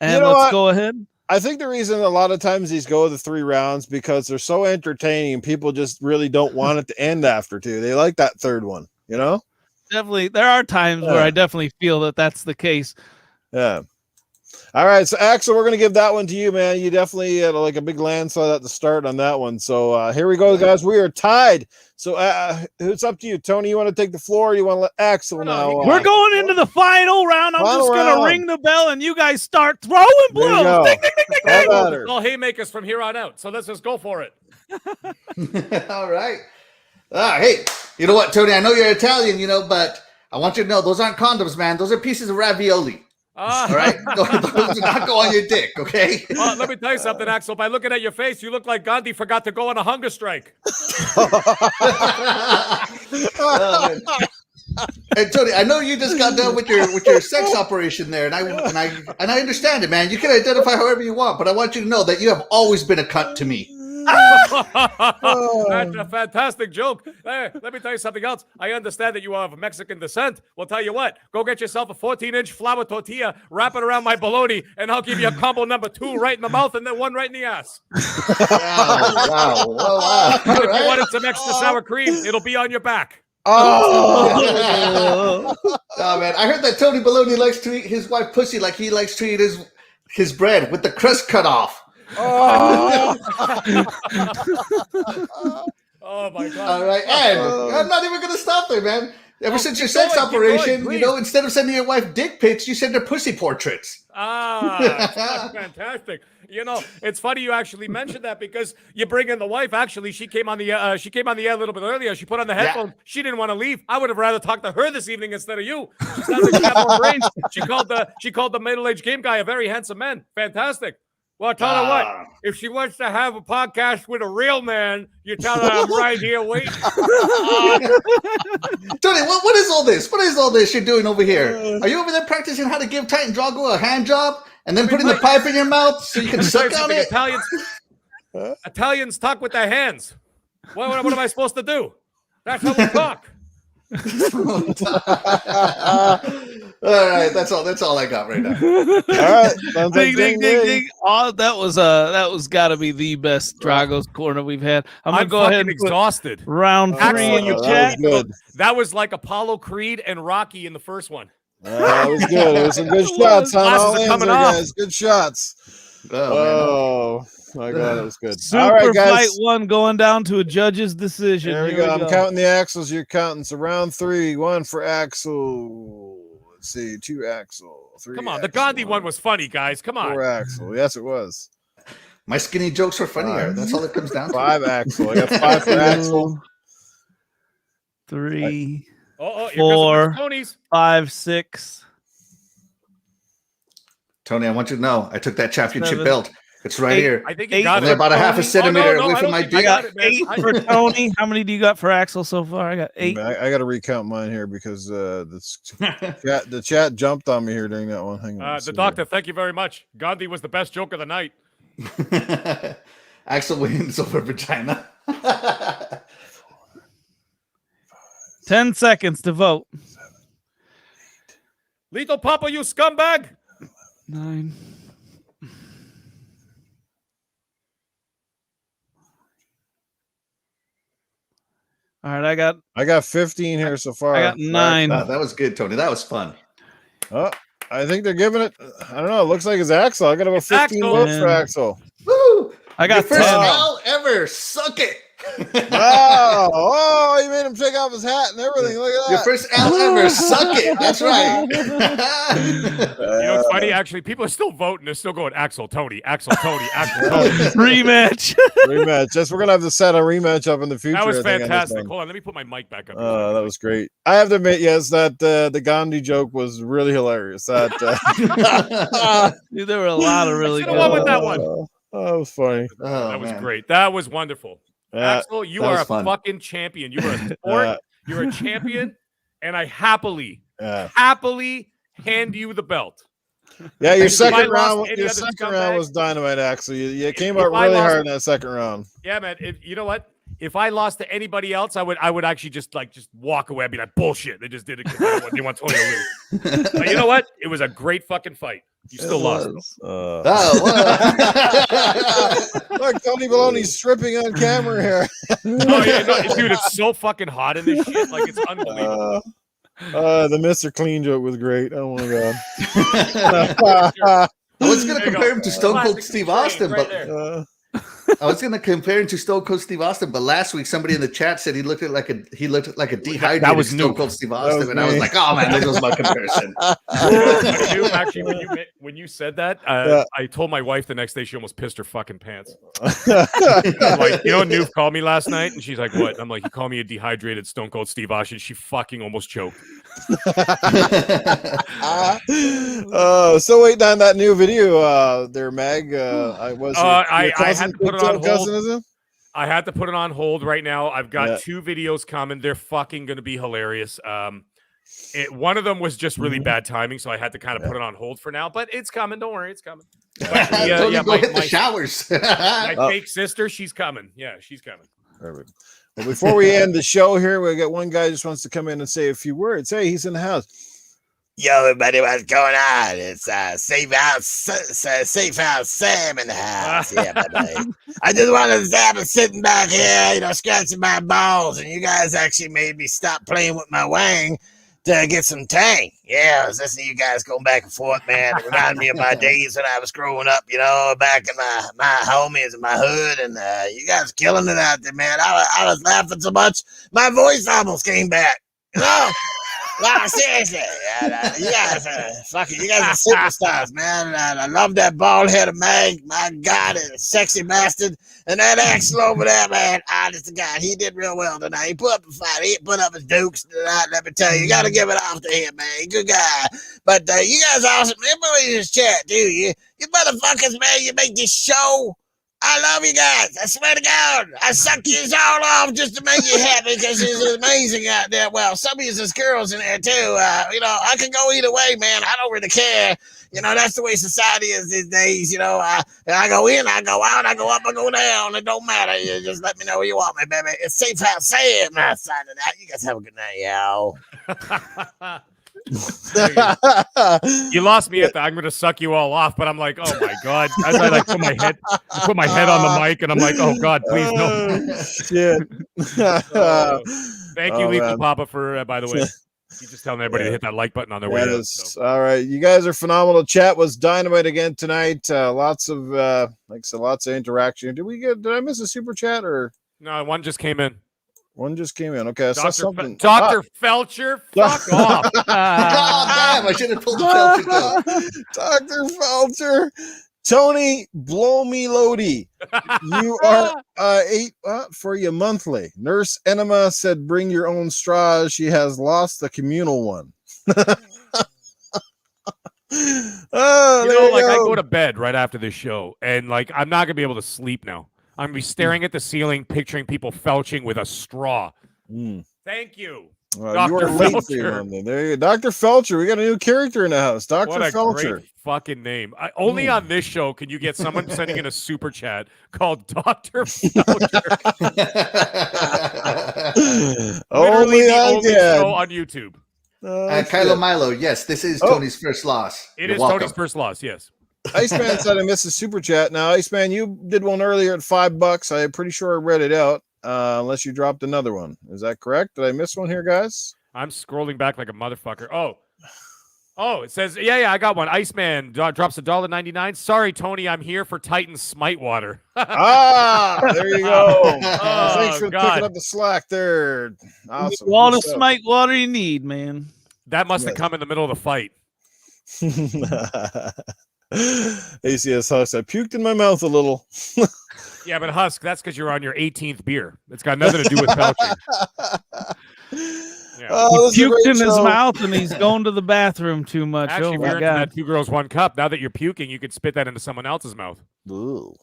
and You know let's what? go ahead. I think the reason a lot of times these go the 3 rounds because they're so entertaining. People just really don't want it to end after 2. They like that third one, you know? Definitely, there are times where Yeah. I definitely feel that that's the case. Yeah. All right, so Axel, we're going to give that one to you, man. You definitely had like a big landslide at the start on that one. So here we go, guys. We are tied. So it's up to you, Tony. You want to take the floor? Or you want to let Axel now? We're going into the final round. I'm Final just gonna round. ring the bell, and you guys start throwing There you blows. go. Ding, ding, ding, ding, How ding. about her? All haymakers from here on out. So let's just go for it. All right. Hey, you know what, Tony? I know you're Italian, but I want you to know those aren't condoms, man. Those are pieces of ravioli. All right, those do not go on your dick, okay? Let me tell you something, Axel. By looking at your face, you look like Gandhi forgot to go on a hunger strike. Oh, man. Hey Tony, I know you just got done with your sex operation there, and I understand it, man. You can identify however you want, but I want you to know that you have always been a cunt to me. That's a fantastic joke. Hey, let me tell you something else. I understand that you are of Mexican descent. Well, tell you what, go get yourself a 14-inch flour tortilla, wrap it around my bologna, and I'll give you a combo number 2 right in the mouth and then 1 right in the ass. Wow. And if you wanted some extra sour cream, it'll be on your back. Oh man, I heard that Tony Balogna likes to eat his wife pussy like he likes to eat his bread with the crust cut off. Oh my God! All right, and I'm not even gonna stop there, man. Ever since your sex operation, instead of sending your wife dick pics, you send her pussy portraits. That's fantastic. It's funny you actually mentioned that because you bring in the wife. Actually, she came on the air a little bit earlier. She put on the headphones. Yeah. She didn't want to leave. I would have rather talked to her this evening instead of you. She sounds like she had more brains. She called the middle-aged game guy a very handsome man. Fantastic. Well, tell her what. If she wants to have a podcast with a real man, you tell her I'm right here waiting. Tony, what is all this? What is all this you're doing over here? Are you over there practicing how to give Titan Drago a hand job and then putting the pipe in your mouth so you can suck on it? Italians talk with their hands. What am I supposed to do? That's how we talk. All right, that's all I got right now. All right, ding, ding, ding, ding. Oh, that was got to be the best Dragos Corner we've had. I'm gonna go ahead and exhausted. Round 3 in the chat. That was like Apollo Creed and Rocky in the first one. That was good. It was some good shots on all ends there, guys. Good shots. Oh my God, that was good. Super all right, guys. Fight 1 going down to a judge's decision. There we go. I'm counting the Axles. You're counting. So round 3, 1 for Axel. Let's see, 2 Axel. 3. Come on, the Gandhi one was funny, guys. Come on. 4 Axel. Yes, it was. My skinny jokes were funnier. That's all it comes down to. 5 Axel. I got 5 for Axel. 3, 4, 5, 6. Tony, I want you to know I took that championship belt. It's right 8, here. I think you got it. About a half a centimeter away from my dick. I got 8 for Tony. How many do you got for Axel so far? I got 8. I got to recount mine here because the chat jumped on me here during that one. Hang on. The doctor, thank you very much. Gandhi was the best joke of the night. Axel wins over vagina. 10 seconds to vote. 7, 8. Lethal Papa, you scumbag. 9. All right, I got 15 here so far. I got 9. That was good, Tony. That was fun. Oh, I think they're giving it. I don't know. It looks like it's Axel. I got about 15 votes for Axel. Woo! I got your first L ever. Suck it. Wow. Oh, you made him take off his hat and everything. Look at that. Your first L ever. Suck it. That's right. It's funny, actually. People are still voting. They're still going, Axel, Tony, Axel, Tony, Axel, Tony. Rematch. Rematch. Yes, we're going to have to set a rematch up in the future. That was fantastic. Hold on. Let me put my mic back up. That was great. I have to admit, yes, that the Gandhi joke was really hilarious. That Dude, there were a lot of really good ones. With that one. That was funny. That was great. That was wonderful. Axel, you are a fucking champion. You are a sport. You're a champion, and I happily hand you the belt. Yeah, your second round was dynamite, Axel. You came out really hard in that second round. Yeah, man. You know what? If I lost to anybody else, I would actually just walk away. I'd be like, bullshit. They just did it because they want Tony to lose. But you know what? It was a great fucking fight. You still lost. Look, Tony Baloney's stripping on camera here. Dude, it's so fucking hot in this shit. Like, it's unbelievable. The Mr. Clean joke was great. Oh my god. I was going to compare him to Stone Cold Steve Austin, but I was going to compare him to Stone Cold Steve Austin, but last week somebody in the chat said he looked like a dehydrated was Stone Nuke. Cold Steve Austin, and I was like, oh man, this was my comparison. Nuke, actually, when you said that, I told my wife the next day. She almost pissed her fucking pants. I'm like, Nuke called me last night, and she's like, "What?" I'm like, "You call me a dehydrated Stone Cold Steve Austin." She fucking almost choked. So waiting on that new video there, Mag. I had to put it on hold. Cousin, is it? I had to put it on hold right now. I've got 2 videos coming. They're fucking going to be hilarious. One of them was just really bad timing, so I had to kind of put it on hold for now. But it's coming. Don't worry, it's coming. But, go hit the showers. My fake sister, she's coming. Yeah, she's coming. Perfect. Well, before we end the show here, we got one guy just wants to come in and say a few words. Hey, he's in the house. Yo, everybody, what's going on? It's Safe House Sam in the house. Yeah, baby. I just wanted to say I've been sitting back here, scratching my balls, and you guys actually made me stop playing with my wang to get some tang. Yeah, I was listening to you guys going back and forth, man. It reminded me of my days when I was growing up, back in my homies in my hood, and you guys killing it out there, man. I was laughing so much, my voice almost came back, Wow, seriously, you guys are superstars, man. I love that bald-headed Mag. My God, a sexy bastard. And that Axel over there, man, honest to God, he did real well tonight. He put up a fight. He put up his dukes tonight. Let me tell you, you got to give it off to him, man. Good guy. But you guys are awesome. Everybody in this chat, dude. You motherfuckers, man, you make this show. I love you guys. I swear to God, I suck you all off just to make you happy because it's amazing out there. Well, some of you is girls in there too. I can go either way, man. I don't really care. That's the way society is these days. I go in, I go out, I go up, I go down. It don't matter. You just let me know where you want me, baby. It's Safe House Sam. I'm signing out. You guys have a good night, y'all. You lost me at I'm going to suck you all off, but I'm like, oh my God. As I put my head on the mic and I'm like, oh God, please no. Shit. Thank you, Lethal Papa, for, by the way, he's just telling everybody to hit that like button on their way out. So. All right. You guys are phenomenal. Chat was dynamite again tonight. Lots of, lots of interaction. Did I miss a super chat or? No, one just came in. One just came in. Okay, I saw something. Dr. Felcher, fuck off. Oh, damn, I should have pulled the Felcher though. Dr. Felcher. Tony Blow Me Lodi. You are 8 for you monthly. Nurse Enema said bring your own straws. She has lost the communal one. I go to bed right after this show, and I'm not gonna be able to sleep now. I'm going to be staring at the ceiling, picturing people felching with a straw. Thank you, Dr. Felcher. There you go. Dr. Felcher. We got a new character in the house. Dr. What a Felcher. great fucking name. Only on this show can you get someone sending in a super chat called Dr. Felcher. Literally the only show on YouTube. Kylo Milo, yes, this is Tony's first loss. It is welcome. Tony's first loss, yes. Iceman said I missed a super chat. Now, Iceman, you did one earlier at $5. I'm pretty sure I read it out, unless you dropped another one. Is that correct? Did I miss one here, guys? I'm scrolling back like a motherfucker. Oh, it says, yeah, I got one. Iceman drops $1.99. Sorry, Tony, I'm here for Titan Smite Water. There you go. Thanks for picking up the slack there. Awesome. All the Smite Water you need, man. That must have come in the middle of the fight. ACS Husk, I puked in my mouth a little. Yeah, but Husk, that's because you're on your 18th beer. It's got nothing to do with belching. Yeah. He puked in his mouth and he's going to the bathroom too much. Actually, oh my God. That 2 Girls, 1 Cup. Now that you're puking, you could spit that into someone else's mouth. Ooh.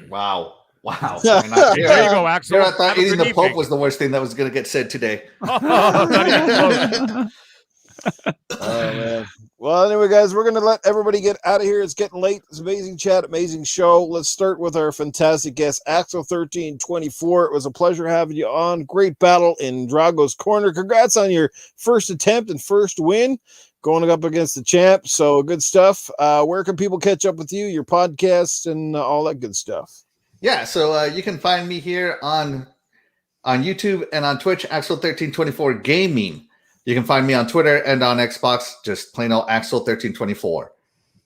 Wow. There you go, Axel. I thought eating the Pope was the worst thing that was going to get said today. Not even close. Oh, man. Well, anyway, guys, we're going to let everybody get out of here. It's getting late. It's amazing chat, amazing show. Let's start with our fantastic guest, Axel1324. It was a pleasure having you on. Great battle in Dragos Corner. Congrats on your first attempt and first win going up against the champ. So good stuff. Where can people catch up with you, your podcast, and all that good stuff? Yeah, so you can find me here on YouTube and on Twitch, Axel1324 Gaming. You can find me on Twitter and on Xbox, just plain old Axel1324.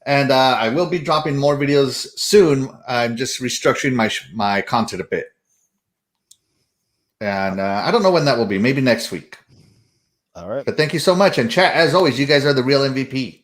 And I will be dropping more videos soon. I'm just restructuring my content a bit. And I don't know when that will be. Maybe next week. All right. But thank you so much. And chat, as always, you guys are the real MVP.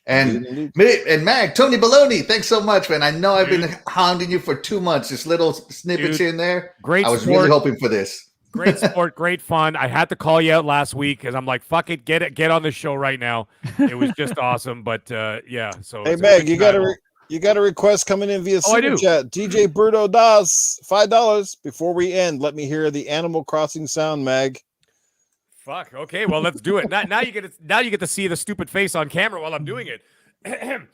And Mag, Tony Balogna, thanks so much, man. I know I've been hounding you for 2 months. Just little snippets here and there. Great I was sport. really hoping for this. Great sport, great fun. I had to call you out last week because I'm like, fuck it, get on the show right now. It was just awesome. But yeah, so hey Meg, you got a request coming in via super chat. DJ Bruto Das, $5 before we end. Let me hear the Animal Crossing sound, Meg. Fuck. Okay, well let's do it. Now you get to see the stupid face on camera while I'm doing it. Definitely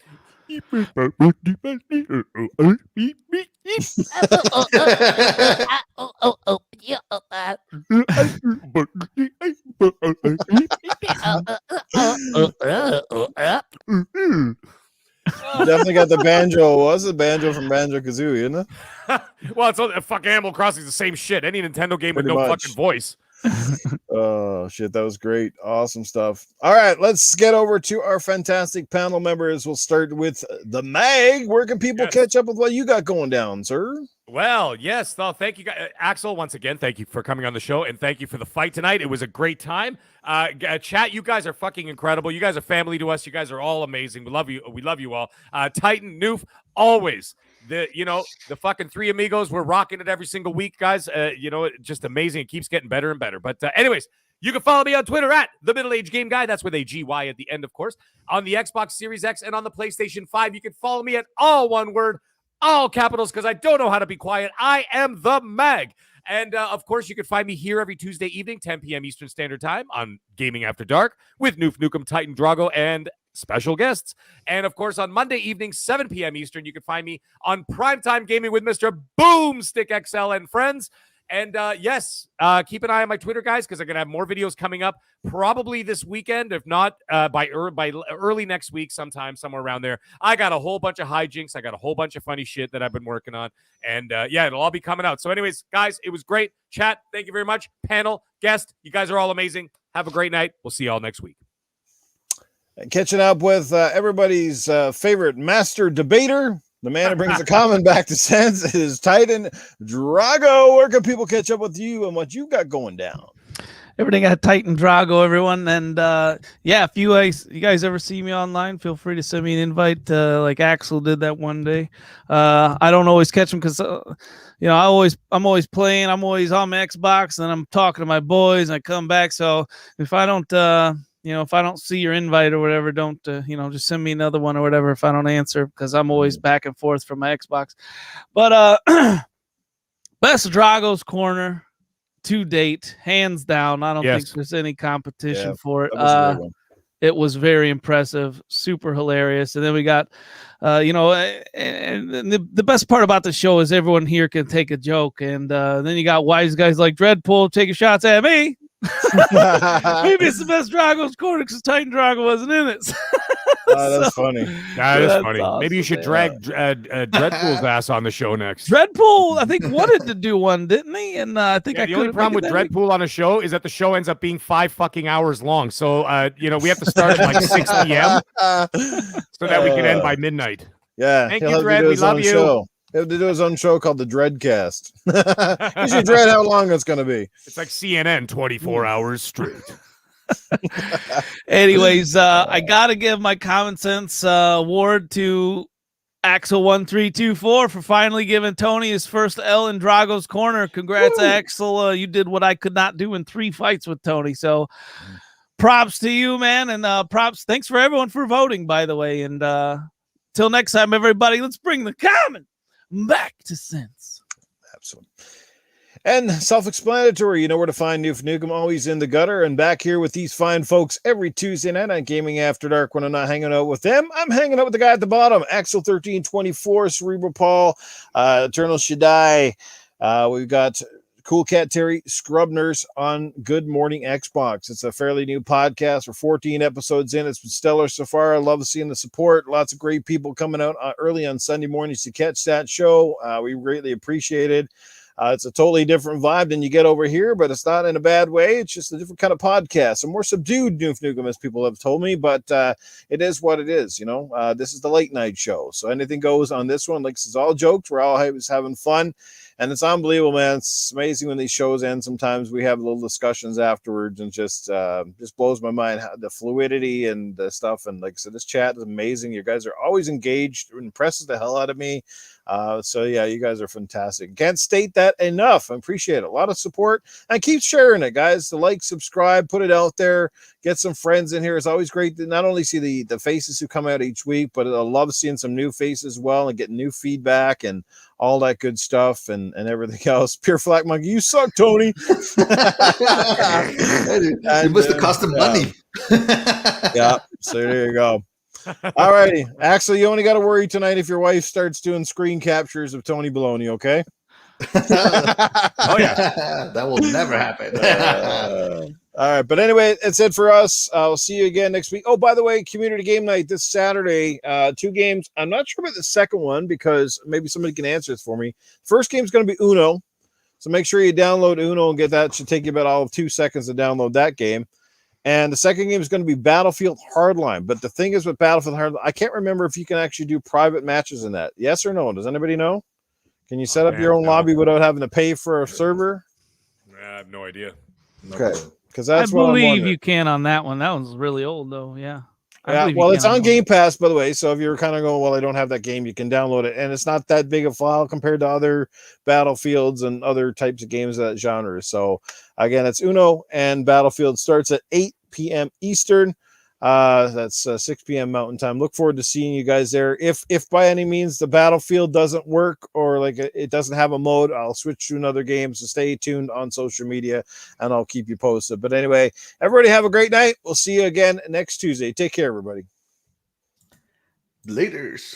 got the banjo. What's the banjo from Banjo Kazooie, isn't it? Well, it's all, fucking Animal Crossing is the same shit. Any Nintendo game with no fucking voice. Oh shit, that was great. Awesome stuff. All right, let's get over to our fantastic panel members. We'll start with the Mag. Where can people catch up with what you got going down, sir? Well, yes. Well, thank you, guys. Axel, once again, thank you for coming on the show, and thank you for the fight tonight. It was a great time. Chat, you guys are fucking incredible. You guys are family to us. You guys are all amazing. We love you. We love you all. Titan, Noof, always. The fucking three amigos, we're rocking it every single week, guys. Just amazing. It keeps getting better and better. But anyways, you can follow me on Twitter at the Middle Age Game Guy. That's with a GY at the end, of course. On the Xbox Series X and on the PlayStation 5, you can follow me at all one word, all capitals, because I don't know how to be quiet. I am the Mag. And, of course, you can find me here every Tuesday evening, 10 p.m. Eastern Standard Time on Gaming After Dark with Noof Nukem, Titan Drago, and special guests. And, of course, on Monday evening, 7 p.m. Eastern, you can find me on Primetime Gaming with Mr. Boomstick XL and friends. And, keep an eye on my Twitter, guys, because I'm going to have more videos coming up probably this weekend, if not by early next week sometime, somewhere around there. I got a whole bunch of hijinks. I got a whole bunch of funny shit that I've been working on. And, it'll all be coming out. So anyways, guys, it was great. Chat, thank you very much. Panel, guest, you guys are all amazing. Have a great night. We'll see you all next week. Catching up with everybody's favorite master debater, the man who brings the common back to sense, is Titan Drago. Where can people catch up with you and what you got going down? Everything at Titan Drago, everyone. And if you guys ever see me online, feel free to send me an invite, like Axel did that one day. I don't always catch them because I'm always playing. I'm always on my Xbox, and I'm talking to my boys, and I come back. So if I don't if I don't see your invite or whatever, don't, just send me another one or whatever if I don't answer, because I'm always back and forth from my Xbox. But best Dragos Corner to date, hands down. I don't think there's any competition for it. It was very impressive, super hilarious. And then we got, and the best part about the show is everyone here can take a joke. And then you got wise guys like Dreadpool taking shots at me. Maybe it's the best Dragos Corner because Titan Drago wasn't in it. That's funny. That is funny. Awesome. Maybe you should drag Dreadpool's ass on the show next. Dreadpool, I think, wanted to do one, didn't he? And I think the only problem with Dreadpool on a show is that the show ends up being 5 fucking hours long. So we have to start at like 6 p.m. so that we can end by midnight. Yeah. Thank you, Dread. We love you. Show. He had to do his own show called the Dreadcast. You should dread how long it's going to be. It's like CNN 24 hours straight. Anyways, I got to give my common sense award to Axel1324 for finally giving Tony his first L in Dragos Corner. Congrats, Axel. You did what I could not do in 3 fights with Tony. So props to you, man. And props. Thanks for everyone for voting, by the way. And till next time, everybody, let's bring the common back to sense. Absolutely. And self-explanatory, you know where to find Noof Nukem, always in the gutter, and back here with these fine folks every Tuesday night on Gaming After Dark. When I'm not hanging out with them, I'm hanging out with the guy at the bottom, Axel1324, Cerebral Paul, Eternal Shaddai. We've got Cool Cat Terry, Scrub Nurse on Good Morning Xbox. It's a fairly new podcast. We're 14 episodes in. It's been stellar so far. I love seeing the support. Lots of great people coming out early on Sunday mornings to catch that show. We greatly appreciate it. It's a totally different vibe than you get over here, but it's not in a bad way. It's just a different kind of podcast, a more subdued Noof Nukem, as people have told me, but it is what it is, you know. This is the late night show, so anything goes on this one. Like, it's all jokes. We're all having fun, and it's unbelievable, man. It's amazing when these shows end. Sometimes we have little discussions afterwards, and just blows my mind how the fluidity and the stuff. And like I said, this chat is amazing. You guys are always engaged. It impresses the hell out of me. So yeah, you guys are fantastic. Can't state that enough. I appreciate it. A lot of support, and keep sharing it, guys. Like, subscribe, put it out there, get some friends in here. It's always great to not only see the faces who come out each week, but I love seeing some new faces as well and getting new feedback and all that good stuff and everything else. Pure Flack Monkey, you suck, Tony. It must have cost him money. Yeah, so there you go. All righty, Axel, you only got to worry tonight if your wife starts doing screen captures of Tony Balogna, okay? Oh yeah, that will never happen. All right, but anyway, that's it for us. I'll see you again next week. Oh, by the way, community game night this Saturday. 2 games. I'm not sure about the second one because maybe somebody can answer this for me. First game is going to be Uno, so make sure you download Uno and get that. It should take you about all of 2 seconds to download that game. And the second game is going to be Battlefield Hardline. But the thing is with Battlefield Hardline, I can't remember if you can actually do private matches in that. Yes or no? Does anybody know? Can you set up your own lobby without having to pay for a server? I have no idea. Okay. Because that's I believe you can on that one. That one's really old, though. Yeah. Yeah, well, it's on Game Pass, by the way. So if you're kind of going, well, I don't have that game, you can download it. And it's not that big a file compared to other Battlefields and other types of games of that genre. So again, it's Uno, and Battlefield starts at 8 p.m. Eastern. That's 6 p.m. Mountain Time. Look forward to seeing you guys there. If by any means the Battlefield doesn't work or like it doesn't have a mode, I'll switch to another game. So stay tuned on social media and I'll keep you posted. But anyway, everybody have a great night. We'll see you again next Tuesday. Take care, everybody. Laters.